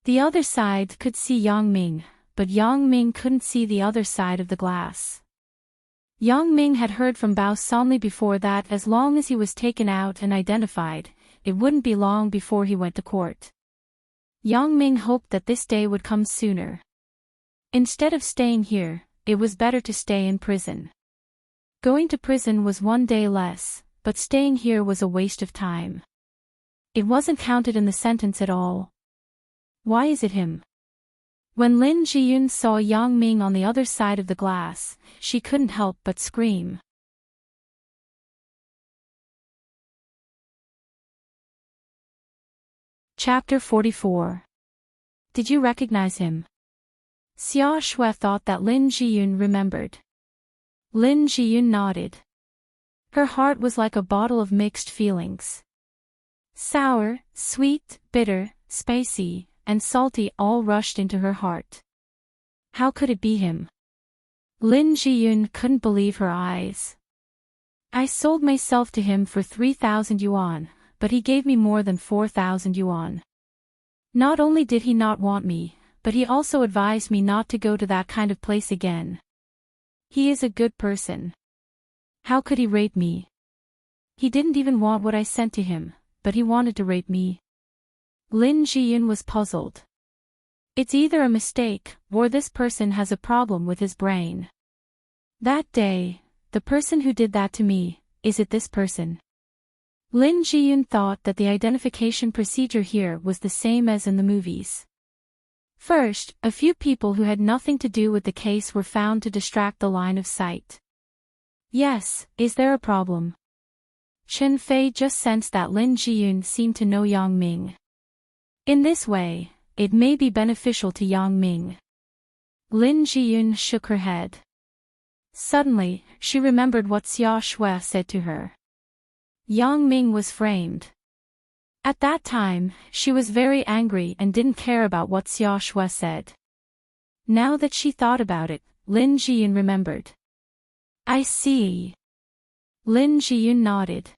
The other side could see Yang Ming, but Yang Ming couldn't see the other side of the glass. Yang Ming had heard from Bao Sanli before that as long as he was taken out and identified, it wouldn't be long before he went to court. Yang Ming hoped that this day would come sooner. Instead of staying here, it was better to stay in prison. Going to prison was one day less, but staying here was a waste of time. It wasn't counted in the sentence at all. Why is it him? When Lin Jiyun saw Yang Ming on the other side of the glass, she couldn't help but scream. Chapter 44. Did you recognize him? Xia Shui thought that Lin Jiyun remembered. Lin Jiyun nodded. Her heart was like a bottle of mixed feelings. Sour, sweet, bitter, spicy, and salty all rushed into her heart. How could it be him? Lin Jiyun couldn't believe her eyes. I sold myself to him for 3,000 yuan, but he gave me more than 4,000 yuan. Not only did he not want me, but he also advised me not to go to that kind of place again. He is a good person. How could he rape me? He didn't even want what I sent to him, but he wanted to rape me. Lin Jiyun was puzzled. It's either a mistake, or this person has a problem with his brain. That day, the person who did that to me, is it this person? Lin Jiyun thought that the identification procedure here was the same as in the movies. First, a few people who had nothing to do with the case were found to distract the line of sight. Yes, is there a problem? Chen Fei just sensed that Lin Jiyun seemed to know Yang Ming. In this way, it may be beneficial to Yang Ming. Lin Jiyun shook her head. Suddenly, she remembered what Xia Shui said to her. Yang Ming was framed. At that time, she was very angry and didn't care about what Xia Shui said. Now that she thought about it, Lin Jiyun remembered. I see. Lin Jiyun nodded.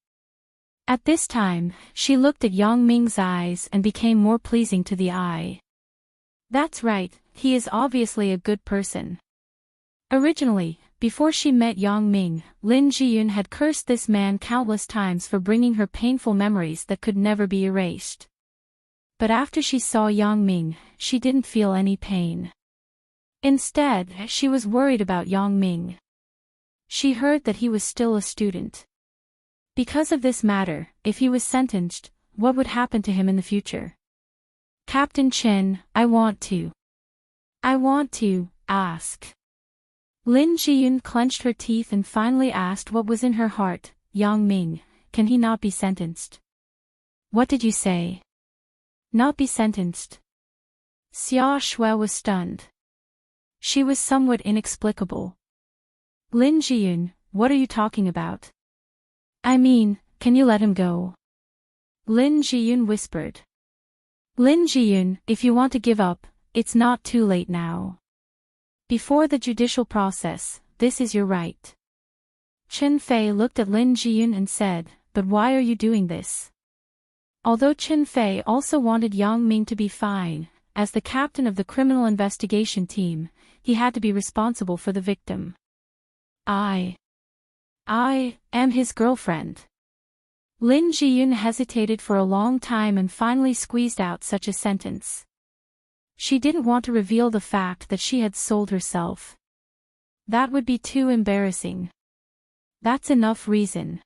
At this time, she looked at Yang Ming's eyes and became more pleasing to the eye. That's right, he is obviously a good person. Originally, before she met Yang Ming, Lin Jiyun had cursed this man countless times for bringing her painful memories that could never be erased. But after she saw Yang Ming, she didn't feel any pain. Instead, she was worried about Yang Ming. She heard that he was still a student. Because of this matter, if he was sentenced, what would happen to him in the future? Captain Chen, I want to ask. Lin Jiyun clenched her teeth and finally asked what was in her heart. Yang Ming, can he not be sentenced? What did you say? Not be sentenced. Xia Shui was stunned. She was somewhat inexplicable. Lin Jiyun, what are you talking about? I mean, can you let him go? Lin Jiyun whispered. Lin Jiyun, if you want to give up, it's not too late now. Before the judicial process, this is your right. Chen Fei looked at Lin Jiyun and said, "But why are you doing this?" Although Chen Fei also wanted Yang Ming to be fine, as the captain of the criminal investigation team, he had to be responsible for the victim. I am his girlfriend. Lin Jiyun hesitated for a long time and finally squeezed out such a sentence. She didn't want to reveal the fact that she had sold herself. That would be too embarrassing. That's enough reason.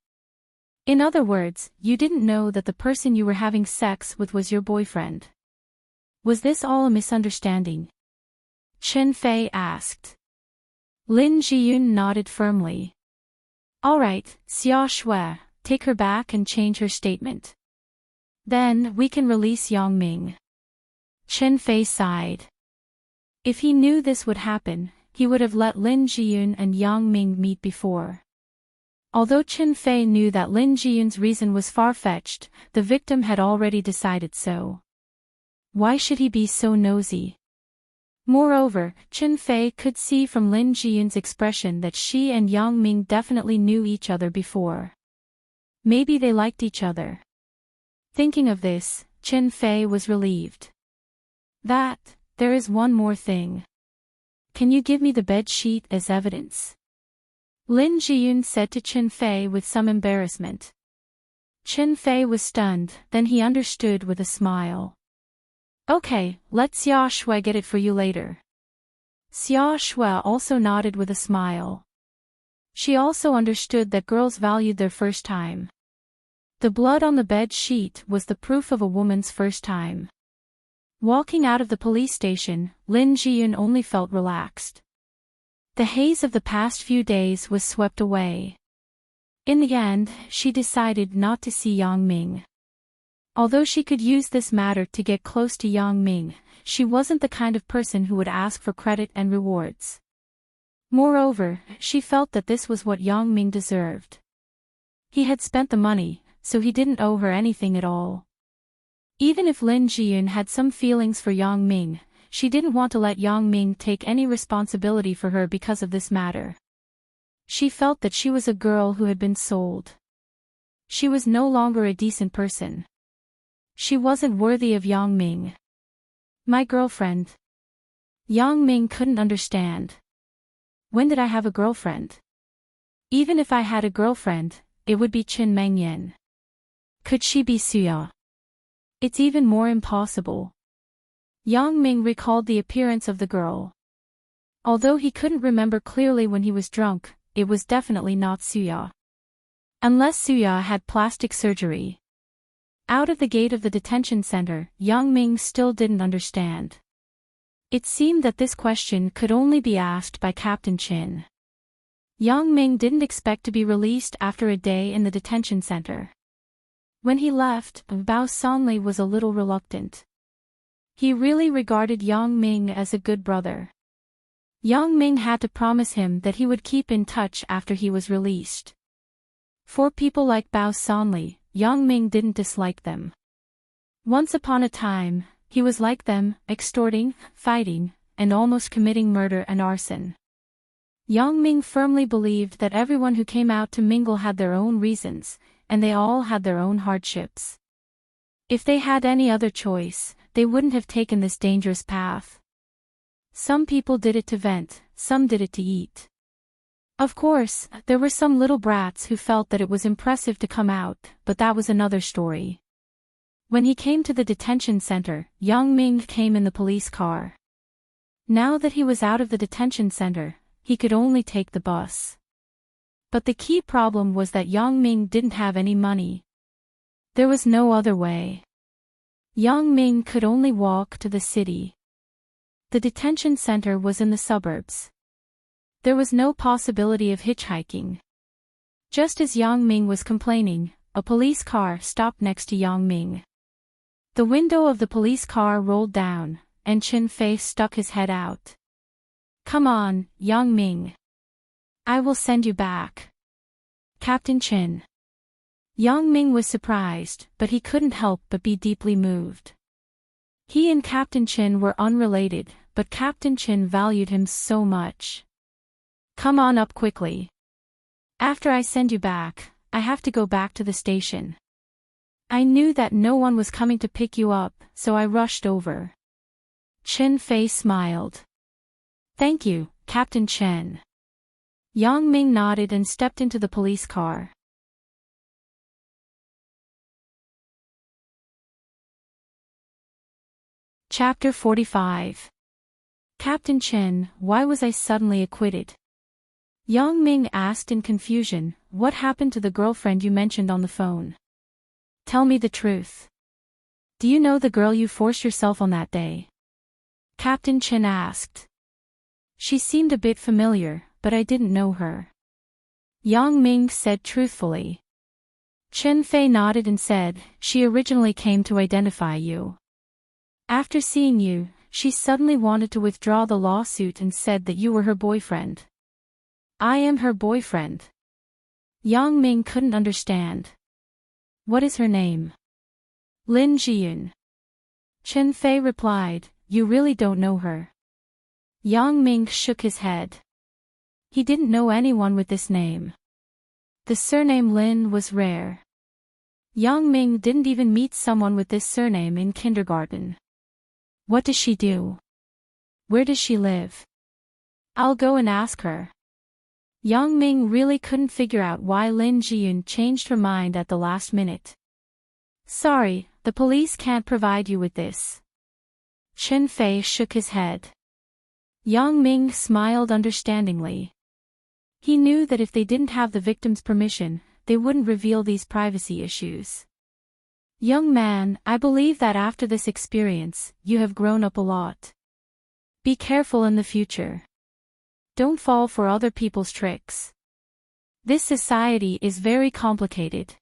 In other words, you didn't know that the person you were having sex with was your boyfriend. Was this all a misunderstanding? Chen Fei asked. Lin Jiyun nodded firmly. All right, Xia Shui, take her back and change her statement. Then we can release Yang Ming. Chen Fei sighed. If he knew this would happen, he would have let Lin Jiyun and Yang Ming meet before. Although Chen Fei knew that Lin Jiyun's reason was far-fetched, the victim had already decided so. Why should he be so nosy? Moreover, Chen Fei could see from Lin Jiyun's expression that she and Yang Ming definitely knew each other before. Maybe they liked each other. Thinking of this, Chen Fei was relieved. There is one more thing. Can you give me the bed sheet as evidence? Lin Jiyun said to Chen Fei with some embarrassment. Chen Fei was stunned, then he understood with a smile. Okay, let Xia Shui get it for you later. Xia Shui also nodded with a smile. She also understood that girls valued their first time. The blood on the bed sheet was the proof of a woman's first time. Walking out of the police station, Lin Jiyun only felt relaxed. The haze of the past few days was swept away. In the end, she decided not to see Yang Ming. Although she could use this matter to get close to Yang Ming, she wasn't the kind of person who would ask for credit and rewards. Moreover, she felt that this was what Yang Ming deserved. He had spent the money, so he didn't owe her anything at all. Even if Lin Jiyun had some feelings for Yang Ming, she didn't want to let Yang Ming take any responsibility for her because of this matter. She felt that she was a girl who had been sold. She was no longer a decent person. She wasn't worthy of Yang Ming. My girlfriend. Yang Ming couldn't understand. When did I have a girlfriend? Even if I had a girlfriend, it would be Qin Mengyan. Could she be Suya? It's even more impossible. Yang Ming recalled the appearance of the girl. Although he couldn't remember clearly when he was drunk, it was definitely not Suya. Unless Suya had plastic surgery. Out of the gate of the detention center, Yang Ming still didn't understand. It seemed that this question could only be asked by Captain Chin. Yang Ming didn't expect to be released after a day in the detention center. When he left, Bao Sanli was a little reluctant. He really regarded Yang Ming as a good brother. Yang Ming had to promise him that he would keep in touch after he was released. For people like Bao Sanli, Yang Ming didn't dislike them. Once upon a time, he was like them, extorting, fighting, and almost committing murder and arson. Yang Ming firmly believed that everyone who came out to mingle had their own reasons, and they all had their own hardships. If they had any other choice, they wouldn't have taken this dangerous path. Some people did it to vent, some did it to eat. Of course, there were some little brats who felt that it was impressive to come out, but that was another story. When he came to the detention center, Yang Ming came in the police car. Now that he was out of the detention center, he could only take the bus. But the key problem was that Yang Ming didn't have any money. There was no other way. Yang Ming could only walk to the city. The detention center was in the suburbs. There was no possibility of hitchhiking. Just as Yang Ming was complaining, a police car stopped next to Yang Ming. The window of the police car rolled down, and Chen Fei stuck his head out. Come on, Yang Ming. I will send you back. Captain Chen. Yang Ming was surprised, but he couldn't help but be deeply moved. He and Captain Chen were unrelated, but Captain Chen valued him so much. Come on up quickly. After I send you back, I have to go back to the station. I knew that no one was coming to pick you up, so I rushed over. Chen Fei smiled. Thank you, Captain Chen. Yang Ming nodded and stepped into the police car. Chapter 45. Captain Chen, why was I suddenly acquitted? Yang Ming asked in confusion, what happened to the girlfriend you mentioned on the phone? Tell me the truth. Do you know the girl you forced yourself on that day? Captain Chen asked. She seemed a bit familiar, but I didn't know her. Yang Ming said truthfully. Chen Fei nodded and said, she originally came to identify you. After seeing you, she suddenly wanted to withdraw the lawsuit and said that you were her boyfriend. I am her boyfriend. Yang Ming couldn't understand. What is her name? Lin Jiyun. Chen Fei replied, you really don't know her. Yang Ming shook his head. He didn't know anyone with this name. The surname Lin was rare. Yang Ming didn't even meet someone with this surname in kindergarten. What does she do? Where does she live? I'll go and ask her. Yang Ming really couldn't figure out why Lin Jiyun changed her mind at the last minute. Sorry, the police can't provide you with this. Chen Fei shook his head. Yang Ming smiled understandingly. He knew that if they didn't have the victim's permission, they wouldn't reveal these privacy issues. Young man, I believe that after this experience, you have grown up a lot. Be careful in the future. Don't fall for other people's tricks. This society is very complicated.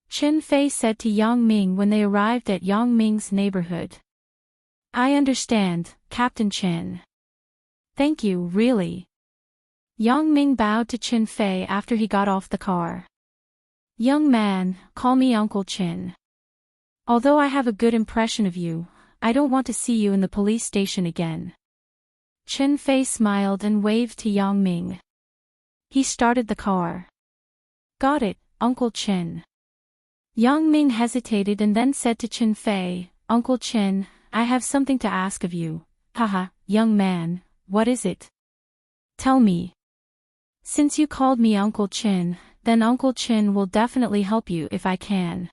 Chen Fei said to Yang Ming when they arrived at Yang Ming's neighborhood. I understand, Captain Chen. Thank you, really. Yang Ming bowed to Chen Fei after he got off the car. Young man, call me Uncle Chen. Although I have a good impression of you, I don't want to see you in the police station again. Chen Fei smiled and waved to Yang Ming. He started the car. Got it, Uncle Chen. Yang Ming hesitated and then said to Chen Fei, Uncle Chen, I have something to ask of you. Haha, young man, what is it? Tell me. Since you called me Uncle Chen, then Uncle Chen will definitely help you if I can.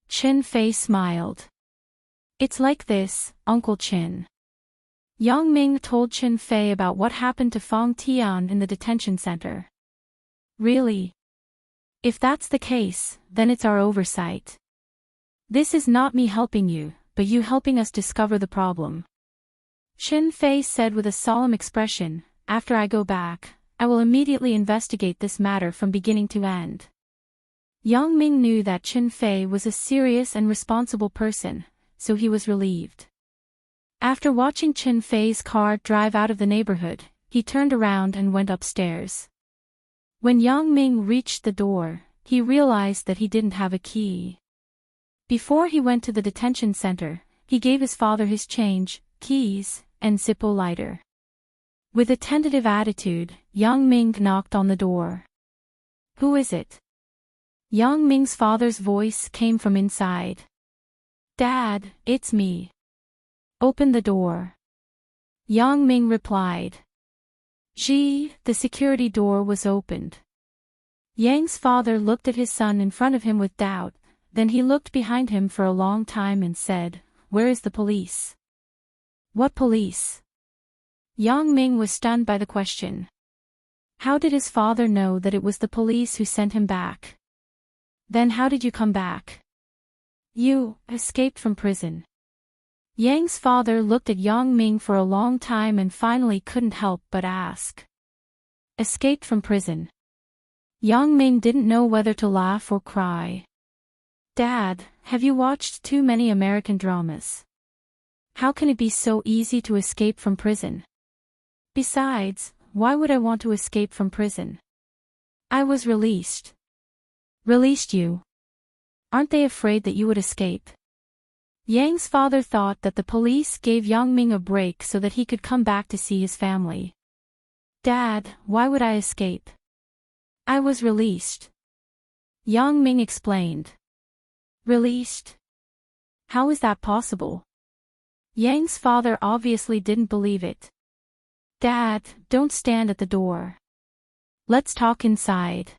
Chen Fei smiled. It's like this, Uncle Chen. Yang Ming told Chen Fei about what happened to Fang Tian in the detention center. Really? If that's the case, then it's our oversight. This is not me helping you, but you helping us discover the problem. Chen Fei said with a solemn expression, after I go back, I will immediately investigate this matter from beginning to end. Yang Ming knew that Chen Fei was a serious and responsible person, so he was relieved. After watching Chen Fei's car drive out of the neighborhood, he turned around and went upstairs. When Yang Ming reached the door, he realized that he didn't have a key. Before he went to the detention center, he gave his father his change, keys, and Zippo lighter. With a tentative attitude, Yang Ming knocked on the door. Who is it? Yang Ming's father's voice came from inside. Dad, it's me. Open the door. Yang Ming replied. The security door was opened. Yang's father looked at his son in front of him with doubt, then he looked behind him for a long time and said, Where is the police? What police? Yang Ming was stunned by the question. How did his father know that it was the police who sent him back? Then how did you come back? You escaped from prison. Yang's father looked at Yang Ming for a long time and finally couldn't help but ask. Escaped from prison. Yang Ming didn't know whether to laugh or cry. Dad, have you watched too many American dramas? How can it be so easy to escape from prison? Besides, why would I want to escape from prison? I was released. Released you? Aren't they afraid that you would escape? Yang's father thought that the police gave Yang Ming a break so that he could come back to see his family. Dad, why would I escape? I was released. Yang Ming explained. Released? How is that possible? Yang's father obviously didn't believe it. Dad, don't stand at the door. Let's talk inside.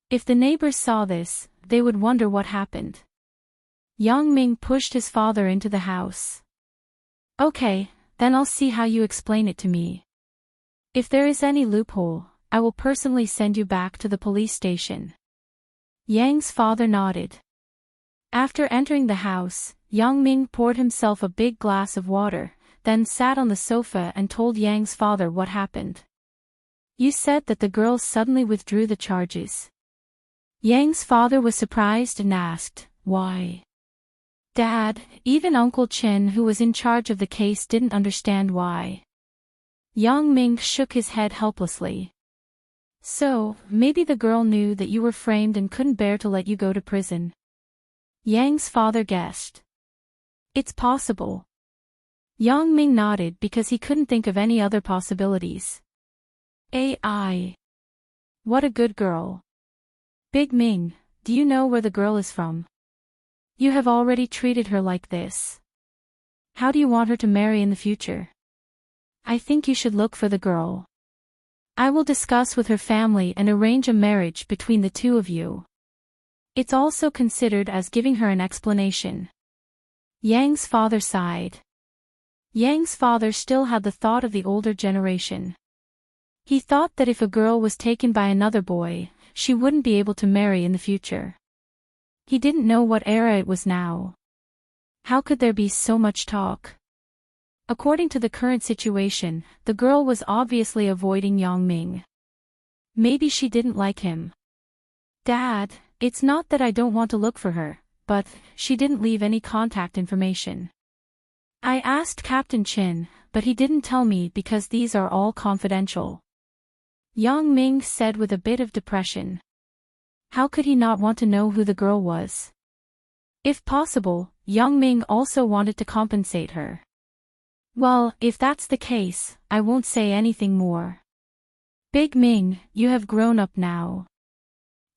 If the neighbors saw this, they would wonder what happened. Yang Ming pushed his father into the house. Okay, then I'll see how you explain it to me. If there is any loophole, I will personally send you back to the police station. Yang's father nodded. After entering the house, Yang Ming poured himself a big glass of water, then sat on the sofa and told Yang's father what happened. You said that the girls suddenly withdrew the charges. Yang's father was surprised and asked, why? Dad, even Uncle Chen who was in charge of the case didn't understand why. Yang Ming shook his head helplessly. So, maybe the girl knew that you were framed and couldn't bear to let you go to prison. Yang's father guessed. It's possible. Yang Ming nodded because he couldn't think of any other possibilities. AI. What a good girl. Big Ming, do you know where the girl is from? You have already treated her like this. How do you want her to marry in the future? I think you should look for the girl. I will discuss with her family and arrange a marriage between the two of you. It's also considered as giving her an explanation. Yang's father sighed. Yang's father still had the thought of the older generation. He thought that if a girl was taken by another boy, she wouldn't be able to marry in the future. He didn't know what era it was now. How could there be so much talk? According to the current situation, the girl was obviously avoiding Yang Ming. Maybe she didn't like him. Dad, it's not that I don't want to look for her, but she didn't leave any contact information. I asked Captain Chin, but he didn't tell me because these are all confidential. Yang Ming said with a bit of depression. How could he not want to know who the girl was? If possible, Yang Ming also wanted to compensate her. Well, if that's the case, I won't say anything more. Big Ming, you have grown up now.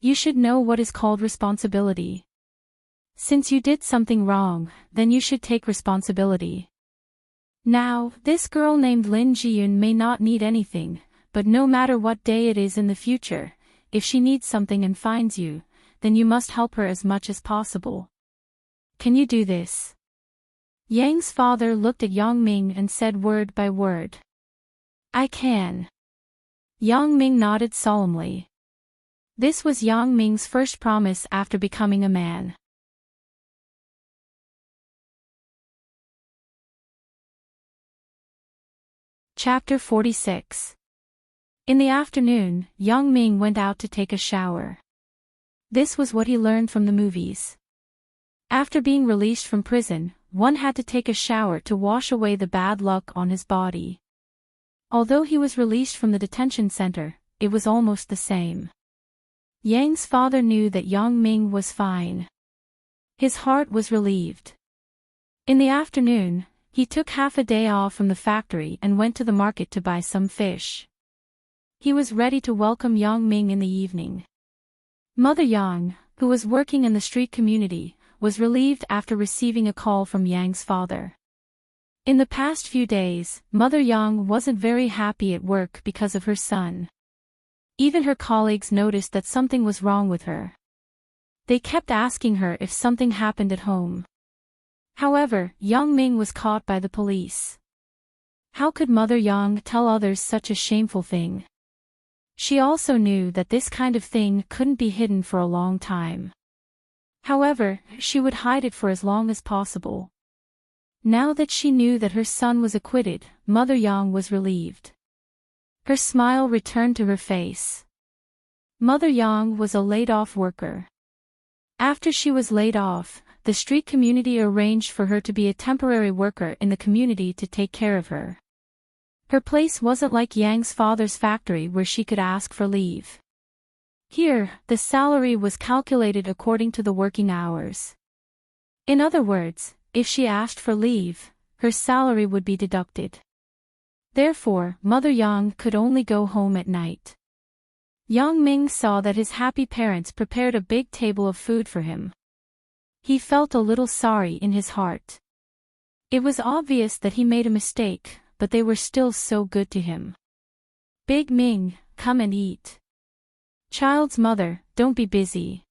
You should know what is called responsibility. Since you did something wrong, then you should take responsibility. Now, this girl named Lin Jiyun may not need anything, but no matter what day it is in the future, if she needs something and finds you, then you must help her as much as possible. Can you do this? Yang's father looked at Yang Ming and said word by word. I can. Yang Ming nodded solemnly. This was Yang Ming's first promise after becoming a man. Chapter 46. In the afternoon, Yang Ming went out to take a shower. This was what he learned from the movies. After being released from prison, one had to take a shower to wash away the bad luck on his body. Although he was released from the detention center, it was almost the same. Yang's father knew that Yang Ming was fine. His heart was relieved. In the afternoon, he took half a day off from the factory and went to the market to buy some fish. He was ready to welcome Yang Ming in the evening. Mother Yang, who was working in the street community, was relieved after receiving a call from Yang's father. In the past few days, Mother Yang wasn't very happy at work because of her son. Even her colleagues noticed that something was wrong with her. They kept asking her if something happened at home. However, Yang Ming was caught by the police. How could Mother Yang tell others such a shameful thing? She also knew that this kind of thing couldn't be hidden for a long time. However, she would hide it for as long as possible. Now that she knew that her son was acquitted, Mother Yang was relieved. Her smile returned to her face. Mother Yang was a laid-off worker. After she was laid off, the street community arranged for her to be a temporary worker in the community to take care of her. Her place wasn't like Yang's father's factory where she could ask for leave. Here, the salary was calculated according to the working hours. In other words, if she asked for leave, her salary would be deducted. Therefore, Mother Yang could only go home at night. Yang Ming saw that his happy parents prepared a big table of food for him. He felt a little sorry in his heart. It was obvious that he made a mistake, but they were still so good to him. Big Ming, come and eat. Child's mother, don't be busy.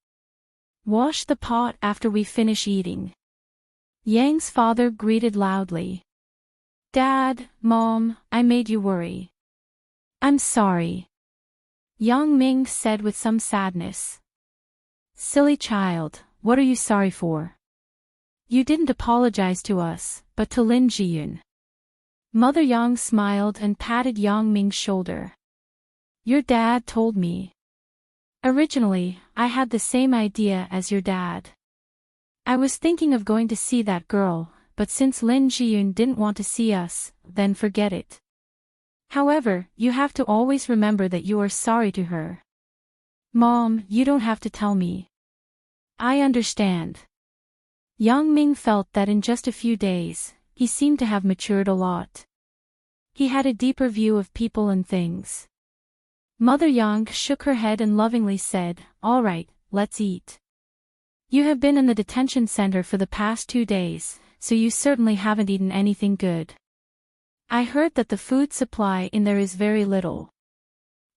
Wash the pot after we finish eating. Yang's father greeted loudly. Dad, Mom, I made you worry. I'm sorry. Yang Ming said with some sadness. Silly child, what are you sorry for? You didn't apologize to us, but to Lin Jiyun. Mother Yang smiled and patted Yang Ming's shoulder. Your dad told me. Originally, I had the same idea as your dad. I was thinking of going to see that girl, but since Lin Jiyun didn't want to see us, then forget it. However, you have to always remember that you are sorry to her. Mom, you don't have to tell me. I understand. Yang Ming felt that in just a few days, he seemed to have matured a lot. He had a deeper view of people and things. Mother Yang shook her head and lovingly said, All right, let's eat. You have been in the detention center for the past 2 days, so you certainly haven't eaten anything good. I heard that the food supply in there is very little.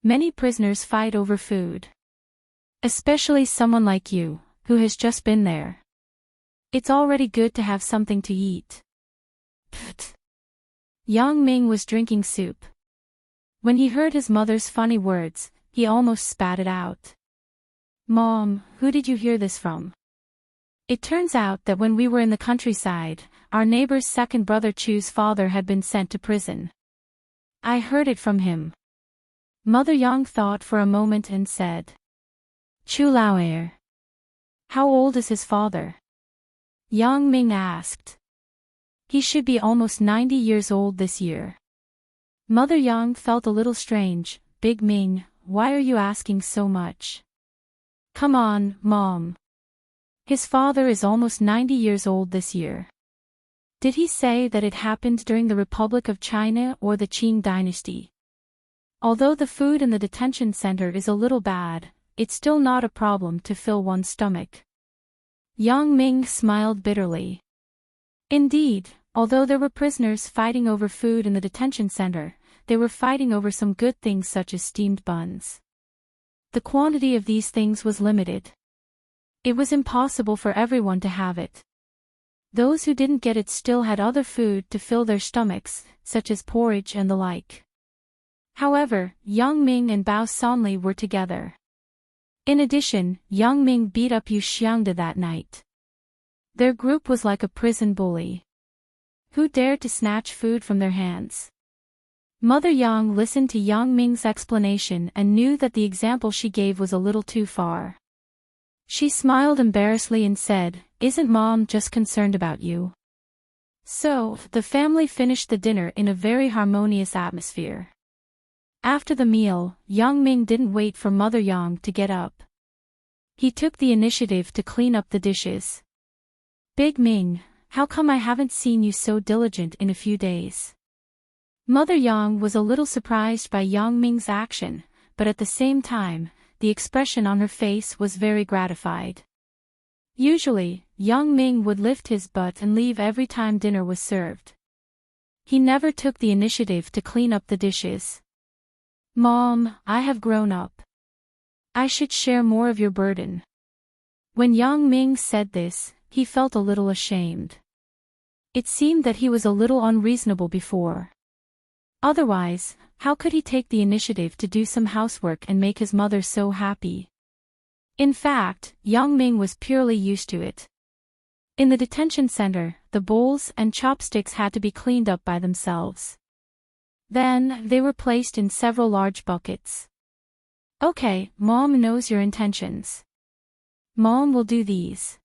Many prisoners fight over food. Especially someone like you, who has just been there. It's already good to have something to eat. Pfft. Yang Ming was drinking soup. When he heard his mother's funny words, he almost spat it out. Mom, who did you hear this from? It turns out that when we were in the countryside, our neighbor's second brother Chu's father had been sent to prison. I heard it from him. Mother Yang thought for a moment and said. Chu Laoer. How old is his father? Yang Ming asked. He should be almost 90 years old this year. Mother Yang felt a little strange. Big Ming, why are you asking so much? Come on, Mom. His father is almost 90 years old this year. Did he say that it happened during the Republic of China or the Qing dynasty? Although the food in the detention center is a little bad, it's still not a problem to fill one's stomach. Yang Ming smiled bitterly. Indeed, although there were prisoners fighting over food in the detention center, they were fighting over some good things such as steamed buns. The quantity of these things was limited. It was impossible for everyone to have it. Those who didn't get it still had other food to fill their stomachs, such as porridge and the like. However, Yang Ming and Bao Sanli were together. In addition, Yang Ming beat up Yu Xiangde that night. Their group was like a prison bully. Who dared to snatch food from their hands? Mother Yang listened to Yang Ming's explanation and knew that the example she gave was a little too far. She smiled embarrassedly and said, Isn't Mom just concerned about you? So, the family finished the dinner in a very harmonious atmosphere. After the meal, Yang Ming didn't wait for Mother Yang to get up. He took the initiative to clean up the dishes. Big Ming, how come I haven't seen you so diligent in a few days? Mother Yang was a little surprised by Yang Ming's action, but at the same time, the expression on her face was very gratified. Usually, Yang Ming would lift his butt and leave every time dinner was served. He never took the initiative to clean up the dishes. Mom, I have grown up. I should share more of your burden. When Yang Ming said this, he felt a little ashamed. It seemed that he was a little unreasonable before. Otherwise, how could he take the initiative to do some housework and make his mother so happy? In fact, Yang Ming was purely used to it. In the detention center, the bowls and chopsticks had to be cleaned up by themselves. Then, they were placed in several large buckets. Okay, Mom knows your intentions. Mom will do these.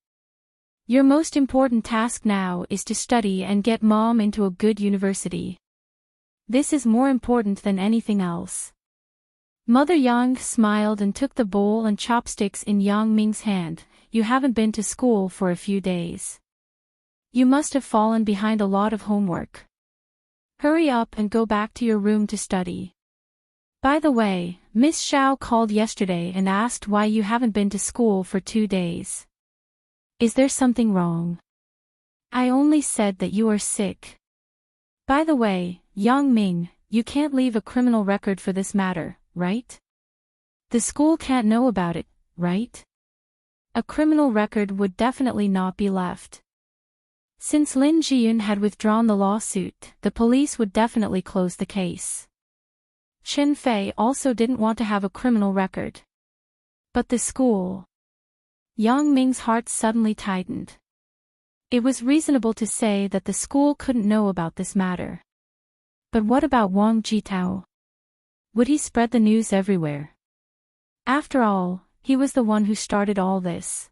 Your most important task now is to study and get Mom into a good university. This is more important than anything else. Mother Yang smiled and took the bowl and chopsticks in Yang Ming's hand. You haven't been to school for a few days. You must have fallen behind a lot of homework. Hurry up and go back to your room to study. By the way, Miss Xiao called yesterday and asked why you haven't been to school for 2 days. Is there something wrong? I only said that you are sick. By the way, Yang Ming, you can't leave a criminal record for this matter, right? The school can't know about it, right? A criminal record would definitely not be left. Since Lin Jiyun had withdrawn the lawsuit, the police would definitely close the case. Chen Fei also didn't want to have a criminal record. But the school. Yang Ming's heart suddenly tightened. It was reasonable to say that the school couldn't know about this matter. But what about Wang Jitao? Would he spread the news everywhere? After all, he was the one who started all this.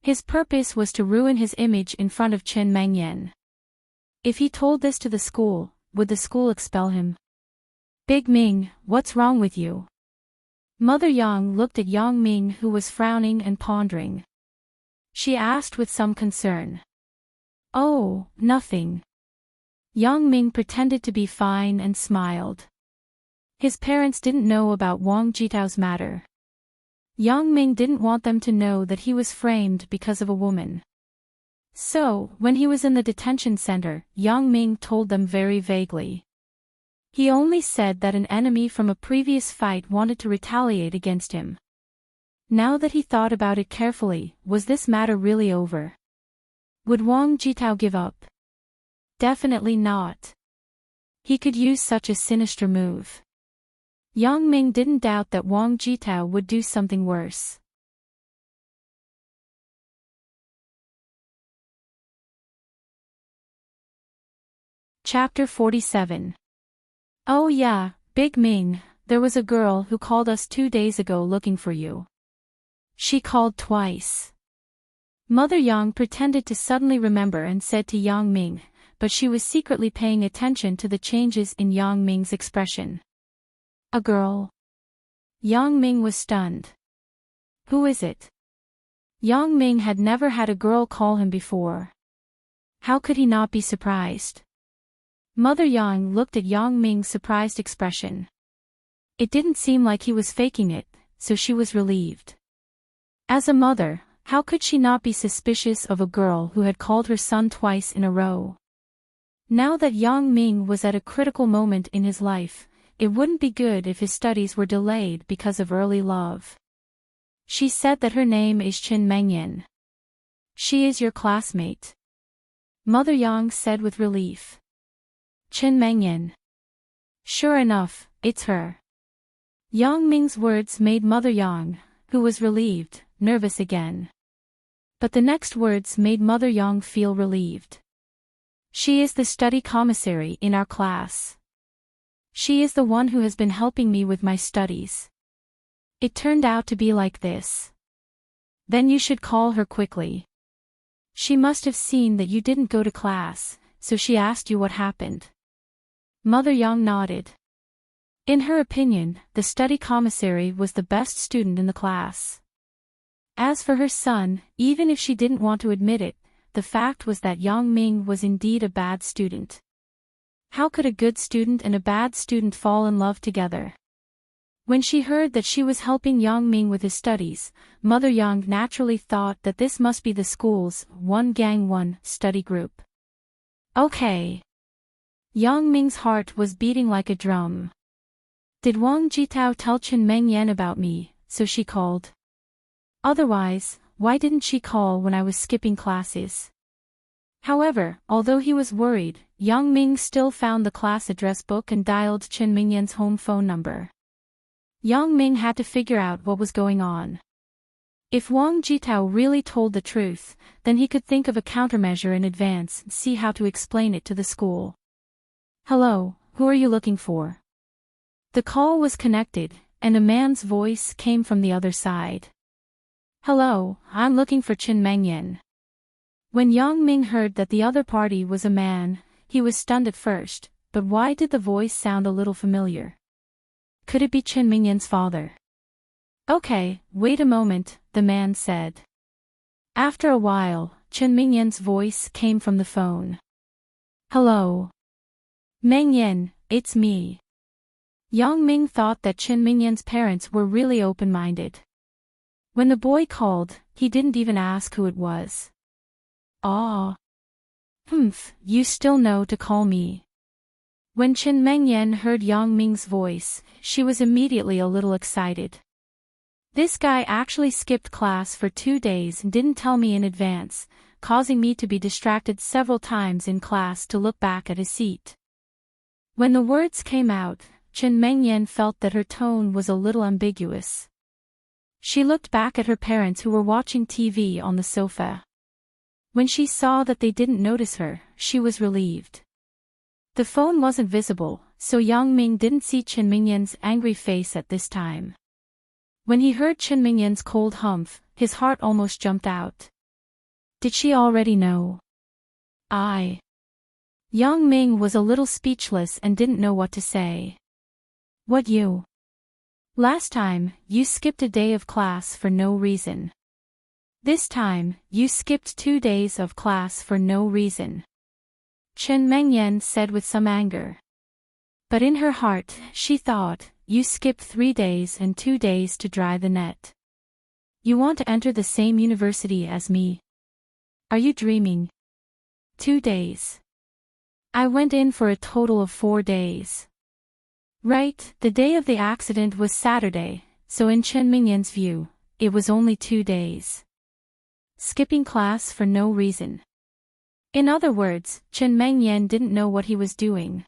His purpose was to ruin his image in front of Chen Mengyan. If he told this to the school, would the school expel him? Big Ming, what's wrong with you? Mother Yang looked at Yang Ming, who was frowning and pondering. She asked with some concern. Oh, nothing. Yang Ming pretended to be fine and smiled. His parents didn't know about Wang Jitao's matter. Yang Ming didn't want them to know that he was framed because of a woman. So, when he was in the detention center, Yang Ming told them very vaguely. He only said that an enemy from a previous fight wanted to retaliate against him. Now that he thought about it carefully, was this matter really over? Would Wang Jitao give up? Definitely not. He could use such a sinister move. Yang Ming didn't doubt that Wang Jitao would do something worse. Chapter 47. Oh yeah, Big Ming, there was a girl who called us 2 days ago looking for you. She called twice. Mother Yang pretended to suddenly remember and said to Yang Ming, but she was secretly paying attention to the changes in Yang Ming's expression. A girl? Yang Ming was stunned. Who is it? Yang Ming had never had a girl call him before. How could he not be surprised? Mother Yang looked at Yang Ming's surprised expression. It didn't seem like he was faking it, so she was relieved. As a mother, how could she not be suspicious of a girl who had called her son twice in a row? Now that Yang Ming was at a critical moment in his life, it wouldn't be good if his studies were delayed because of early love. She said that her name is Chen Mengyan. She is your classmate. Mother Yang said with relief. Chen Mengyan. Sure enough, it's her. Yang Ming's words made Mother Yang, who was relieved, nervous again. But the next words made Mother Yang feel relieved. She is the study commissary in our class. She is the one who has been helping me with my studies. It turned out to be like this. Then you should call her quickly. She must have seen that you didn't go to class, so she asked you what happened. Mother Yang nodded. In her opinion, the study commissary was the best student in the class. As for her son, even if she didn't want to admit it, the fact was that Yang Ming was indeed a bad student. How could a good student and a bad student fall in love together? When she heard that she was helping Yang Ming with his studies, Mother Yang naturally thought that this must be the school's one gang one study group. Okay. Yang Ming's heart was beating like a drum. Did Wang Jitao tell Chen Mengyan about me, so she called? Otherwise, why didn't she call when I was skipping classes? However, although he was worried, Yang Ming still found the class address book and dialed Chen Mengyan's home phone number. Yang Ming had to figure out what was going on. If Wang Jitao really told the truth, then he could think of a countermeasure in advance and see how to explain it to the school. Hello, who are you looking for? The call was connected, and a man's voice came from the other side. Hello, I'm looking for Chen Mengyan. When Yang Ming heard that the other party was a man, he was stunned at first, but why did the voice sound a little familiar? Could it be Chen Mengyan's father? Okay, wait a moment, the man said. After a while, Chen Mengyan's voice came from the phone. Hello. Mengyan, it's me. Yang Ming thought that Chen Mingyan's parents were really open-minded. When the boy called, he didn't even ask who it was. "Ah. You still know to call me." When Chen Mengyan heard Yang Ming's voice, she was immediately a little excited. "This guy actually skipped class for 2 days and didn't tell me in advance, causing me to be distracted several times in class to look back at his seat." When the words came out, Chen Mengyan felt that her tone was a little ambiguous. She looked back at her parents who were watching TV on the sofa. When she saw that they didn't notice her, she was relieved. The phone wasn't visible, so Yang Ming didn't see Chen Mingyan's angry face at this time. When he heard Chen Mingyan's cold humph, his heart almost jumped out. Did she already know? Yang Ming was a little speechless and didn't know what to say. "What you? Last time, you skipped a day of class for no reason. This time, you skipped 2 days of class for no reason," Chen Mengyan said with some anger. But in her heart, she thought, "You skipped 3 days and 2 days to dry the net. You want to enter the same university as me? Are you dreaming? 2 days. I went in for a total of 4 days. Right, the day of the accident was Saturday, so in Chen Mingyan's view, it was only 2 days. Skipping class for no reason. In other words, Chen Mengyan didn't know what he was doing.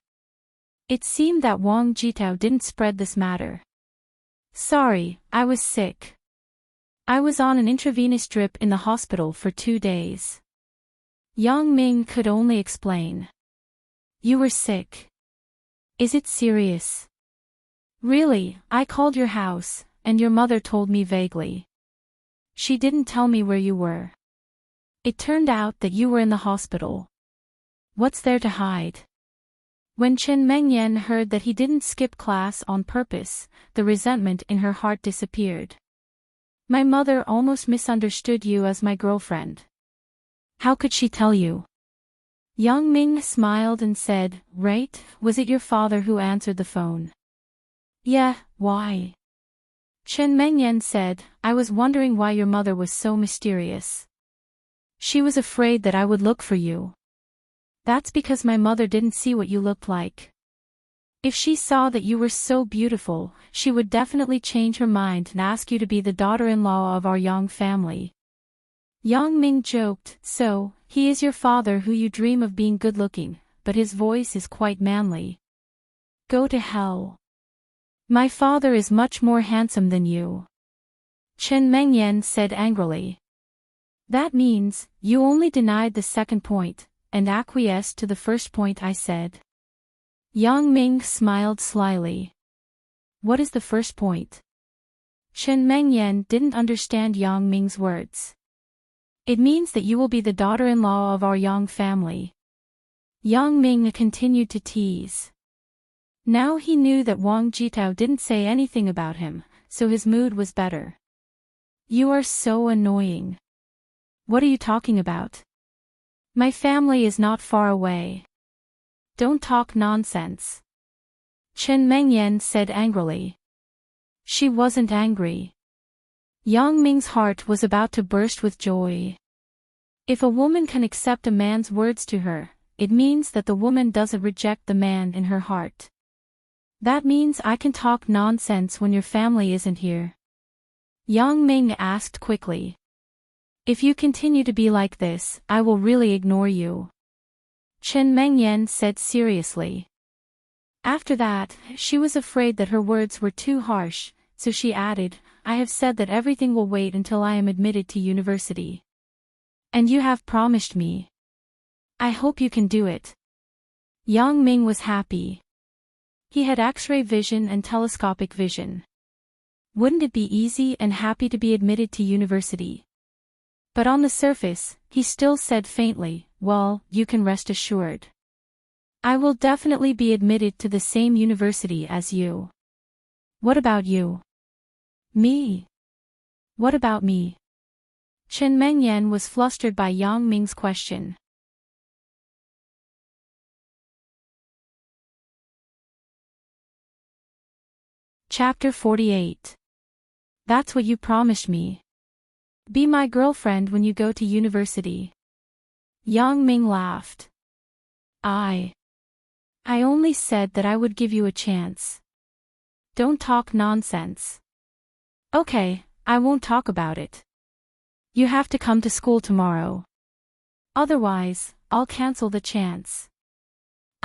It seemed that Wang Jitao didn't spread this matter. "Sorry, I was sick. I was on an intravenous drip in the hospital for 2 days." Yang Ming could only explain. "You were sick. Is it serious?" "Really, I called your house, and your mother told me vaguely. She didn't tell me where you were. It turned out that you were in the hospital. What's there to hide?" When Chen Mengyan heard that he didn't skip class on purpose, the resentment in her heart disappeared. "My mother almost misunderstood you as my girlfriend. How could she tell you?" Yang Ming smiled and said, "Right, was it your father who answered the phone?" "Yeah, why?" Chen Mengyan said, "I was wondering why your mother was so mysterious. She was afraid that I would look for you." "That's because my mother didn't see what you looked like. If she saw that you were so beautiful, she would definitely change her mind and ask you to be the daughter-in-law of our Yang family." Yang Ming joked, "So, he is your father who you dream of being good-looking, but his voice is quite manly." "Go to hell. My father is much more handsome than you," Chen Mengyan said angrily. "That means, you only denied the second point, and acquiesced to the first point I said." Yang Ming smiled slyly. "What is the first point?" Chen Mengyan didn't understand Yang Ming's words. "It means that you will be the daughter-in-law of our Yang family." Yang Ming continued to tease. Now he knew that Wang Jitao didn't say anything about him, so his mood was better. "You are so annoying. What are you talking about? My family is not far away. Don't talk nonsense," Chen Mengyan said angrily. She wasn't angry. Yang Ming's heart was about to burst with joy. If a woman can accept a man's words to her, it means that the woman doesn't reject the man in her heart. "That means I can talk nonsense when your family isn't here?" Yang Ming asked quickly. "If you continue to be like this, I will really ignore you," Chen Mengyan said seriously. After that, she was afraid that her words were too harsh, so she added, "I have said that everything will wait until I am admitted to university. And you have promised me. I hope you can do it." Yang Ming was happy. He had X-ray vision and telescopic vision. Wouldn't it be easy and happy to be admitted to university? But on the surface, he still said faintly, "Well, you can rest assured. I will definitely be admitted to the same university as you." "What about you?" "Me? What about me?" Chen Mengyan was flustered by Yang Ming's question. Chapter 48. That's what you promised me. Be my girlfriend when you go to university. Yang Ming laughed. I only said that I would give you a chance. Don't talk nonsense. Okay, I won't talk about it. You have to come to school tomorrow. Otherwise, I'll cancel the chance.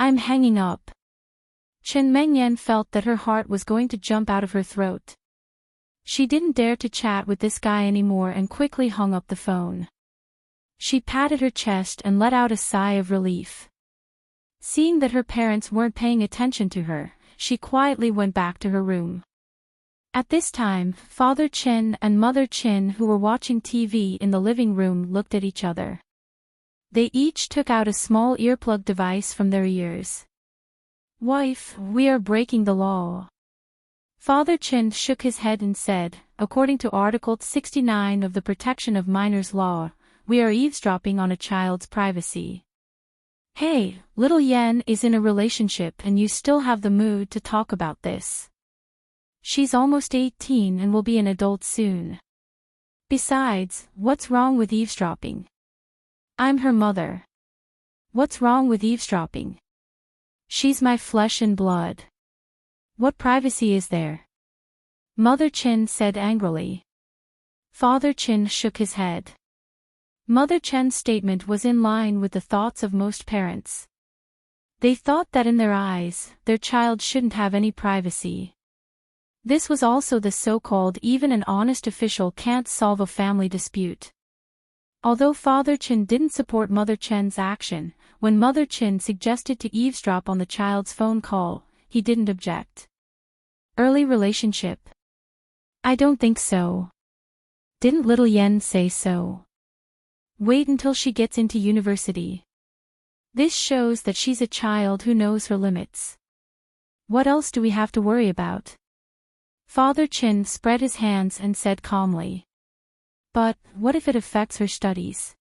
I'm hanging up. Chen Mengyan felt that her heart was going to jump out of her throat. She didn't dare to chat with this guy anymore and quickly hung up the phone. She patted her chest and let out a sigh of relief. Seeing that her parents weren't paying attention to her, she quietly went back to her room. At this time, Father Chen and Mother Chen, who were watching TV in the living room, looked at each other. They each took out a small earplug device from their ears. Wife, we are breaking the law. Father Chen shook his head and said, according to Article 69 of the Protection of Minors Law, we are eavesdropping on a child's privacy. Hey, little Yen is in a relationship and you still have the mood to talk about this. She's almost 18 and will be an adult soon. Besides, what's wrong with eavesdropping? I'm her mother. What's wrong with eavesdropping? She's my flesh and blood. What privacy is there? Mother Chen said angrily. Father Chen shook his head. Mother Chen's statement was in line with the thoughts of most parents. They thought that in their eyes, their child shouldn't have any privacy. This was also the so-called even an honest official can't solve a family dispute. Although Father Chen didn't support Mother Chen's action, when Mother Chen suggested to eavesdrop on the child's phone call, he didn't object. Early relationship? I don't think so. Didn't little Yen say so? Wait until she gets into university. This shows that she's a child who knows her limits. What else do we have to worry about? Father Chen spread his hands and said calmly. But, what if it affects her studies?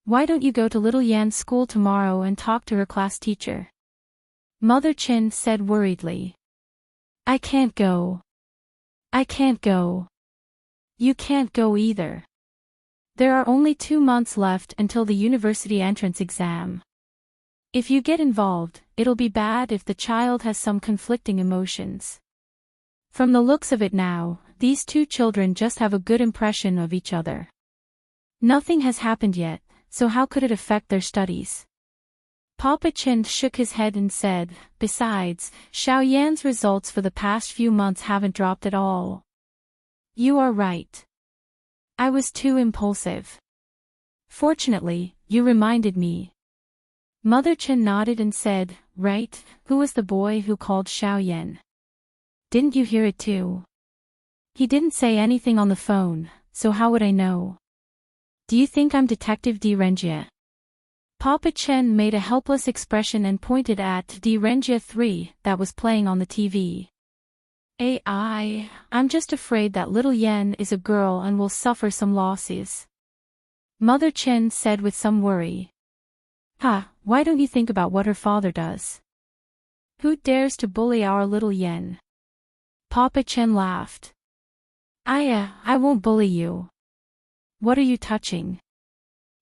Why don't you go to little Yan's school tomorrow and talk to her class teacher? Mother Chen said worriedly. I can't go. I can't go. You can't go either. There are only 2 months left until the university entrance exam. If you get involved, it'll be bad if the child has some conflicting emotions. From the looks of it now, these two children just have a good impression of each other. Nothing has happened yet, so how could it affect their studies? Papa Chen shook his head and said, besides, Xiao Yan's results for the past few months haven't dropped at all. You are right. I was too impulsive. Fortunately, you reminded me. Mother Chen nodded and said, right, who was the boy who called Xiao Yan? Didn't you hear it too? He didn't say anything on the phone, so how would I know? Do you think I'm Detective Di Rengia? Papa Chen made a helpless expression and pointed at Di Rengia 3 that was playing on the TV. I'm just afraid that little Yen is a girl and will suffer some losses. Mother Chen said with some worry. Why don't you think about what her father does? Who dares to bully our little Yen? Papa Chen laughed. I won't bully you. What are you touching?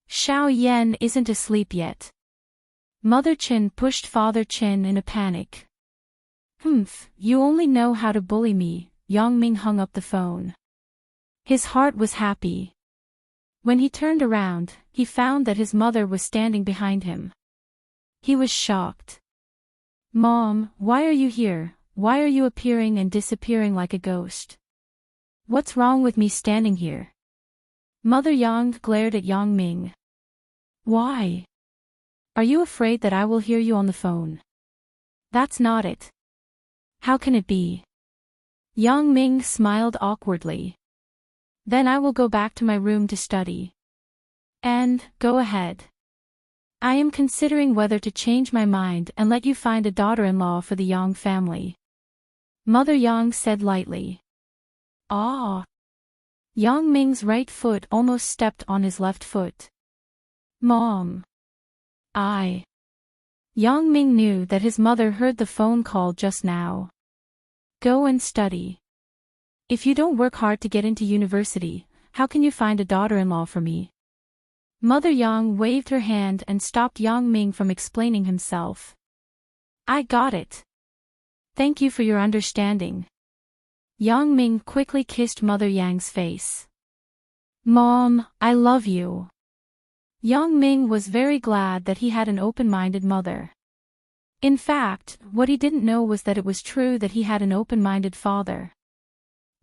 Xiao Yan isn't asleep yet. Mother Chen pushed Father Chen in a panic. You only know how to bully me. Yang Ming hung up the phone. His heart was happy. When he turned around, he found that his mother was standing behind him. He was shocked. Mom, why are you here? Why are you appearing and disappearing like a ghost? What's wrong with me standing here? Mother Yang glared at Yang Ming. Why? Are you afraid that I will hear you on the phone? That's not it. How can it be? Yang Ming smiled awkwardly. Then I will go back to my room to study. And, go ahead. I am considering whether to change my mind and let you find a daughter-in-law for the Yang family. Mother Yang said lightly. Yang Ming's right foot almost stepped on his left foot. Mom. Yang Ming knew that his mother heard the phone call just now. Go and study. If you don't work hard to get into university, how can you find a daughter-in-law for me? Mother Yang waved her hand and stopped Yang Ming from explaining himself. I got it. Thank you for your understanding. Yang Ming quickly kissed Mother Yang's face. Mom, I love you. Yang Ming was very glad that he had an open-minded mother. In fact, what he didn't know was that it was true that he had an open-minded father.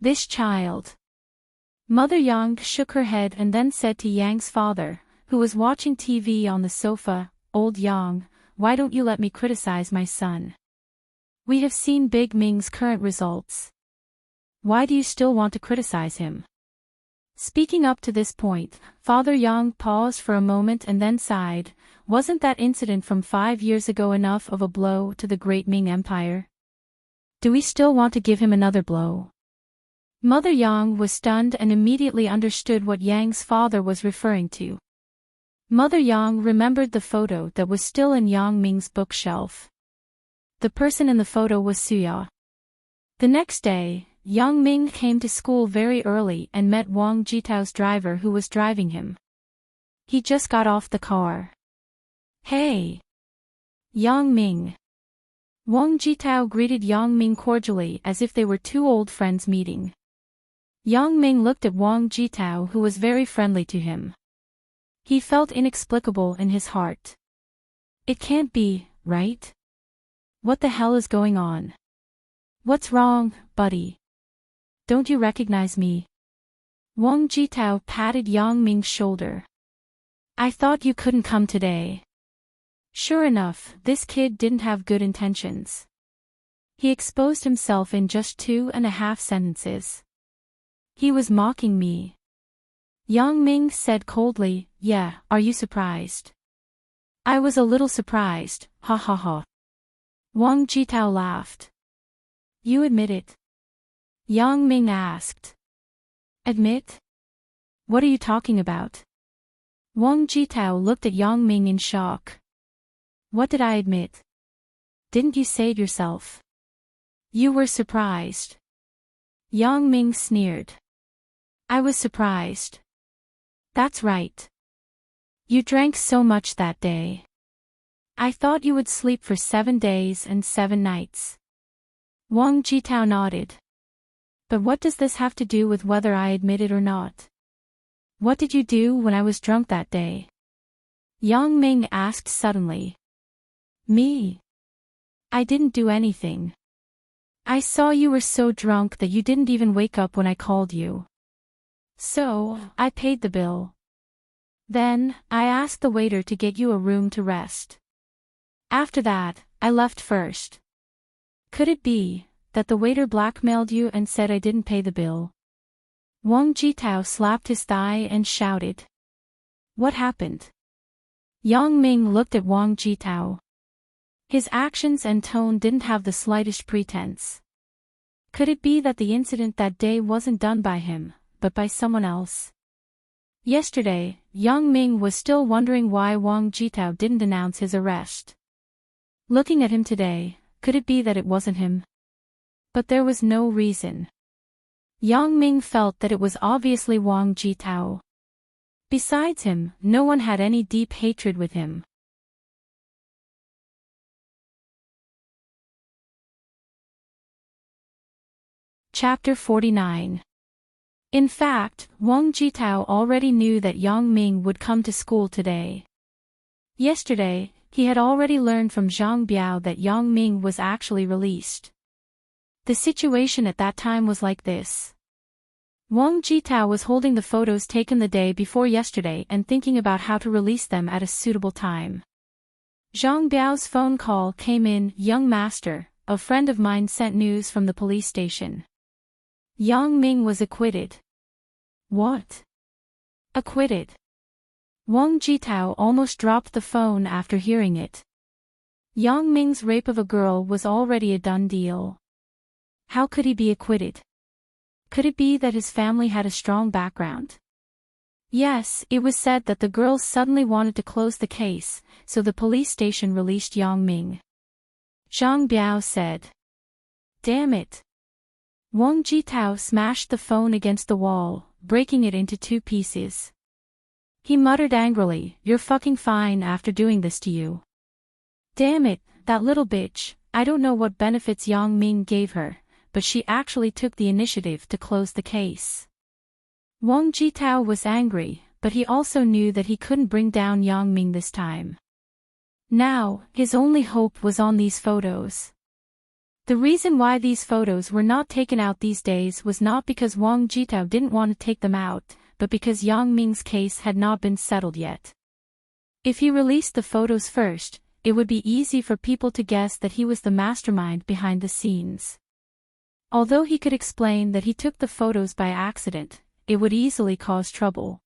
This child. Mother Yang shook her head and then said to Yang's father, who was watching TV on the sofa, Old Yang, why don't you let me criticize my son? We have seen Big Ming's current results. Why do you still want to criticize him? Speaking up to this point, Father Yang paused for a moment and then sighed. Wasn't that incident from 5 years ago enough of a blow to the great Ming Empire? Do we still want to give him another blow? Mother Yang was stunned and immediately understood what Yang's father was referring to. Mother Yang remembered the photo that was still in Yang Ming's bookshelf. The person in the photo was Suya. The next day, Yang Ming came to school very early and met Wang Jitao's driver who was driving him. He just got off the car. Hey! Yang Ming. Wang Jitao greeted Yang Ming cordially as if they were two old friends meeting. Yang Ming looked at Wang Jitao who was very friendly to him. He felt inexplicable in his heart. It can't be, right? What the hell is going on? What's wrong, buddy? Don't you recognize me? Wang Jitao patted Yang Ming's shoulder. I thought you couldn't come today. Sure enough, this kid didn't have good intentions. He exposed himself in just 2.5 sentences. He was mocking me. Yang Ming said coldly, yeah, are you surprised? I was a little surprised, ha ha ha. Wang Jitao laughed. You admit it? Yang Ming asked. Admit? What are you talking about? Wang Jitao looked at Yang Ming in shock. What did I admit? Didn't you say it yourself? You were surprised. Yang Ming sneered. I was surprised. That's right. You drank so much that day. I thought you would sleep for 7 days and 7 nights. Wang Jitao nodded. But what does this have to do with whether I admit it or not? What did you do when I was drunk that day? Yang Ming asked suddenly. Me? I didn't do anything. I saw you were so drunk that you didn't even wake up when I called you. So, I paid the bill. Then, I asked the waiter to get you a room to rest. After that, I left first. Could it be that the waiter blackmailed you and said I didn't pay the bill? Wang Jitao slapped his thigh and shouted. What happened? Yang Ming looked at Wang Jitao. His actions and tone didn't have the slightest pretense. Could it be that the incident that day wasn't done by him, but by someone else? Yesterday, Yang Ming was still wondering why Wang Jitao didn't announce his arrest. Looking at him today, could it be that it wasn't him? But there was no reason. Yang Ming felt that it was obviously Wang Jitao. Besides him, no one had any deep hatred with him. Chapter 49. In fact, Wang Jitao already knew that Yang Ming would come to school today. Yesterday, he had already learned from Zhang Biao that Yang Ming was actually released. The situation at that time was like this. Wang Jitao was holding the photos taken the day before yesterday and thinking about how to release them at a suitable time. Zhang Biao's phone call came in. Young master, a friend of mine sent news from the police station. Yang Ming was acquitted. What? Acquitted? Wang Jitao almost dropped the phone after hearing it. Yang Ming's rape of a girl was already a done deal. How could he be acquitted? Could it be that his family had a strong background? Yes, it was said that the girls suddenly wanted to close the case, so the police station released Yang Ming. Zhang Biao said. Damn it. Wang Jitao smashed the phone against the wall, breaking it into 2 pieces. He muttered angrily, "You're fucking fine after doing this to you." Damn it, that little bitch. I don't know what benefits Yang Ming gave her, but she actually took the initiative to close the case. Wang Jitao was angry, but he also knew that he couldn't bring down Yang Ming this time. Now, his only hope was on these photos. The reason why these photos were not taken out these days was not because Wang Jitao didn't want to take them out, but because Yang Ming's case had not been settled yet. If he released the photos first, it would be easy for people to guess that he was the mastermind behind the scenes. Although he could explain that he took the photos by accident, it would easily cause trouble.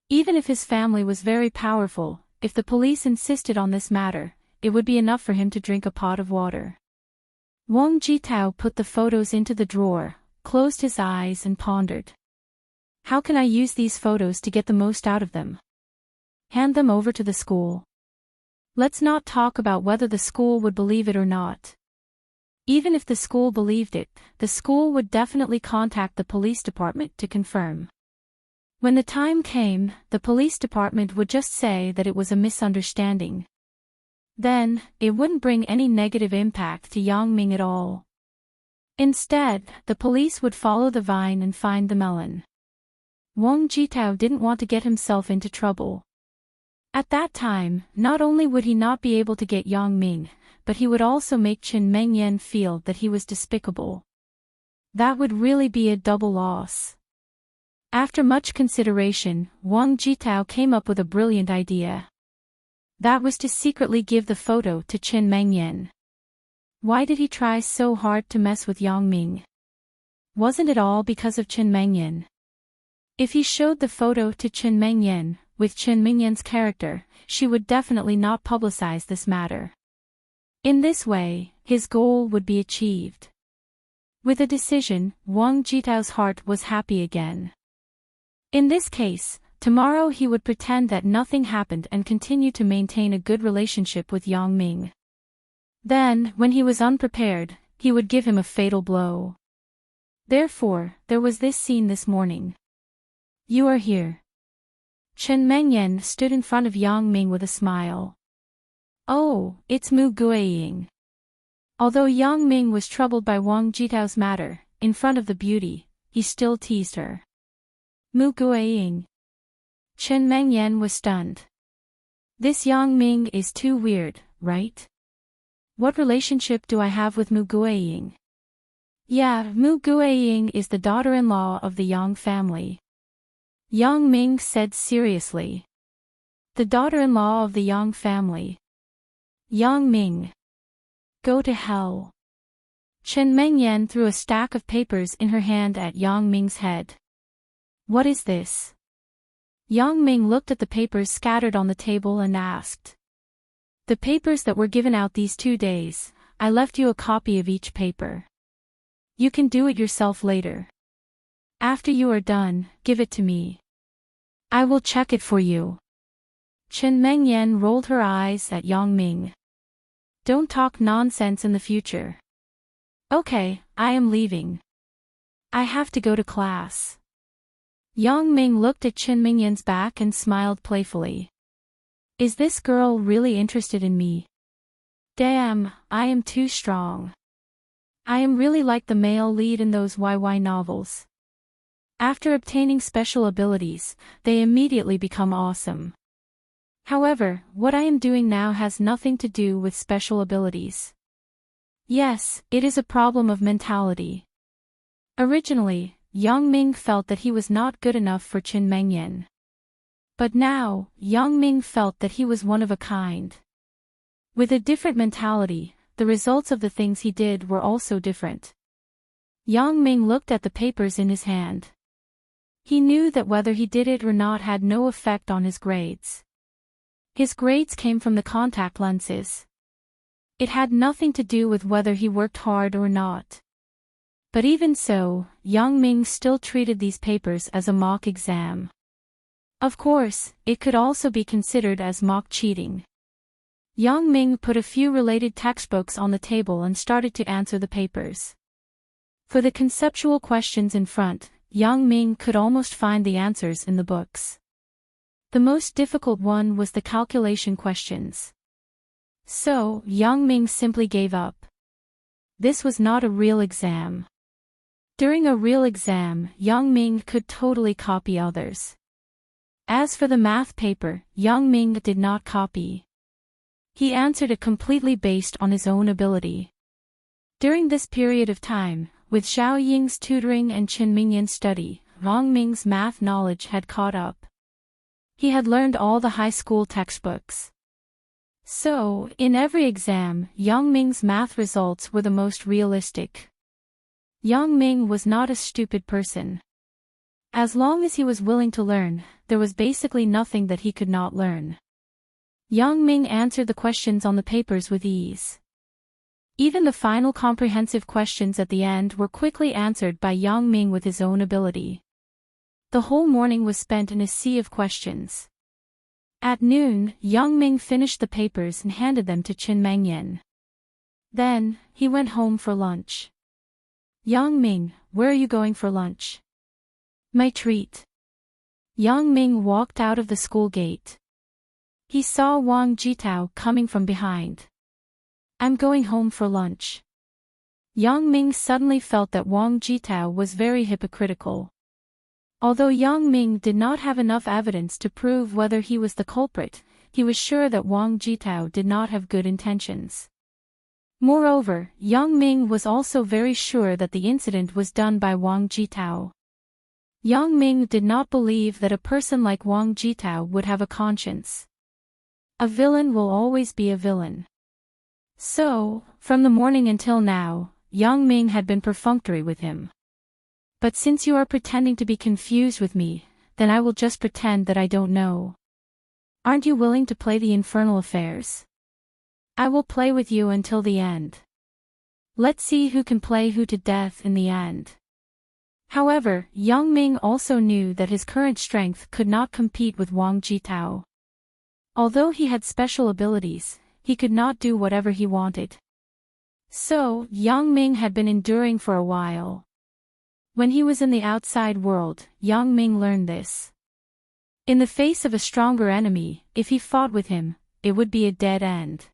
Even if his family was very powerful, if the police insisted on this matter, it would be enough for him to drink a pot of water. Wang Jitao put the photos into the drawer, closed his eyes and pondered. How can I use these photos to get the most out of them? Hand them over to the school. Let's not talk about whether the school would believe it or not. Even if the school believed it, the school would definitely contact the police department to confirm. When the time came, the police department would just say that it was a misunderstanding. Then, it wouldn't bring any negative impact to Yang Ming at all. Instead, the police would follow the vine and find the melon. Wang Jitao didn't want to get himself into trouble. At that time, not only would he not be able to get Yang Ming, but he would also make Chen Mengyan feel that he was despicable. That would really be a double loss. After much consideration, Wang Jitao came up with a brilliant idea. That was to secretly give the photo to Chen Mengyan. Why did he try so hard to mess with Yang Ming? Wasn't it all because of Chen Mengyan? If he showed the photo to Chen Mengyan, with Chen Mengyan's character, she would definitely not publicize this matter. In this way, his goal would be achieved. With a decision, Wang Jitao's heart was happy again. In this case, tomorrow he would pretend that nothing happened and continue to maintain a good relationship with Yang Ming. Then, when he was unprepared, he would give him a fatal blow. Therefore, there was this scene this morning. You are here. Chen Mengyan stood in front of Yang Ming with a smile. Oh, it's Mu Guiying. Although Yang Ming was troubled by Wang Jitao's matter, in front of the beauty, he still teased her. Mu Guiying. Chen Mengyan was stunned. This Yang Ming is too weird, right? What relationship do I have with Mu Guiying? Yeah, Mu Guiying is the daughter-in-law of the Yang family. Yang Ming said seriously. The daughter-in-law of the Yang family. Yang Ming. Go to hell. Chen Mengyan threw a stack of papers in her hand at Yang Ming's head. What is this? Yang Ming looked at the papers scattered on the table and asked. The papers that were given out these 2 days, I left you a copy of each paper. You can do it yourself later. After you are done, give it to me. I will check it for you. Chen Mengyan rolled her eyes at Yang Ming. Don't talk nonsense in the future. Okay, I am leaving. I have to go to class. Yang Ming looked at Chen Mengyan's back and smiled playfully. Is this girl really interested in me? Damn, I am too strong. I am really like the male lead in those YY novels. After obtaining special abilities, they immediately become awesome. However, what I am doing now has nothing to do with special abilities. Yes, it is a problem of mentality. Originally, Yang Ming felt that he was not good enough for Chen Mengyan. But now, Yang Ming felt that he was one of a kind. With a different mentality, the results of the things he did were also different. Yang Ming looked at the papers in his hand. He knew that whether he did it or not had no effect on his grades. His grades came from the contact lenses. It had nothing to do with whether he worked hard or not. But even so, Yang Ming still treated these papers as a mock exam. Of course, it could also be considered as mock cheating. Yang Ming put a few related textbooks on the table and started to answer the papers. For the conceptual questions in front, Yang Ming could almost find the answers in the books. The most difficult one was the calculation questions. So, Yang Ming simply gave up. This was not a real exam. During a real exam, Yang Ming could totally copy others. As for the math paper, Yang Ming did not copy. He answered it completely based on his own ability. During this period of time, with Xiao Ying's tutoring and Qin Mingyan's study, Yang Ming's math knowledge had caught up. He had learned all the high school textbooks. So, in every exam, Yang Ming's math results were the most realistic. Yang Ming was not a stupid person. As long as he was willing to learn, there was basically nothing that he could not learn. Yang Ming answered the questions on the papers with ease. Even the final comprehensive questions at the end were quickly answered by Yang Ming with his own ability. The whole morning was spent in a sea of questions. At noon, Yang Ming finished the papers and handed them to Qin Mengyan. Then, he went home for lunch. Yang Ming, where are you going for lunch? My treat. Yang Ming walked out of the school gate. He saw Wang Jitao coming from behind. I'm going home for lunch. Yang Ming suddenly felt that Wang Jitao was very hypocritical. Although Yang Ming did not have enough evidence to prove whether he was the culprit, he was sure that Wang Jitao did not have good intentions. Moreover, Yang Ming was also very sure that the incident was done by Wang Jitao. Yang Ming did not believe that a person like Wang Jitao would have a conscience. A villain will always be a villain. So, from the morning until now, Yang Ming had been perfunctory with him. But since you are pretending to be confused with me, then I will just pretend that I don't know. Aren't you willing to play the infernal affairs? I will play with you until the end. Let's see who can play who to death in the end. However, Yang Ming also knew that his current strength could not compete with Wang Jitao. Although he had special abilities, he could not do whatever he wanted. So, Yang Ming had been enduring for a while. When he was in the outside world, Yang Ming learned this. In the face of a stronger enemy, if he fought with him, it would be a dead end.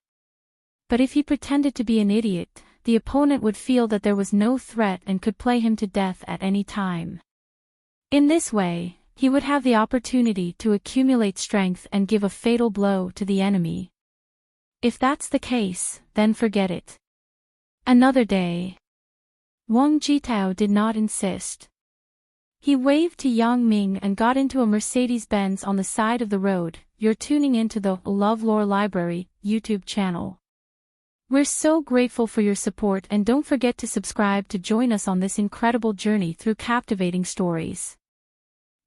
But if he pretended to be an idiot, the opponent would feel that there was no threat and could play him to death at any time. In this way, he would have the opportunity to accumulate strength and give a fatal blow to the enemy. If that's the case, then forget it. Another day. Wang Jitao did not insist. He waved to Yang Ming and got into a Mercedes-Benz on the side of the road. You're tuning into the LoveLore Library YouTube channel. We're so grateful for your support, and don't forget to subscribe to join us on this incredible journey through captivating stories.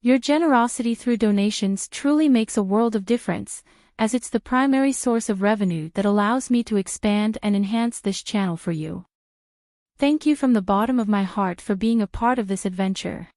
Your generosity through donations truly makes a world of difference, as it's the primary source of revenue that allows me to expand and enhance this channel for you. Thank you from the bottom of my heart for being a part of this adventure.